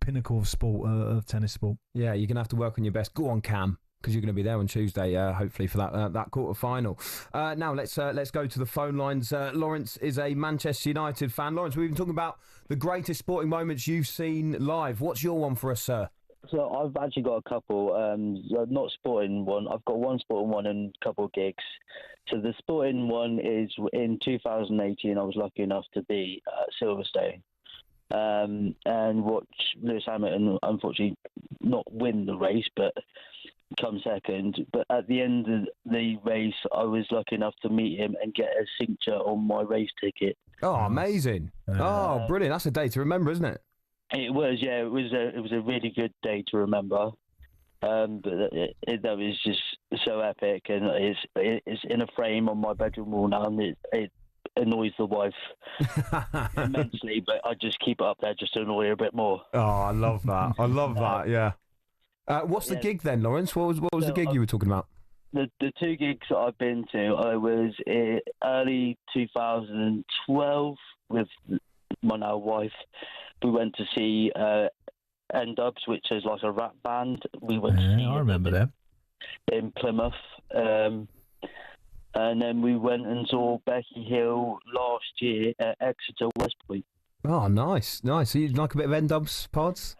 pinnacle of sport, of tennis sport. Yeah, you're going to have to work on your best. Go on, Cam, because you're going to be there on Tuesday, hopefully, for that quarter-final. Now, let's go to the phone lines. Lawrence is a Manchester United fan. Lawrence, we've been talking about the greatest sporting moments you've seen live. What's your one for us, sir? So I've actually got a couple, not sporting one. I've got one sporting one and a couple of gigs. So the sporting one is in 2018, I was lucky enough to be at Silverstone. And watch Lewis Hamilton unfortunately not win the race but come second, but at the end of the race I was lucky enough to meet him and get a signature on my race ticket. Oh, amazing. Oh, brilliant. That's a day to remember, isn't it? It was, yeah. It was a really good day to remember. But that was just so epic, and it's in a frame on my bedroom wall now, and it annoys the wife immensely, but I just keep it up there just to annoy her a bit more. Oh, I love that. I love that, yeah. What's the gig then, Lawrence? What was the gig you were talking about? The 2 gigs that I've been to, I was in early 2012 with my now wife. We went to see N-Dubs, which is like a rap band. We went to see I remember them. In Plymouth. And then we went and saw Becky Hill last year at Exeter West Point. Oh, nice. So you like a bit of N-Dubs, Pods?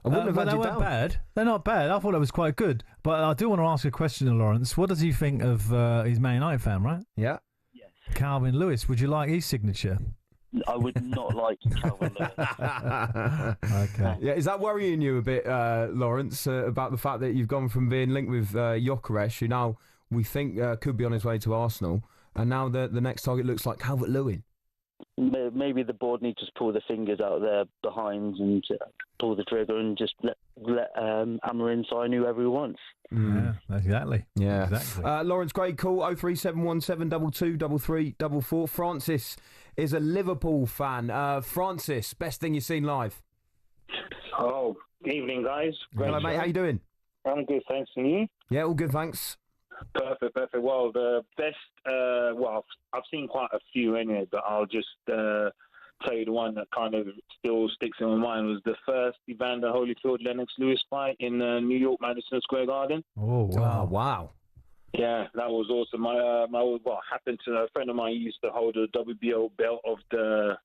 I wouldn't have had they you weren't down. bad. They're not bad. I thought it was quite good. But I do want to ask a question to Lawrence. What does he think of his Man United fan, right? Yeah. Yes. Calvin Lewis. Would you like his signature? I would not like Calvin Lewis. Okay. Yeah, is that worrying you a bit, Lawrence, about the fact that you've gone from being linked with Gyökeres, who now we think could be on his way to Arsenal, and now the next target looks like Calvert-Lewin? Maybe the board needs to pull the fingers out of their behinds and pull the trigger and just let Amarin sign whoever he wants. Yeah, exactly. Yeah. Exactly. Lawrence, great call. 03717 223344. Francis is a Liverpool fan. Francis, best thing you've seen live? Oh, evening, guys. Great Hello, mate. How you doing? I'm good, thanks. And you? Yeah, all good, thanks. Perfect. Well, the best, I've seen quite a few anyway, but I'll just tell you the one that kind of still sticks in my mind was the first Evander Holyfield-Lennox Lewis fight in New York, Madison Square Garden. Oh, wow. Wow. Yeah, that was awesome. What happened to a friend of mine used to hold a WBO belt of the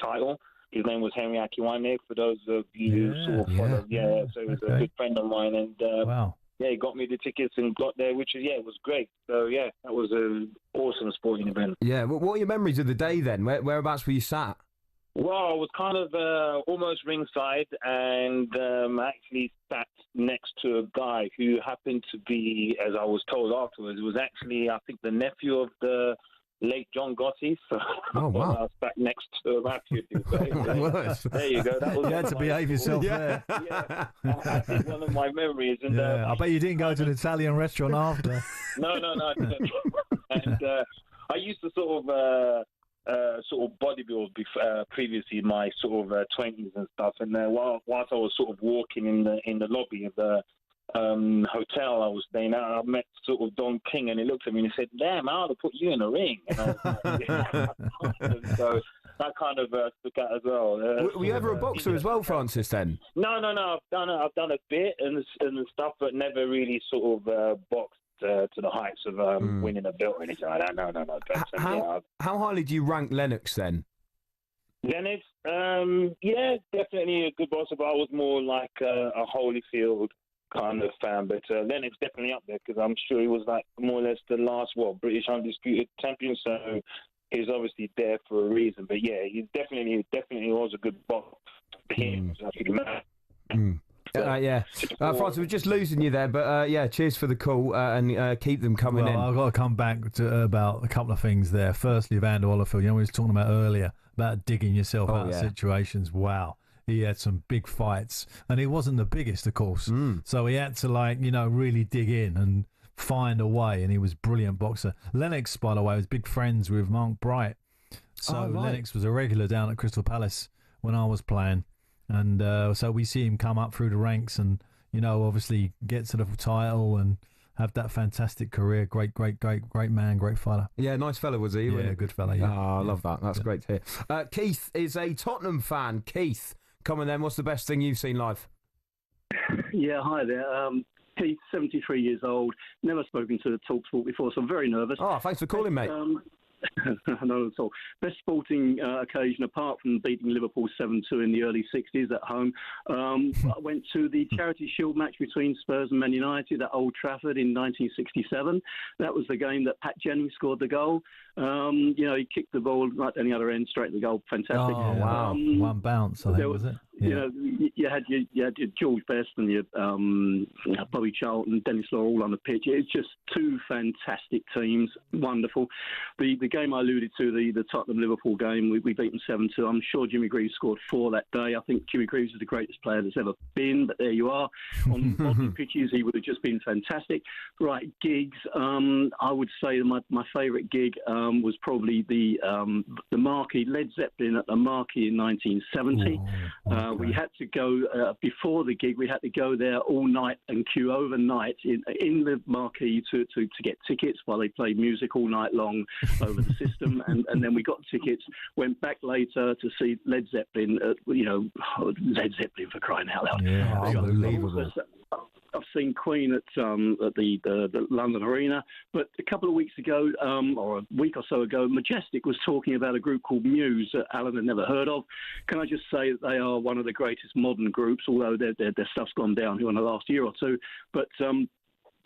title. His name was Henry Akiwane, for those of you who sort of follow. Yeah, so he was a good friend of mine, and wow. Yeah, he got me the tickets and got there, which is, it was great. So, yeah, that was an awesome sporting event. Yeah, what are your memories of the day then? Whereabouts were you sat? Well, I was kind of almost ringside and actually sat next to a guy who happened to be, as I was told afterwards, it was actually, I think, the nephew of the late John Gotti. So oh, wow. I was back next to a nephew. So, there you go. That was you had to behave yourself there. Yeah, I think one of my memories. And, I bet you didn't go to an Italian restaurant after. No, I didn't. And I used to sort of bodybuild previously in my sort of 20s and stuff. And whilst I was sort of walking in the lobby of the hotel I was staying at, I met sort of Don King, and he looked at me and he said, "Damn, I ought to put you in a ring." And I was like, and so that kind of stuck out as well. Were you ever a boxer as well, Francis? Then? No. I've done a bit and stuff, but never really sort of boxed to the heights of winning a belt or anything like that. No. How highly do you rank Lennox then? Lennox, definitely a good boxer, but I was more like a Holyfield kind of fan. But Lennox definitely up there, because I'm sure he was like more or less the last British undisputed champion. So he's obviously there for a reason. But yeah, he definitely was a good boxer. Francis, we're just losing you there, but cheers for the call and keep them coming in. I've got to come back to about a couple of things there. Firstly, Evander Holyfield, we were talking about earlier about digging yourself out of situations. Wow. He had some big fights, and he wasn't the biggest, of course. So he had to, really dig in and find a way, and he was a brilliant boxer. Lennox, by the way, was big friends with Mark Bright. So Lennox was a regular down at Crystal Palace when I was playing. And so we see him come up through the ranks and, obviously get to the title and have that fantastic career. Great man, great fighter. Yeah, nice fella, was he? Yeah, good fella, yeah. Oh, I love that. That's great to hear. Keith is a Tottenham fan. Keith, come on then. What's the best thing you've seen live? Yeah, hi there. Keith, 73 years old. Never spoken to talkSPORT before, so I'm very nervous. Oh, thanks for calling, mate. Not at all. Best sporting occasion, apart from beating Liverpool 7-2 in the early 60s at home. I went to the Charity Shield match between Spurs and Man United at Old Trafford in 1967. That was the game that Pat Jennings scored the goal. He kicked the ball right down the other end, straight to the goal. Fantastic. Oh, wow. One bounce, I think, was it? Yeah. You had your George Best and your Bobby Charlton, Dennis Law all on the pitch. It's just two fantastic teams. Wonderful. The game I alluded to, the Tottenham-Liverpool game, we beat them 7-2. I'm sure Jimmy Greaves scored 4 that day. I think Jimmy Greaves is the greatest player that's ever been, but there you are. On modern pitches, he would have just been fantastic. Right, gigs. I would say my favourite gig was probably the Marquee, Led Zeppelin at the Marquee in 1970. We had to go, before the gig, we had to go there all night and queue overnight in the Marquee to get tickets while they played music all night long over the system. And then we got tickets, went back later to see Led Zeppelin, Led Zeppelin for crying out loud. Yeah, unbelievable. I've seen Queen at the London Arena, but a couple of weeks ago, or a week or so ago, Majestic was talking about a group called Muse that Alan had never heard of. Can I just say that they are one of the greatest modern groups, although their stuff's gone downhill in the last year or two. But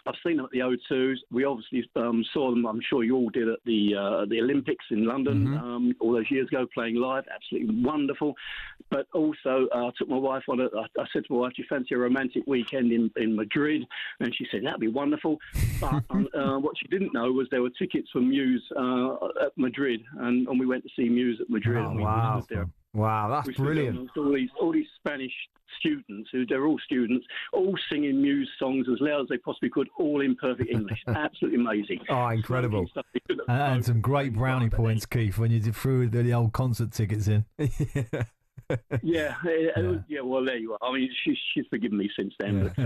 I've seen them at the O2s. We obviously saw them, I'm sure you all did, at the Olympics in London all those years ago, playing live. Absolutely wonderful. But also, I took my wife on I said to my wife, "Do you fancy a romantic weekend in Madrid?" And she said, "That'd be wonderful." But what she didn't know was there were tickets for Muse at Madrid, and we went to see Muse at Madrid. Oh, and we wow. there. Wow, that's brilliant. All these Spanish students, they're all students, all singing Muse songs as loud as they possibly could, all in perfect English. Absolutely amazing. Oh, incredible. And some great brownie points, Keith, when you threw the old concert tickets in. Yeah, well, there you are. I mean, she's forgiven me since then, but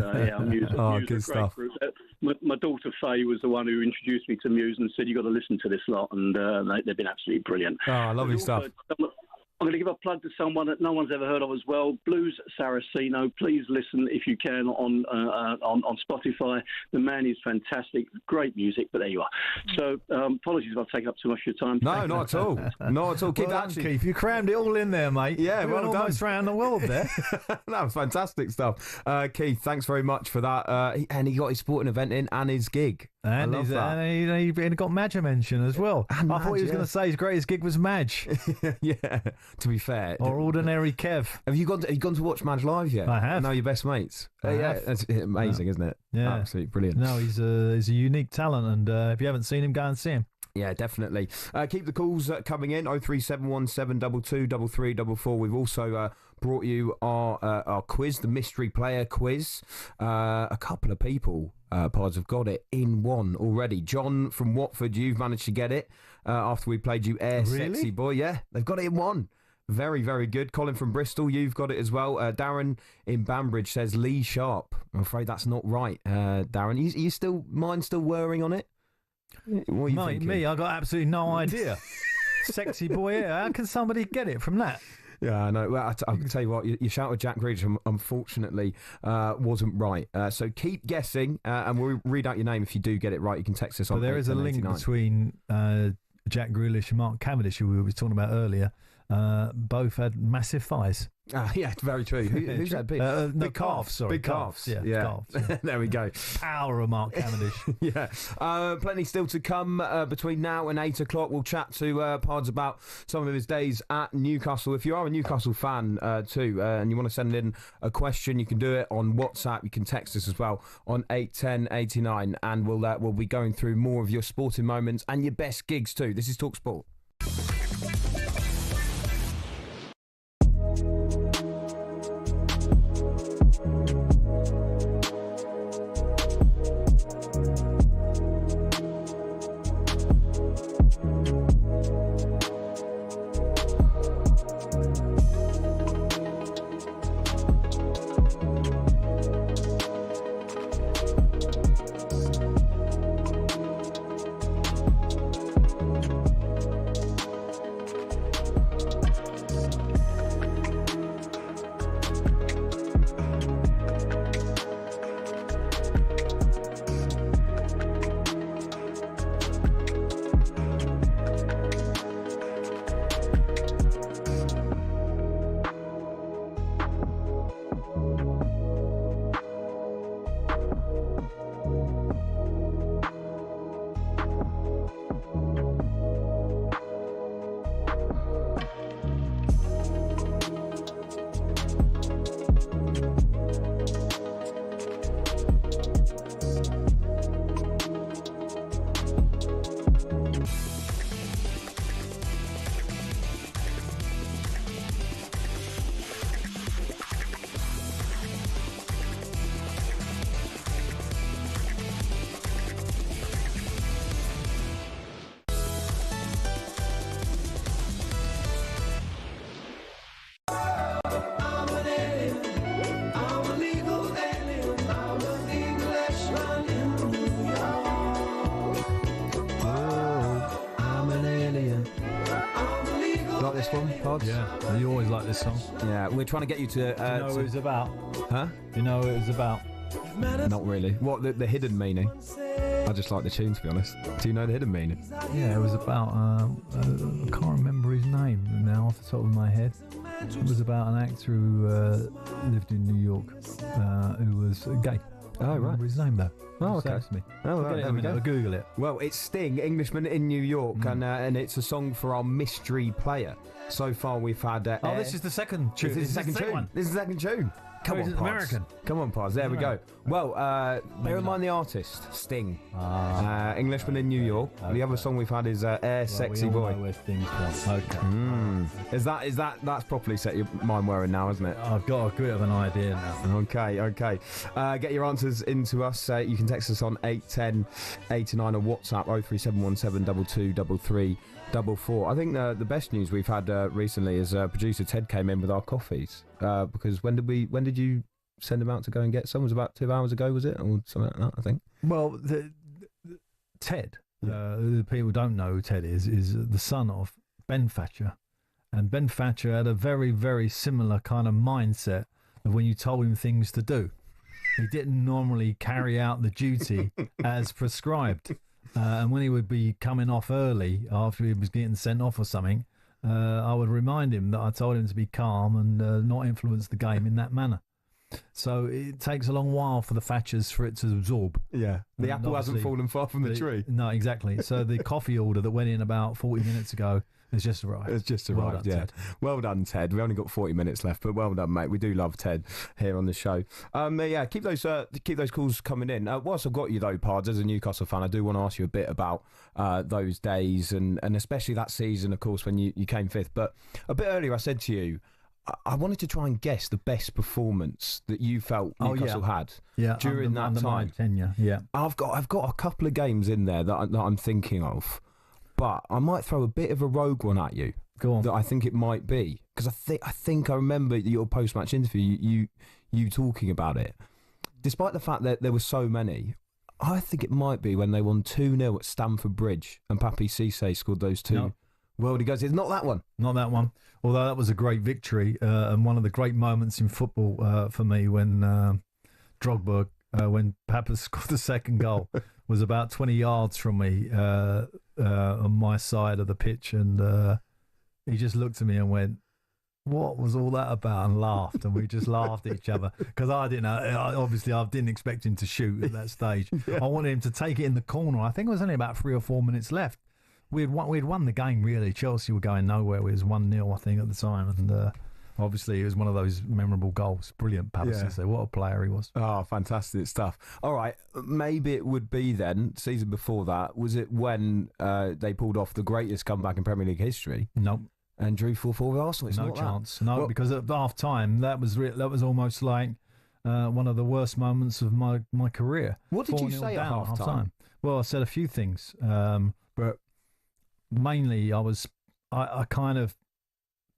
Muse, oh, Muse good stuff. Group. My daughter Faye was the one who introduced me to Muse and said, "You've got to listen to this lot," and they've been absolutely brilliant. Oh, lovely stuff. I'm going to give a plug to someone that no one's ever heard of as well, Blues Saraceno. Please listen if you can on Spotify. The man is fantastic, great music, but there you are. So apologies if I've taken up too much of your time. No, not at all. Not at all. Keep well done, Keith. You crammed it all in there, mate. Yeah, we went almost round the world there. That was fantastic stuff. Keith, thanks very much for that. And he got his sporting event in and his gig. And he got Madge a mention as well. And I thought he was going to say his greatest gig was Madge. Yeah, to be fair. Or Ordinary Kev. Have you gone to watch Madge live yet? I have. Know your best mates? Yeah, it's amazing, isn't it? Yeah. Absolutely brilliant. No, he's a unique talent, and if you haven't seen him, go and see him. Yeah, definitely. Keep the calls coming in, 03717223344. We've also brought you our quiz, the mystery player quiz. A couple of people, Pods, have got it in one already. John from Watford, you've managed to get it after we played you Air Sexy Boy. Yeah, they've got it in one. Very, very good. Colin from Bristol, you've got it as well. Darren in Banbridge says Lee Sharp. I'm afraid that's not right, Darren. You still whirring on it? What are you thinking? Me, I got absolutely no idea. Sexy boy, yeah. How can somebody get it from that? Yeah, I know. Well, I can tell you what, your shout at Jack Grealish, unfortunately, wasn't right. So keep guessing, and we'll read out your name if you do get it right. You can text us on. But there is a link between Jack Grealish and Mark Cavendish, who we were talking about earlier. Both had massive thighs. Yeah, very true. Who's had big? Big calves, sorry. Big calves. Yeah. Calves, yeah. There we go. Power of Mark Cavendish. Yeah. Plenty still to come between now and 8 o'clock. We'll chat to Pards about some of his days at Newcastle. If you are a Newcastle fan too, and you want to send in a question, you can do it on WhatsApp. You can text us as well on 81089, and we'll be going through more of your sporting moments and your best gigs too. This is talkSPORT. This one, Pods? Yeah, you always like this song. Yeah, we're trying to get you to. Do you know what it was about? Huh? Do you know what it was about? Not really. What, the hidden meaning? I just like the tune, to be honest. Do you know the hidden meaning? Yeah, it was about. I can't remember his name now off the top of my head. It was about an actor who lived in New York who was gay. Oh, right. Remember his name though. Oh, okay. Me. Oh, right. There we go. I'll Google it. Well, it's Sting, Englishman in New York, and it's a song for our mystery player. So far, we've had. This is the second tune. This is the second tune. This is the second tune. Come on, Pods. American. Come on, Pods. There we go. Well, bear in mind the artist, Sting. Englishman in New York. Okay. The other song we've had is Air Sexy Boy. We all know where Sting's from. Okay. That's properly set your mind whirring now, isn't it? I've got a bit of an idea now. Okay. Get your answers into us. You can text us on 81089 or WhatsApp 03717223344. I think the best news we've had recently is producer Ted came in with our coffees because when did you send him out to go and get some? It was about 2 hours ago, was it, or something like that? I think. Well, Ted. The people don't know who Ted is the son of Ben Thatcher And Ben Thatcher had a very, very similar kind of mindset of when you told him things to do. He didn't normally carry out the duty as prescribed. And when he would be coming off early after he was getting sent off or something, I would remind him that I told him to be calm and not influence the game in that manner. So it takes a long while for the Thatchers for it to absorb. Yeah, the apple hasn't fallen far from the tree. No, exactly. So the coffee order that went in about 40 minutes ago has just arrived. It's just arrived, well done, yeah. Ted. Well done, Ted. We only got 40 minutes left, but well done, mate. We do love Ted here on the show. Yeah, keep those calls coming in. Whilst I've got you though, Pards, as a Newcastle fan, I do want to ask you a bit about those days and especially that season, of course, when you came fifth. But a bit earlier, I said to you, I wanted to try and guess the best performance that you felt Newcastle had during that under time. My tenure. Yeah, I've got a couple of games in there that I'm thinking of, but I might throw a bit of a rogue one at you. Go on. That I think it might be, because I think I remember your post-match interview, you talking about it. Despite the fact that there were so many, I think it might be when they won 2-0 at Stamford Bridge and Papi Cisse scored those two worldie goals. It's not that one. Not that one. Although that was a great victory and one of the great moments in football for me when Drogba, when Papa scored the second goal, was about 20 yards from me on my side of the pitch, and he just looked at me and went, "What was all that about?" and laughed, and we just laughed at each other because I didn't know. Obviously, I didn't expect him to shoot at that stage. I wanted him to take it in the corner. I think it was only about 3 or 4 minutes left. We'd won the game, really. Chelsea were going nowhere. It was 1-0, I think, at the time. And obviously, it was one of those memorable goals. Brilliant, Papi Cisse. What a player he was. Oh, fantastic stuff. All right, maybe it would be then, season before that, was it when they pulled off the greatest comeback in Premier League history? Nope. And drew 4-4 with Arsenal? It's no not chance. That. No, because at half-time, that was almost like one of the worst moments of my career. What did you say at half-time? Well, I said a few things, but mainly I kind of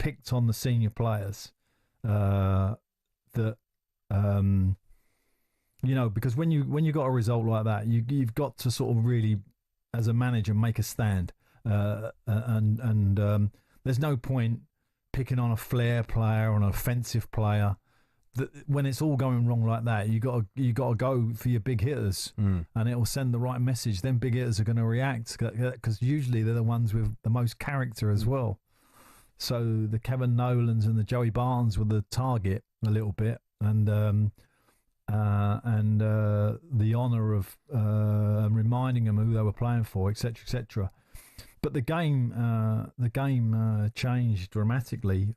picked on the senior players that because when you got a result like that, you've got to sort of really, as a manager, make a stand, and there's no point picking on a flair player or an offensive player. When it's all going wrong like that, you got to go for your big hitters, and it will send the right message. Then big hitters are going to react because usually they're the ones with the most character as well. So the Kevin Nolans and the Joey Barnes were the target a little bit, and the honour of reminding them who they were playing for, etc., etc. But the game changed dramatically.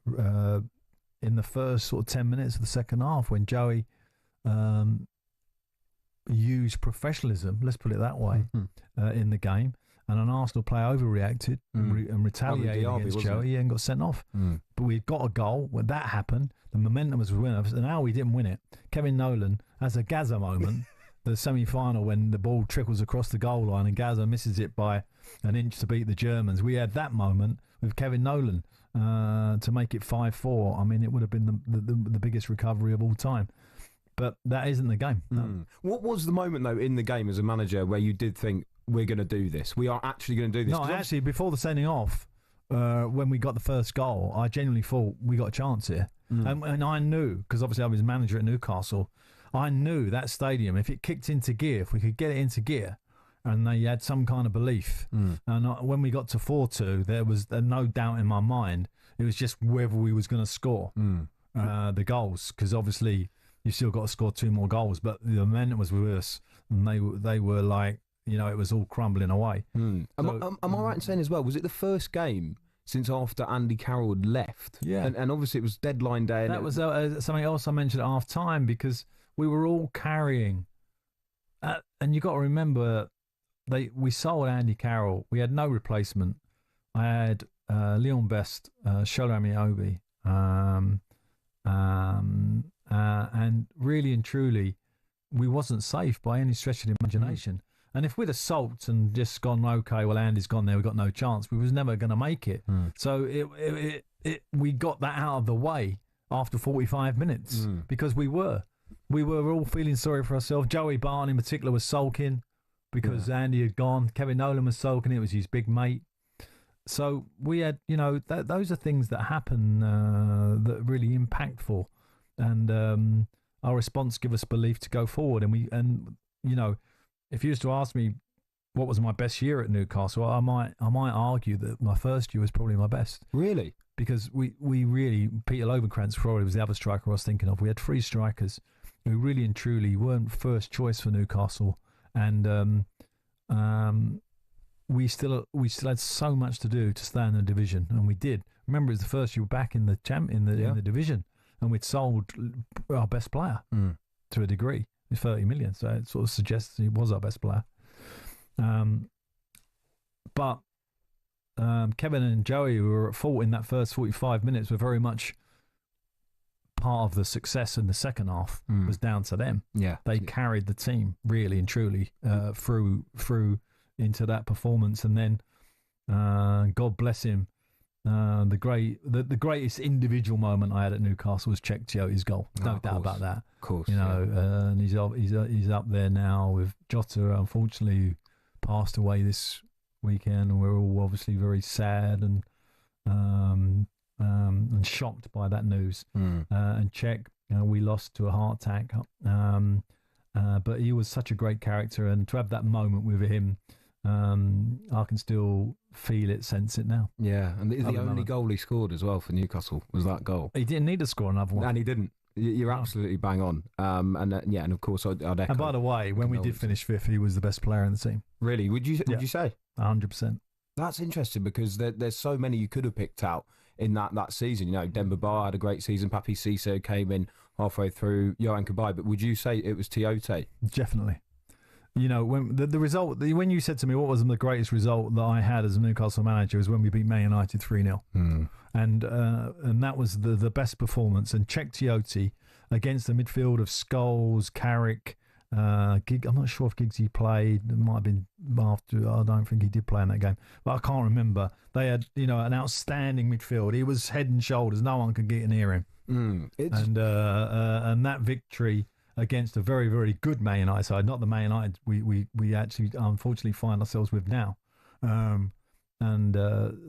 In the first sort of 10 minutes of the second half, when Joey used professionalism, let's put it that way, in the game, and an Arsenal player overreacted and retaliated against Joey and got sent off. But we got a goal. When that happened, the momentum was with us, and now we didn't win it. Kevin Nolan has a Gaza moment, the semi-final, when the ball trickles across the goal line and Gaza misses it by an inch to beat the Germans. We had that moment with Kevin Nolan to make it 5-4. I mean, it would have been the biggest recovery of all time. But that isn't the game. No. What was the moment, though, in the game as a manager where you did think, we're going to do this? We are actually going to do this? No, actually, before the sending off, when we got the first goal, I genuinely thought we got a chance here. And I knew, because obviously I was manager at Newcastle, I knew that stadium, if it kicked into gear, if we could get it into gear, and they had some kind of belief. And when we got to 4-2, there was no doubt in my mind. It was just whether we was going to score the goals, because obviously you still got to score 2 more goals. But the momentum was with us, and they were like, it was all crumbling away. Am I right in saying as well, was it the first game since after Andy Carroll had left? Yeah. And obviously it was deadline day. That was something else I mentioned at half-time, because we were all carrying. And you got to remember, we sold Andy Carroll. We had no replacement. I had Leon Best, Shola Amiobi, and really and truly, we wasn't safe by any stretch of the imagination. And if we'd have sulked and just gone, okay, well, Andy's gone there, we've got no chance, we was never going to make it. So we got that out of the way after 45 minutes because we were all feeling sorry for ourselves. Joey Barton in particular was sulking because Andy had gone. Kevin Nolan was sulking. It was his big mate. So we had, those are things that happen that are really impactful, and our response give us belief to go forward. And if you used to ask me what was my best year at Newcastle, I might argue that my first year was probably my best. Really? Because we really, Peter Lovenkrantz probably was the other striker I was thinking of. We had 3 strikers who really and truly weren't first choice for Newcastle, and we still had so much to do to stay in the division, and we did. Remember, it was the first year back in the in the division, and we'd sold our best player to a degree, 30 million. So it sort of suggests he was our best player. But Kevin and Joey, who were at fault in that first 45 minutes, were very much part of the success in the second half. Was down to them. Yeah, they carried the team really and truly through into that performance, and then God bless him. The greatest individual moment I had at Newcastle was Czech Tiote's goal. No doubt about that. Of course, and he's up there now with Jota, unfortunately, who passed away this weekend, and we're all obviously very sad and shocked by that news. And Czech, we lost to a heart attack, but he was such a great character, and to have that moment with him, I can still feel it, sense it now. Yeah, and the only goal he scored as well for Newcastle was that goal. He didn't need to score another one, and he didn't. You're absolutely bang on. And of course I'd echo. And by the way, when we did finish 5th, he was the best player in the team. Really? Would you say? 100%. That's interesting, because there's so many you could have picked out in that season. Demba Ba had a great season. Papi Cisse came in halfway through. Yohan Cabaye, but would you say it was Tiote? Definitely. When the result, when you said to me what was the greatest result that I had as a Newcastle manager, was when we beat Man United 3-0. And that was the best performance. And Czech Tiote against the midfield of Scholes, Carrick, Gig. I'm not sure if Giggsy played. It might have been after. I don't think he did play in that game, but I can't remember. They had an outstanding midfield. He was head and shoulders. No one could get near him. And that victory against a very, very good Man United side, not the Man United we actually unfortunately find ourselves with now. And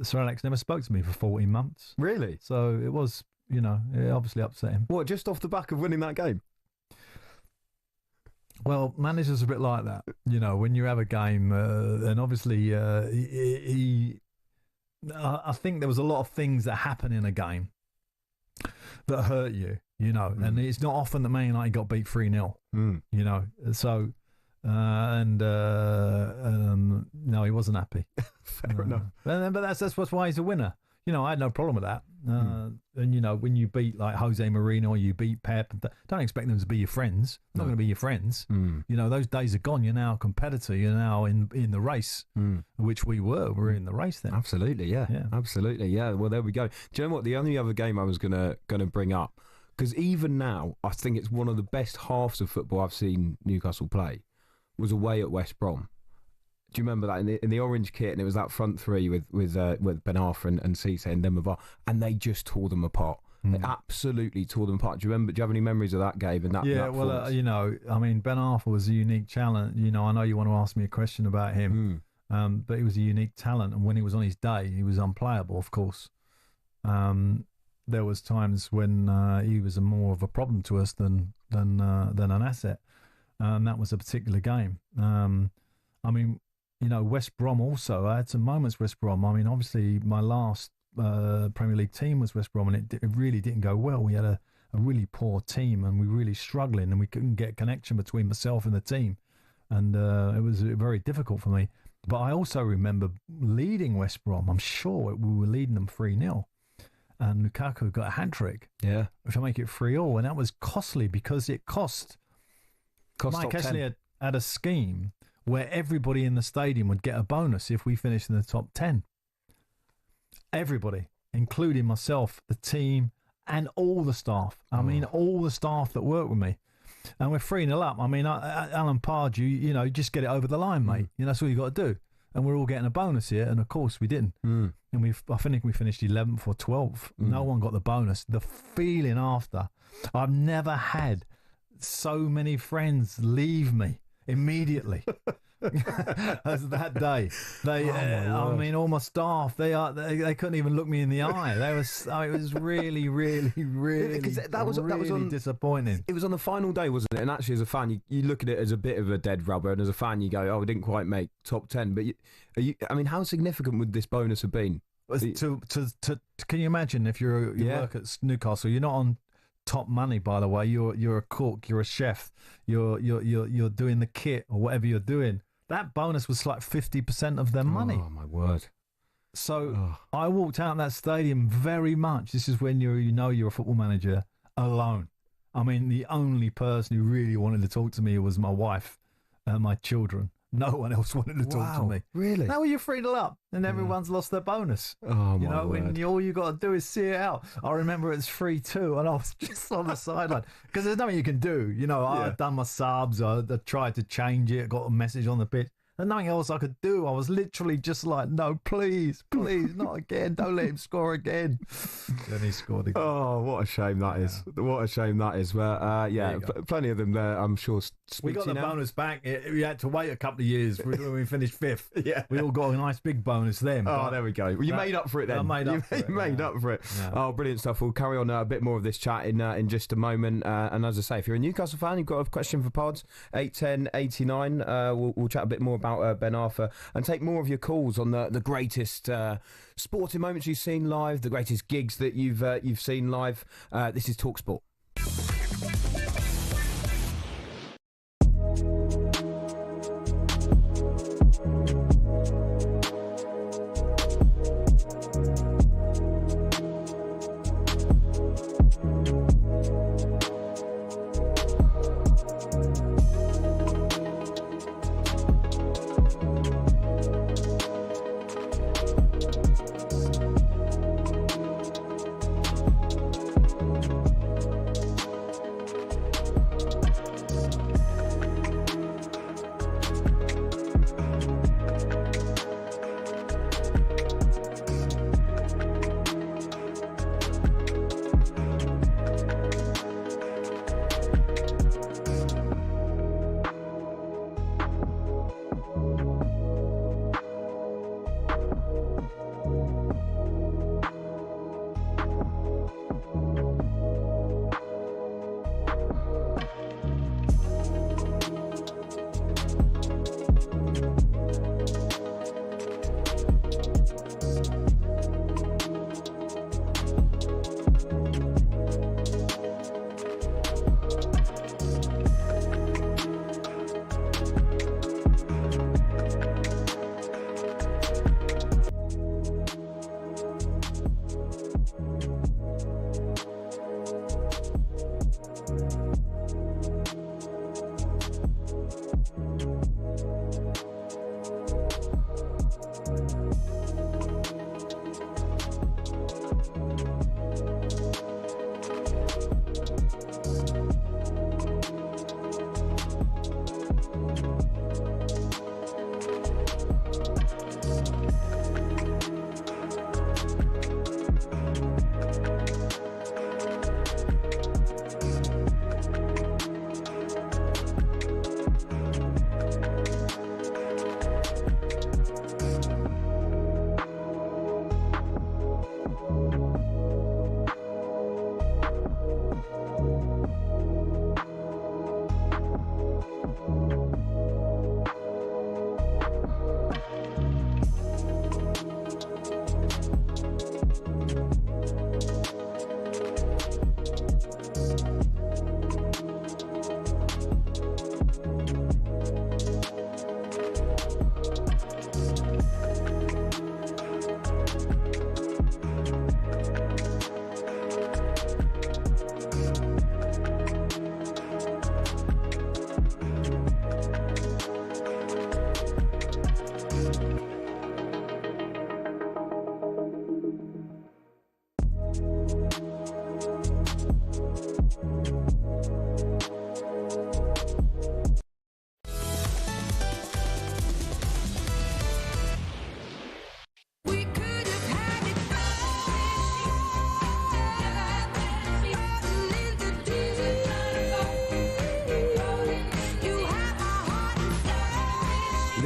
Sir Alex never spoke to me for 14 months. Really? So it was, it obviously upset him. What, just off the back of winning that game? Well, managers are a bit like that. When you have a game, and obviously I think there was a lot of things that happen in a game that hurt you, and it's not often that Man United got beat 3-0, so, no, he wasn't happy. Fair enough. But that's why he's a winner. I had no problem with that. And, when you beat like Jose Mourinho, or you beat Pep, don't expect them to be your friends. Not going to be your friends. Those days are gone. You're now a competitor. You're now in the race, which we were. We're in the race then. Absolutely, yeah. Absolutely, yeah. Well, there we go. Do you know what? The only other game I was gonna bring up, because even now, I think it's one of the best halves of football I've seen Newcastle play, was away at West Brom. Do you remember that in the orange kit? And it was that front three with Ben Arthur and Cisse and Demba Ba, and they just tore them apart. They absolutely tore them apart. Do you have any memories of that game? And that, yeah, that well, Ben Arthur was a unique talent. I know you want to ask me a question about him, but he was a unique talent, and when he was on his day, he was unplayable. Of course, there was times when he was more of a problem to us than an asset, and that was a particular game. West Brom also. I had some moments West Brom. Obviously, my last Premier League team was West Brom, and it really didn't go well. We had a really poor team, and we were really struggling, and we couldn't get connection between myself and the team, and it was very difficult for me. But I also remember leading West Brom. I'm sure we were leading them 3-0, and Lukaku got a hat-trick. Yeah. Which will make it 3-3, and that was costly because it cost Mike Ashley had a scheme where everybody in the stadium would get a bonus if we finished in the top 10. Everybody, including myself, the team, and all the staff. All the staff that work with me. And we're 3-0 up. Alan Pardew, just get it over the line, mate. That's all you got to do. And we're all getting a bonus here, and of course we didn't. And I think we finished 11th or 12th. No one got the bonus. The feeling after, I've never had so many friends leave me immediately. As that day, I mean, all my staff, they couldn't even look me in the eye. It was really, really, really, that was disappointing. It was on the final day, wasn't it? And actually, as a fan, you look at it as a bit of a dead rubber, and as a fan, you go, "Oh, we didn't quite make top 10." But I mean, how significant would this bonus have been? Can you imagine if you work at Newcastle? You're not on top money, by the way. You're a cook, you're a chef, you're doing the kit or whatever you're doing. That bonus was like 50% of their money. Oh my word! So I walked out of that stadium very much. This is when you're a football manager alone. I mean, the only person who really wanted to talk to me was my wife and my children. No one else wanted to talk to me. Really? Now you're 3-0 up and everyone's lost their bonus. Oh, my word. When all you got to do is see it out. I remember it's 3-2 and I was just on the sideline because there's nothing you can do. I'd done my subs. I tried to change it. Got a message on the pitch. There's nothing else I could do. I was literally just like, no, please, not again. Don't let him score again. Then he scored again. Oh, what a shame that is. What a shame that is. But plenty of them there, I'm sure. We got the bonus back. We had to wait a couple of years when we finished 5th. Yeah. We all got a nice big bonus then. Oh, there we go. Well, you made up for it then. I made up for it. You made up for it. Yeah. Oh, brilliant stuff. We'll carry on a bit more of this chat in just a moment. And as I say, if you're a Newcastle fan, you've got a question for Pods, 81089. We'll chat a bit more about Ben Arthur and take more of your calls on the greatest sporting moments you've seen live, the greatest gigs that you've seen live. This is talkSPORT.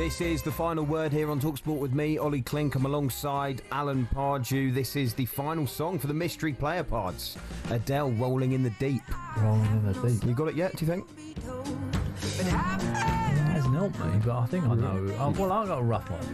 This is the final word here on talkSPORT with me, Olly Clink. I'm alongside Alan Pardew. This is the final song for the mystery player parts. Adele, Rolling in the Deep. Rolling in the Deep. You got it yet, do you think? It hasn't helped me, but I think I know. Well, I got a rough idea.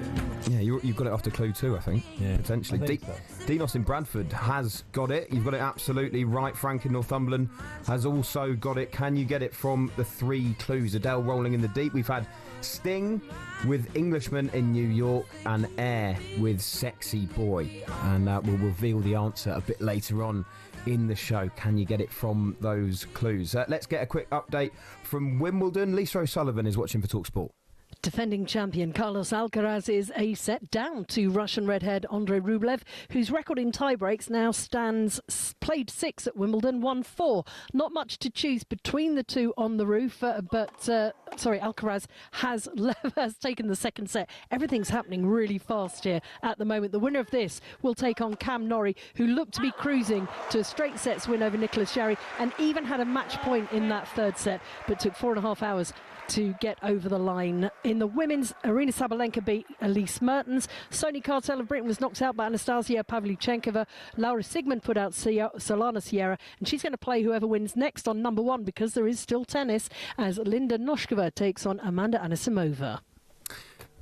Yeah, you've got it after Clue 2, I think. Yeah, potentially. I think so. Dinos in Bradford has got it. You've got it absolutely right. Frank in Northumberland has also got it. Can you get it from the 3 clues? Adele, Rolling in the Deep. We've had Sting with Englishman in New York and Air with Sexy Boy. And we'll reveal the answer a bit later on in the show. Can you get it from those clues? Let's get a quick update from Wimbledon. Lisa O'Sullivan is watching for talkSPORT. Defending champion Carlos Alcaraz is a set down to Russian redhead Andrei Rublev, whose record in tiebreaks now stands played 6 at Wimbledon, won 4. Not much to choose between the two on the roof, but Alcaraz has taken the second set. Everything's happening really fast here at the moment. The winner of this will take on Cam Norrie, who looked to be cruising to a straight sets win over Nicolas Jarry and even had a match point in that third set, but took 4.5 hours to get over the line. In the women's, Arina Sabalenka beat Elise Mertens. Sonia Cartel of Britain was knocked out by Anastasia Pavlyuchenkova. Laura Sigmund put out Solana Sierra, and she's going to play whoever wins next on number 1, because there is still tennis, as Linda Noskova takes on Amanda Anisimova.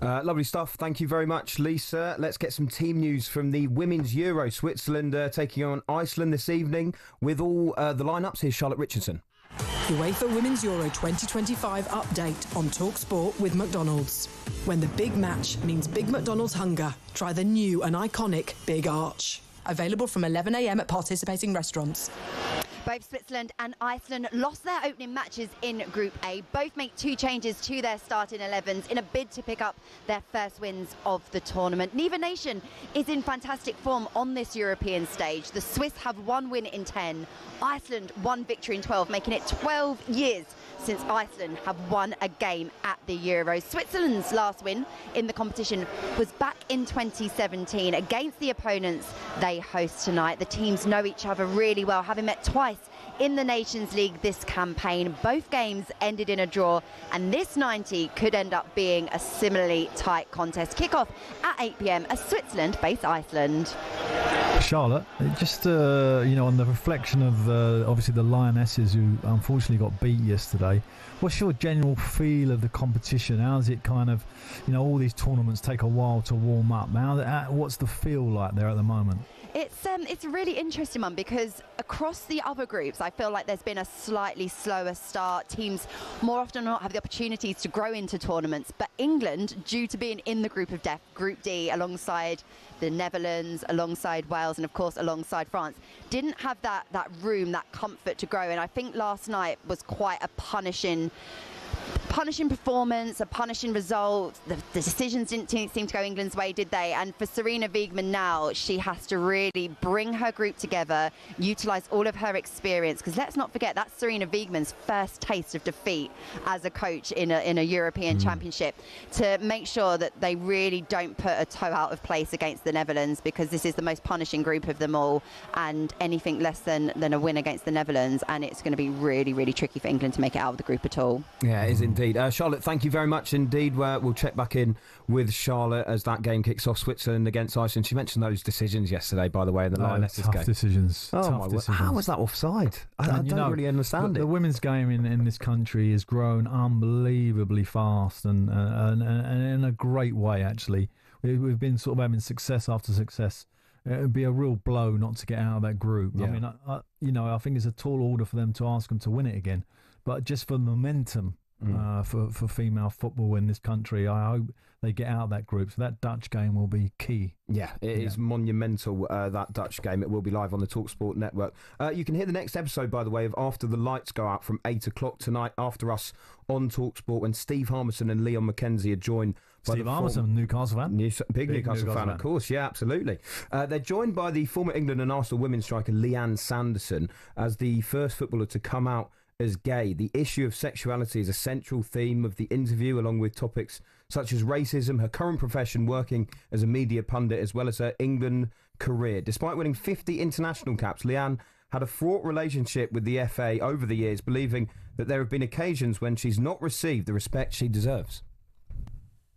Lovely stuff. Thank you very much, Lisa. Let's get some team news from the Women's Euro. Switzerland taking on Iceland this evening with all the lineups. Here's Charlotte Richardson. UEFA Women's Euro 2025 update on talkSPORT with McDonald's. When the big match means Big McDonald's hunger, try the new and iconic Big Arch. Available from 11 a.m. at participating restaurants. Both Switzerland and Iceland lost their opening matches in Group A. Both make 2 changes to their starting 11s in a bid to pick up their first wins of the tournament. Neither nation is in fantastic form on this European stage. The Swiss have 1 win in 10. Iceland 1 victory in 12, making it 12 years since Iceland have won a game at the Euros. Switzerland's last win in the competition was back in 2017 against the opponents they host tonight. The teams know each other really well, having met twice in the Nations League this campaign. Both games ended in a draw, and this 90 could end up being a similarly tight contest. Kick-off at 8 p.m. as Switzerland face Iceland. Charlotte, just on the reflection of obviously the Lionesses, who unfortunately got beat yesterday, what's your general feel of the competition? How's it kind of, all these tournaments take a while to warm up. What's the feel like there at the moment? It's a really interesting one, because across the other groups I feel like there's been a slightly slower start. Teams more often than not have the opportunities to grow into tournaments, but England, due to being in the group of death, Group D, alongside the Netherlands, alongside Wales, and of course alongside France, didn't have that room, that comfort to grow. And I think last night was quite a punishing performance, a punishing result. The decisions didn't seem to go England's way, did they? And for Serena Wiegmann now, she has to really bring her group together, utilise all of her experience, because let's not forget that's Serena Wiegmann's first taste of defeat as a coach in a European Championship, to make sure that they really don't put a toe out of place against the Netherlands, because this is the most punishing group of them all, and anything less than a win against the Netherlands, and it's going to be really, really tricky for England to make it out of the group at all. Yeah, it is indeed. Charlotte, thank you very much indeed. We'll check back in with Charlotte as that game kicks off, Switzerland against Iceland. She mentioned those decisions yesterday, by the way, in the Lionesses game. Tough decisions. Oh, my word. How was that offside? I don't really understand it. The women's game in this country has grown unbelievably fast and in a great way, actually. We've been sort of having success after success. It would be a real blow not to get out of that group. Yeah. I mean, I think it's a tall order for them to ask them to win it again. But just for momentum, for female football in this country, I hope they get out of that group. So that Dutch game will be key. Yeah, it is monumental, that Dutch game. It will be live on the talkSPORT network. You can hear the next episode, by the way, of After the Lights Go Out from 8 o'clock tonight after us on talkSPORT, when Steve Harmison and Leon Mackenzie are joined by Steve Harmison, Newcastle fan. Big Newcastle fan, of course. Yeah, absolutely. They're joined by the former England and Arsenal women's striker Leanne Sanderson as the first footballer to come out as gay. The issue of sexuality is a central theme of the interview, along with topics such as racism, her current profession working as a media pundit, as well as her England career. Despite winning 50 international caps, Leanne had a fraught relationship with the FA over the years, believing that there have been occasions when she's not received the respect she deserves.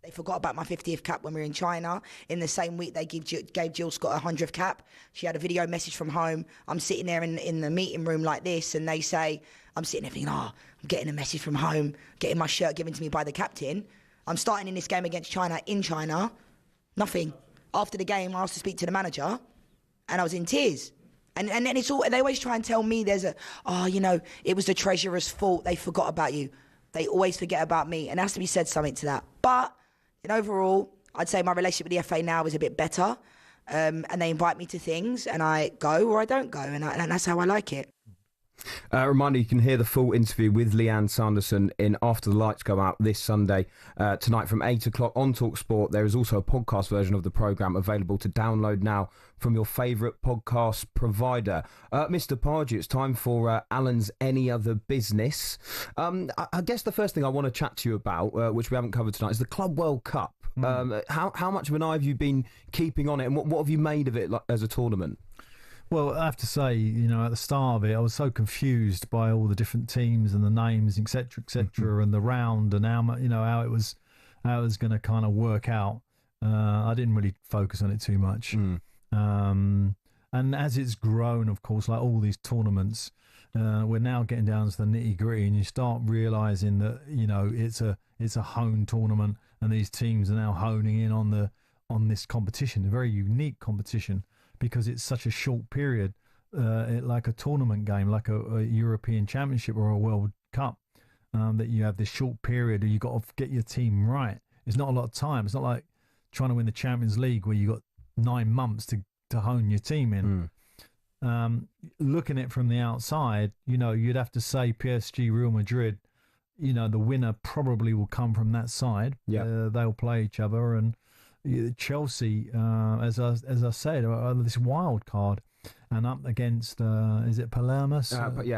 They forgot about my 50th cap when we were in China. In the same week, they gave Jill Scott a 100th cap. She had a video message from home. I'm sitting there in the meeting room like this, and they say, I'm sitting there thinking, I'm getting a message from home, getting my shirt given to me by the captain. I'm starting in this game against China in China. Nothing. After the game, I asked to speak to the manager, and I was in tears. And then it's all, they always try and tell me it was the treasurer's fault. They forgot about you. They always forget about me, and there has to be said something to that. But overall, I'd say my relationship with the FA now is a bit better, and they invite me to things, and I go or I don't go, and that's how I like it. Reminder, you can hear the full interview with Leanne Sanderson in After the Lights Go Out this Sunday tonight from 8 o'clock on talkSPORT. There is also a podcast version of the programme available to download now from your favourite podcast provider. Mr. Pardew, it's time for Alan's Any Other Business. I guess the first thing I want to chat to you about, which we haven't covered tonight, is the Club World Cup. How much of an eye have you been keeping on it, and what have you made of it as a tournament? Well, I have to say, at the start of it, I was so confused by all the different teams and the names, etc., and the round and how it was going to kind of work out. I didn't really focus on it too much. And as it's grown, of course, like all these tournaments, we're now getting down to the nitty gritty, and you start realising that it's a home tournament, and these teams are now honing in on this competition, a very unique competition. Because it's such a short period, like a tournament game, like a European Championship or a World Cup, that you have this short period and you've got to get your team right. It's not a lot of time. It's not like trying to win the Champions League where you've got 9 months to hone your team in. Looking at it from the outside, you'd have to say PSG, Real Madrid, the winner probably will come from that side. They'll play each other, and Chelsea, as I said, are this wild card, and up against is it Palmeiras?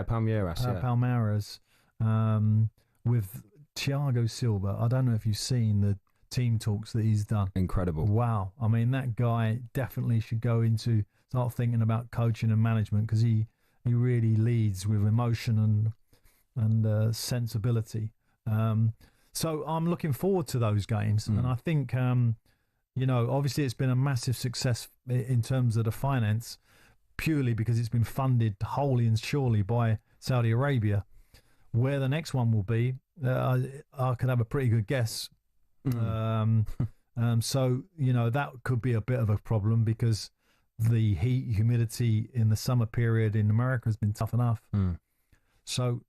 Palmeiras. Palmeiras, with Thiago Silva. I don't know if you've seen the team talks that he's done. Incredible. Wow. I mean, that guy definitely should start thinking about coaching and management, because he really leads with emotion and sensibility. So I'm looking forward to those games, and I think. Obviously it's been a massive success in terms of the finance, purely because it's been funded wholly and surely by Saudi Arabia. Where the next one will be, I could have a pretty good guess. So, that could be a bit of a problem, because the heat, humidity in the summer period in America has been tough enough. So,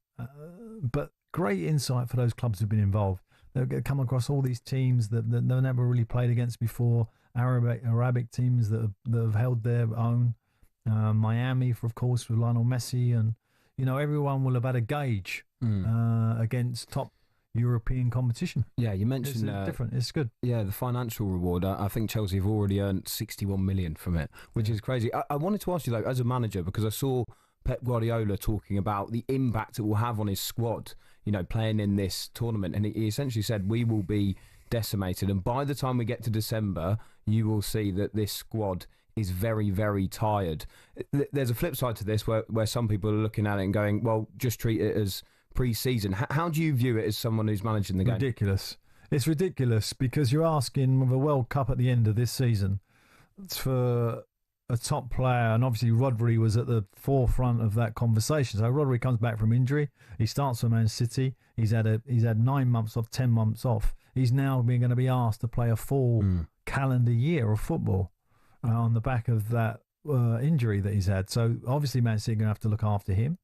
but great insight for those clubs who've been involved. They'll come across all these teams that they've never really played against before, Arabic teams that have held their own. Miami, of course, with Lionel Messi, and everyone will have had a gauge against top European competition. Yeah, you mentioned it's different. It's good. Yeah, the financial reward. I think Chelsea have already earned 61 million from it, which is crazy. I wanted to ask you, though, as a manager, because I saw Pep Guardiola talking about the impact it will have on his squad, playing in this tournament. And he essentially said, we will be decimated. And by the time we get to December, you will see that this squad is very, very tired. There's a flip side to this where some people are looking at it and going, well, just treat it as pre-season. How do you view it as someone who's managing the game? Ridiculous. It's ridiculous, because you're asking with a World Cup at the end of this season for a top player, and obviously Rodri was at the forefront of that conversation. So Rodri comes back from injury. He starts for Man City. He's had 9 months off, 10 months off. He's now going to be asked to play a full calendar year of football on the back of that injury that he's had. So obviously Man City are going to have to look after him.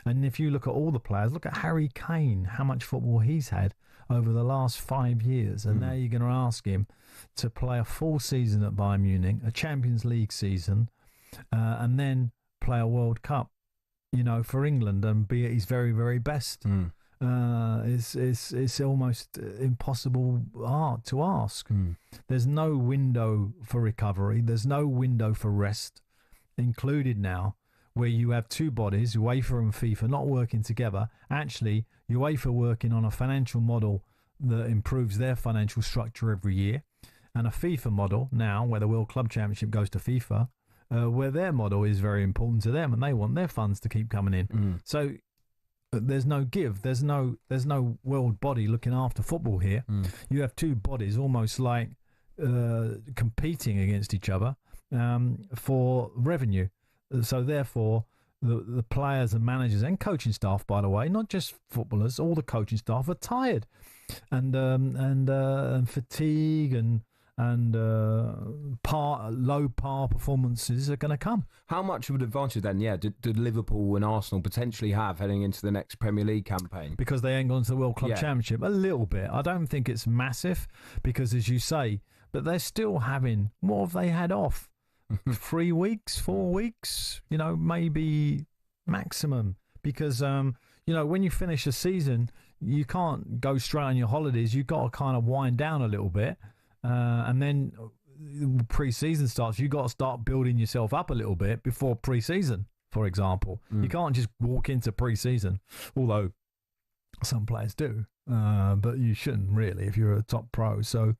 And if you look at all the players, look at Harry Kane, how much football he's had over the last 5 years. And now you're going to ask him to play a full season at Bayern Munich, a Champions League season, and then play a World Cup, for England, and be at his very, very best. It's almost impossible to ask. There's no window for recovery. There's no window for rest included now, where you have two bodies, UEFA and FIFA, not working together. Actually, UEFA working on a financial model that improves their financial structure every year, and a FIFA model now where the World Club Championship goes to FIFA, where their model is very important to them and they want their funds to keep coming in. So there's no give. There's no world body looking after football here. You have two bodies almost like competing against each other for revenue. So therefore, the players and managers and coaching staff, by the way, not just footballers, all the coaching staff are tired, and fatigue and low par performances are going to come. How much of an advantage then, did Liverpool and Arsenal potentially have heading into the next Premier League campaign? Because they ain't gone to the World Club Championship. A little bit. I don't think it's massive because, as you say, but they're still having, what have they had off? 3 weeks, 4 weeks, maybe maximum. Because, when you finish a season, you can't go straight on your holidays. You've got to kind of wind down a little bit. And then pre-season starts. You've got to start building yourself up a little bit before pre-season, for example. You can't just walk into pre-season, although some players do. But you shouldn't really if you're a top pro. So,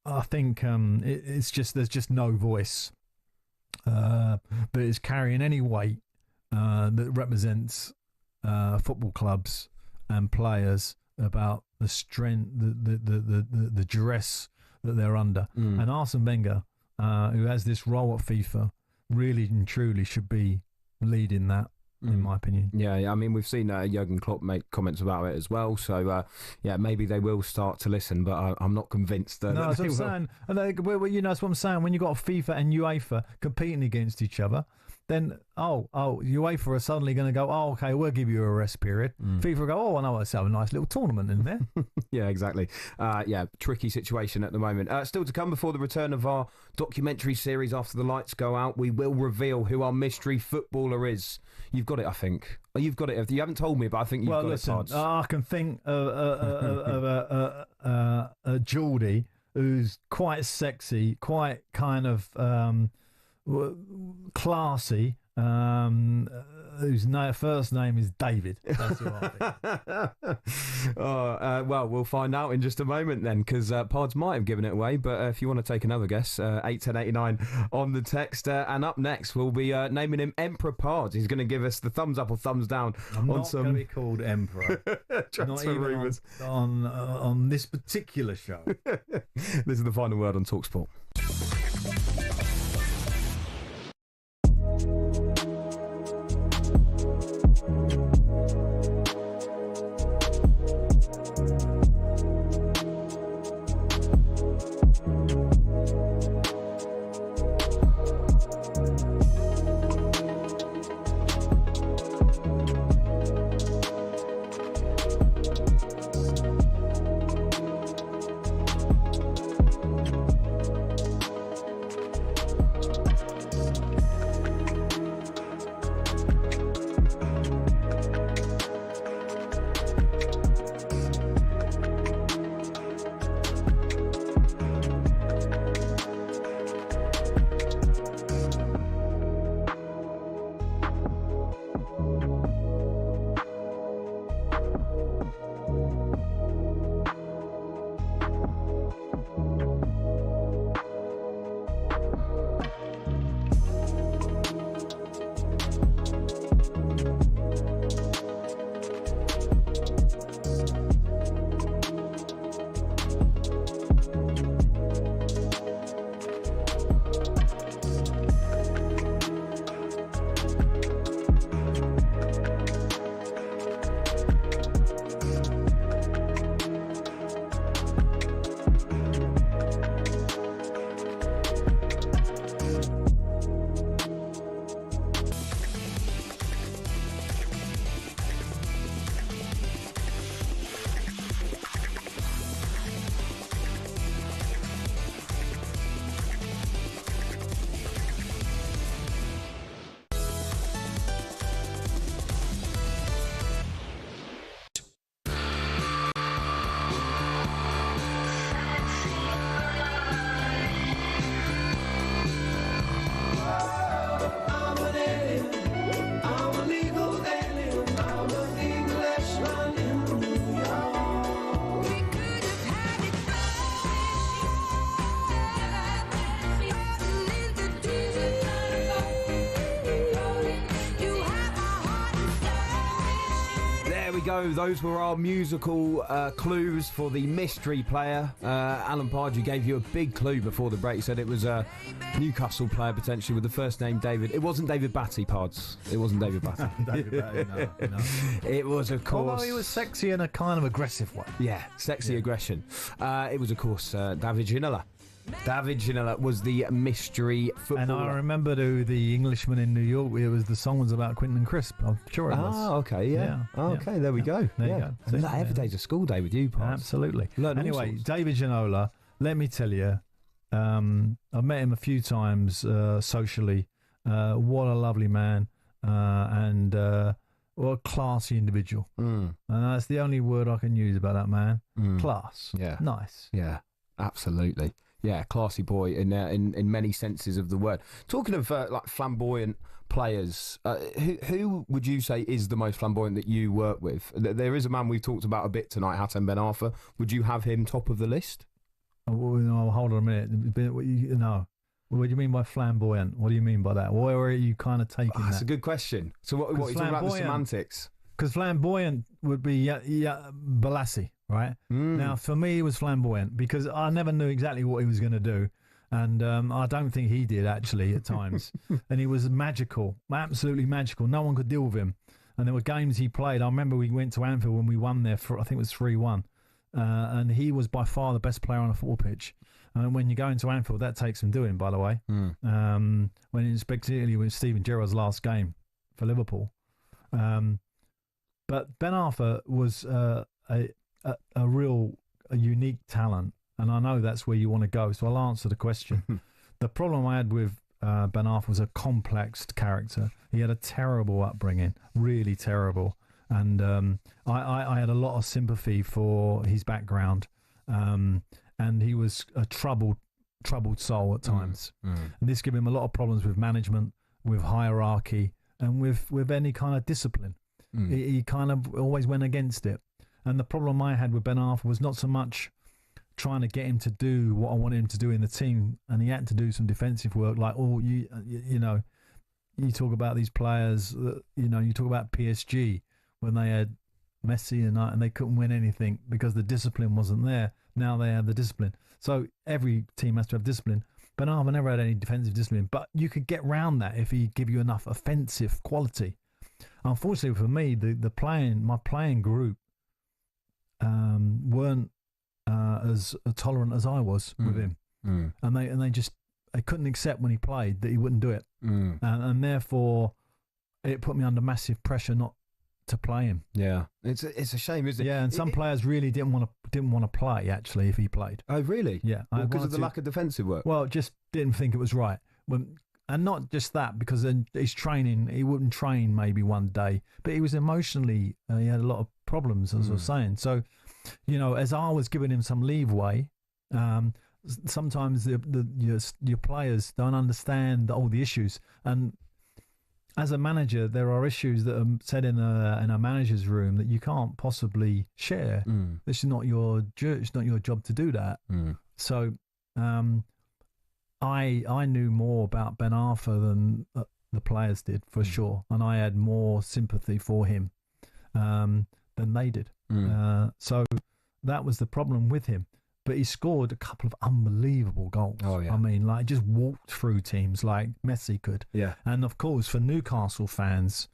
I think it's just there's just no voice that is carrying any weight that represents football clubs and players about the strength, the duress that they're under. And Arsene Wenger, who has this role at FIFA, really and truly should be leading that. In my opinion. Yeah, I mean, we've seen Jurgen Klopp make comments about it as well. So, maybe they will start to listen, but I'm not convinced that. No, that's what I'm saying. And that's what I'm saying. When you've got FIFA and UEFA competing against each other, then, UEFA are suddenly going to go, okay, we'll give you a rest period. FIFA will go, I know, let's have a nice little tournament in there. Yeah, exactly. Tricky situation at the moment. Still to come before the return of our documentary series after the lights go out, we will reveal who our mystery footballer is. You've got it, I think. You've got it. You haven't told me, but I think you've got it, Pards. I can think of a Geordie who's quite sexy, quite kind of classy, whose first name is David. That's who I think. We'll find out in just a moment then, because Pards might have given it away, but if you want to take another guess, 81089 on the text. And up next, we'll be naming him Emperor Pards. He's going to give us the thumbs up or thumbs down. I'm not going to be called Emperor. Not even on this particular show. This is the final word on talkSPORT. There we go. Those were our musical clues for the mystery player. Alan Pardew gave you a big clue before the break. He said it was a Newcastle player potentially with the first name David. It wasn't David Batty, Pards. It wasn't David Batty. David Batty, no. It was, of course. Although he was sexy in a kind of aggressive way. Yeah, sexy aggression. It was, of course, David Ginola. David Ginola was the mystery footballer. And I remember the Englishman in New York. The song was about Quentin Crisp. I'm sure it was. Ah, okay, yeah. Okay, there we go. There you go. Every day's a school day with you, Pards. Absolutely. Anyway, David Ginola, let me tell you, I've met him a few times socially. What a lovely man, and what a classy individual. And that's the only word I can use about that man. Class. Yeah. Nice. Yeah, absolutely. Yeah, classy boy in many senses of the word. Talking of like flamboyant players, who would you say is the most flamboyant that you work with? There is a man we've talked about a bit tonight, Hatem Ben Arfa. Would you have him top of the list? Oh, no, hold on a minute. No. What do you mean by flamboyant? What do you mean by that? Where are you kind of taking that? That's a good question. So what are you talking about the semantics? Because flamboyant would be Balassi, right? Now, for me, it was flamboyant because I never knew exactly what he was going to do. And I don't think he did, actually, at times. And he was magical, absolutely magical. No one could deal with him. And there were games he played. I remember we went to Anfield when we won there, I think it was 3-1. And he was by far the best player on a football pitch. And when you go into Anfield, that takes some doing, by the way. When it's particularly with Steven Gerrard's last game for Liverpool. But Ben Arfa was a real unique talent, and I know that's where you want to go, so I'll answer the question. The problem I had with Ben Arfa was a complex character. He had a terrible upbringing, really terrible, and I had a lot of sympathy for his background, and he was a troubled soul at times. And this gave him a lot of problems with management, with hierarchy, and with any kind of discipline. He kind of always went against it. And the problem I had with Ben Arfa was not so much trying to get him to do what I wanted him to do in the team, and he had to do some defensive work. Like, you talk about these players, you talk about PSG when they had Messi and they couldn't win anything because the discipline wasn't there. Now they have the discipline. So every team has to have discipline. Ben Arfa never had any defensive discipline, but you could get round that if he give you enough offensive quality. Unfortunately for me, my playing group weren't as tolerant as I was with him, and they couldn't accept when he played that he wouldn't do it, and therefore it put me under massive pressure not to play him. Yeah, it's a shame, isn't it? Yeah, and some players really didn't want to play actually if he played. Oh, really? Yeah, because of the lack of defensive work. Well, just didn't think it was right. And not just that, because in his training, he wouldn't train maybe one day, but he was emotionally, he had a lot of problems, as I was saying. So, as I was giving him some leeway, sometimes your players don't understand all the issues. And as a manager, there are issues that are said in a manager's room that you can't possibly share. This is not your job to do that. So, I knew more about Ben Arfa than the players did, for sure, and I had more sympathy for him than they did. So that was the problem with him. But he scored a couple of unbelievable goals. Oh, yeah. I mean, like, just walked through teams like Messi could. Yeah. And of course, for Newcastle fans,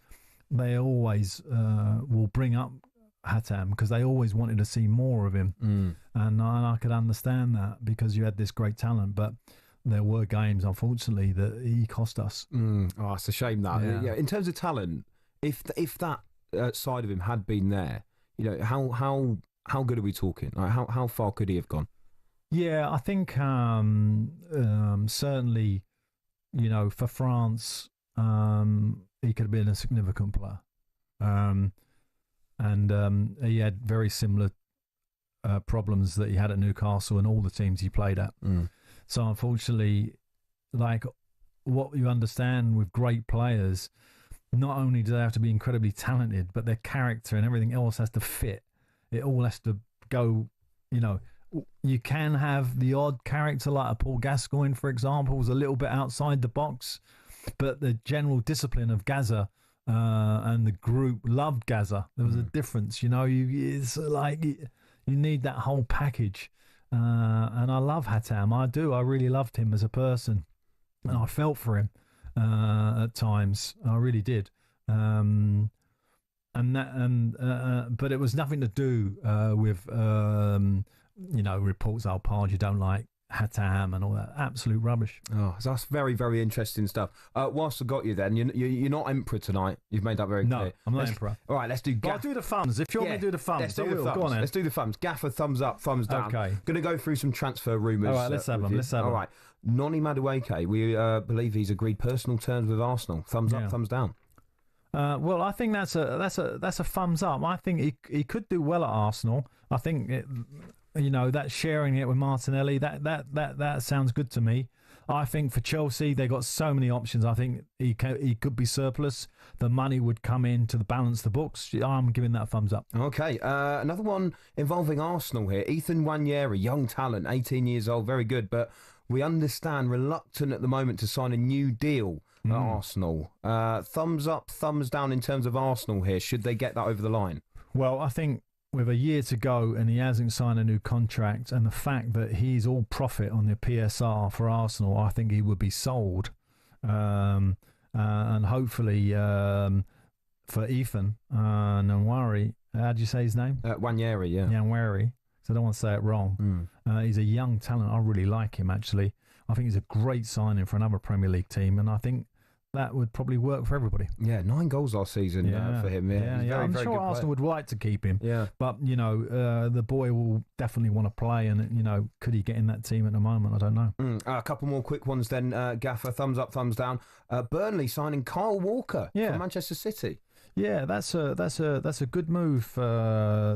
they always will bring up Hatem because they always wanted to see more of him. And I could understand that because you had this great talent, but there were games, unfortunately, that he cost us. Oh, it's a shame that. Yeah. In terms of talent, if that side of him had been there, how good are we talking? Like, how far could he have gone? Yeah, I think certainly, for France, he could have been a significant player. And he had very similar problems that he had at Newcastle and all the teams he played at. So unfortunately, like what you understand with great players, not only do they have to be incredibly talented, but their character and everything else has to fit. It all has to go, you can have the odd character like a Paul Gascoigne, for example, was a little bit outside the box, but the general discipline of Gaza and the group loved Gaza. There was a difference, it's like you need that whole package. And I love Hatam. I do. I really loved him as a person, and I felt for him at times. I really did. But it was nothing to do with reports. Pardew don't like Hatam and all that absolute rubbish. Oh, so that's very, very interesting stuff. Whilst I got you, then you're not emperor tonight. You've made that very clear. No, I'm not emperor. All right, let's do. I'll do the thumbs. If you want me to do the thumbs, let's do the thumbs. Go on, then. Let's do the thumbs. Gaffer, thumbs up, thumbs down. Okay. Going to go through some transfer rumours. All right, let's have them. All right, Noni Madueke. We believe he's agreed personal terms with Arsenal. Thumbs up, thumbs down. Well, I think that's a thumbs up. I think he could do well at Arsenal. I think that sharing it with Martinelli, that sounds good to me. I think for Chelsea, they got so many options. I think he could be surplus. The money would come in to balance the books. I'm giving that a thumbs up. Okay, another one involving Arsenal here. Ethan Nwaneri, young talent, 18 years old, very good, but we understand reluctant at the moment to sign a new deal at Arsenal. Thumbs up, thumbs down in terms of Arsenal here. Should they get that over the line? Well, I think with a year to go and he hasn't signed a new contract, and the fact that he's all profit on the PSR for Arsenal, I think he would be sold. And hopefully for Ethan Nwaneri, how do you say his name? Nwaneri, yeah. Nwaneri. So I don't want to say it wrong. He's a young talent. I really like him, actually. I think he's a great signing for another Premier League team, and I think that would probably work for everybody. Yeah, 9 goals last season for him. Yeah, very, I'm very sure Arsenal would like to keep him. Yeah, but the boy will definitely want to play, and could he get in that team at the moment? I don't know. A couple more quick ones then, Gaffer. Thumbs up, thumbs down. Burnley signing Kyle Walker from Manchester City. Yeah, that's a good move.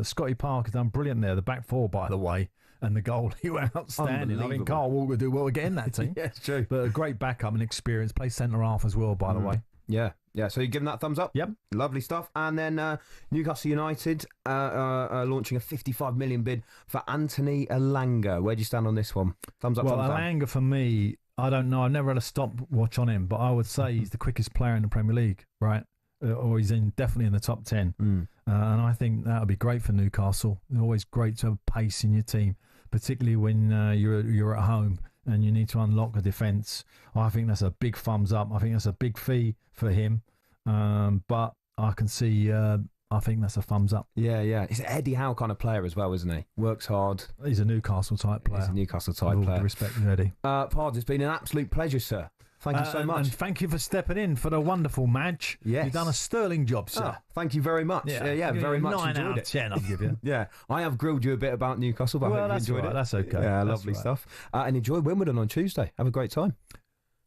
Scotty Parker done brilliant there. The back four, by the way. And the goal, he went outstanding. I mean, Carl Walker do well to get in that team. Yeah, it's true. But a great backup and experience. Plays centre half as well, by the way. Yeah. So you're giving that a thumbs up? Yep. Lovely stuff. And then Newcastle United launching a 55 million bid for Anthony Elanga. Where do you stand on this one? Thumbs up, thumbs down? Well, Elanga for me, I don't know. I've never had a stopwatch on him, but I would say he's the quickest player in the Premier League, right? Or he's definitely in the top 10. And I think that would be great for Newcastle. It's always great to have pace in your team, particularly when you're at home and you need to unlock a defence. I think that's a big thumbs up. I think that's a big fee for him. But I can see, I think that's a thumbs up. Yeah. He's an Eddie Howe kind of player as well, isn't he? Works hard. He's a Newcastle type player. He's a Newcastle type player. With all due respect, Eddie. Pards, it's been an absolute pleasure, sir. Thank you so much. And thank you for stepping in for the wonderful match. Yes. You've done a sterling job, sir. Thank you very much. Yeah, very much 9 enjoyed out it. of 10, I'll give you. Yeah, I have grilled you a bit about Newcastle, but I hope you enjoyed it. That's okay. Yeah, that's lovely stuff. And enjoy Wimbledon on Tuesday. Have a great time.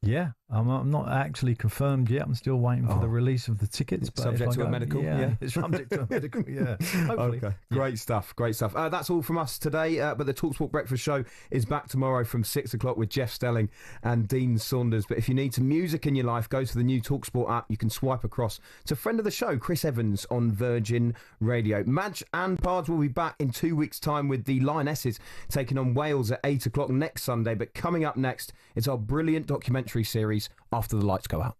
Yeah, I'm not actually confirmed yet. I'm still waiting for the release of the tickets. But subject to a medical? Yeah, it's subject to a medical, yeah. Hopefully. Okay, great stuff. That's all from us today, but the talkSPORT Breakfast Show is back tomorrow from 6 o'clock with Jeff Stelling and Dean Saunders. But if you need some music in your life, go to the new talkSPORT app. You can swipe across to friend of the show, Chris Evans on Virgin Radio. Madge and Pards will be back in 2 weeks' time with the Lionesses taking on Wales at 8 o'clock next Sunday. But coming up next, it's our brilliant documentary series After the Lights Go Out.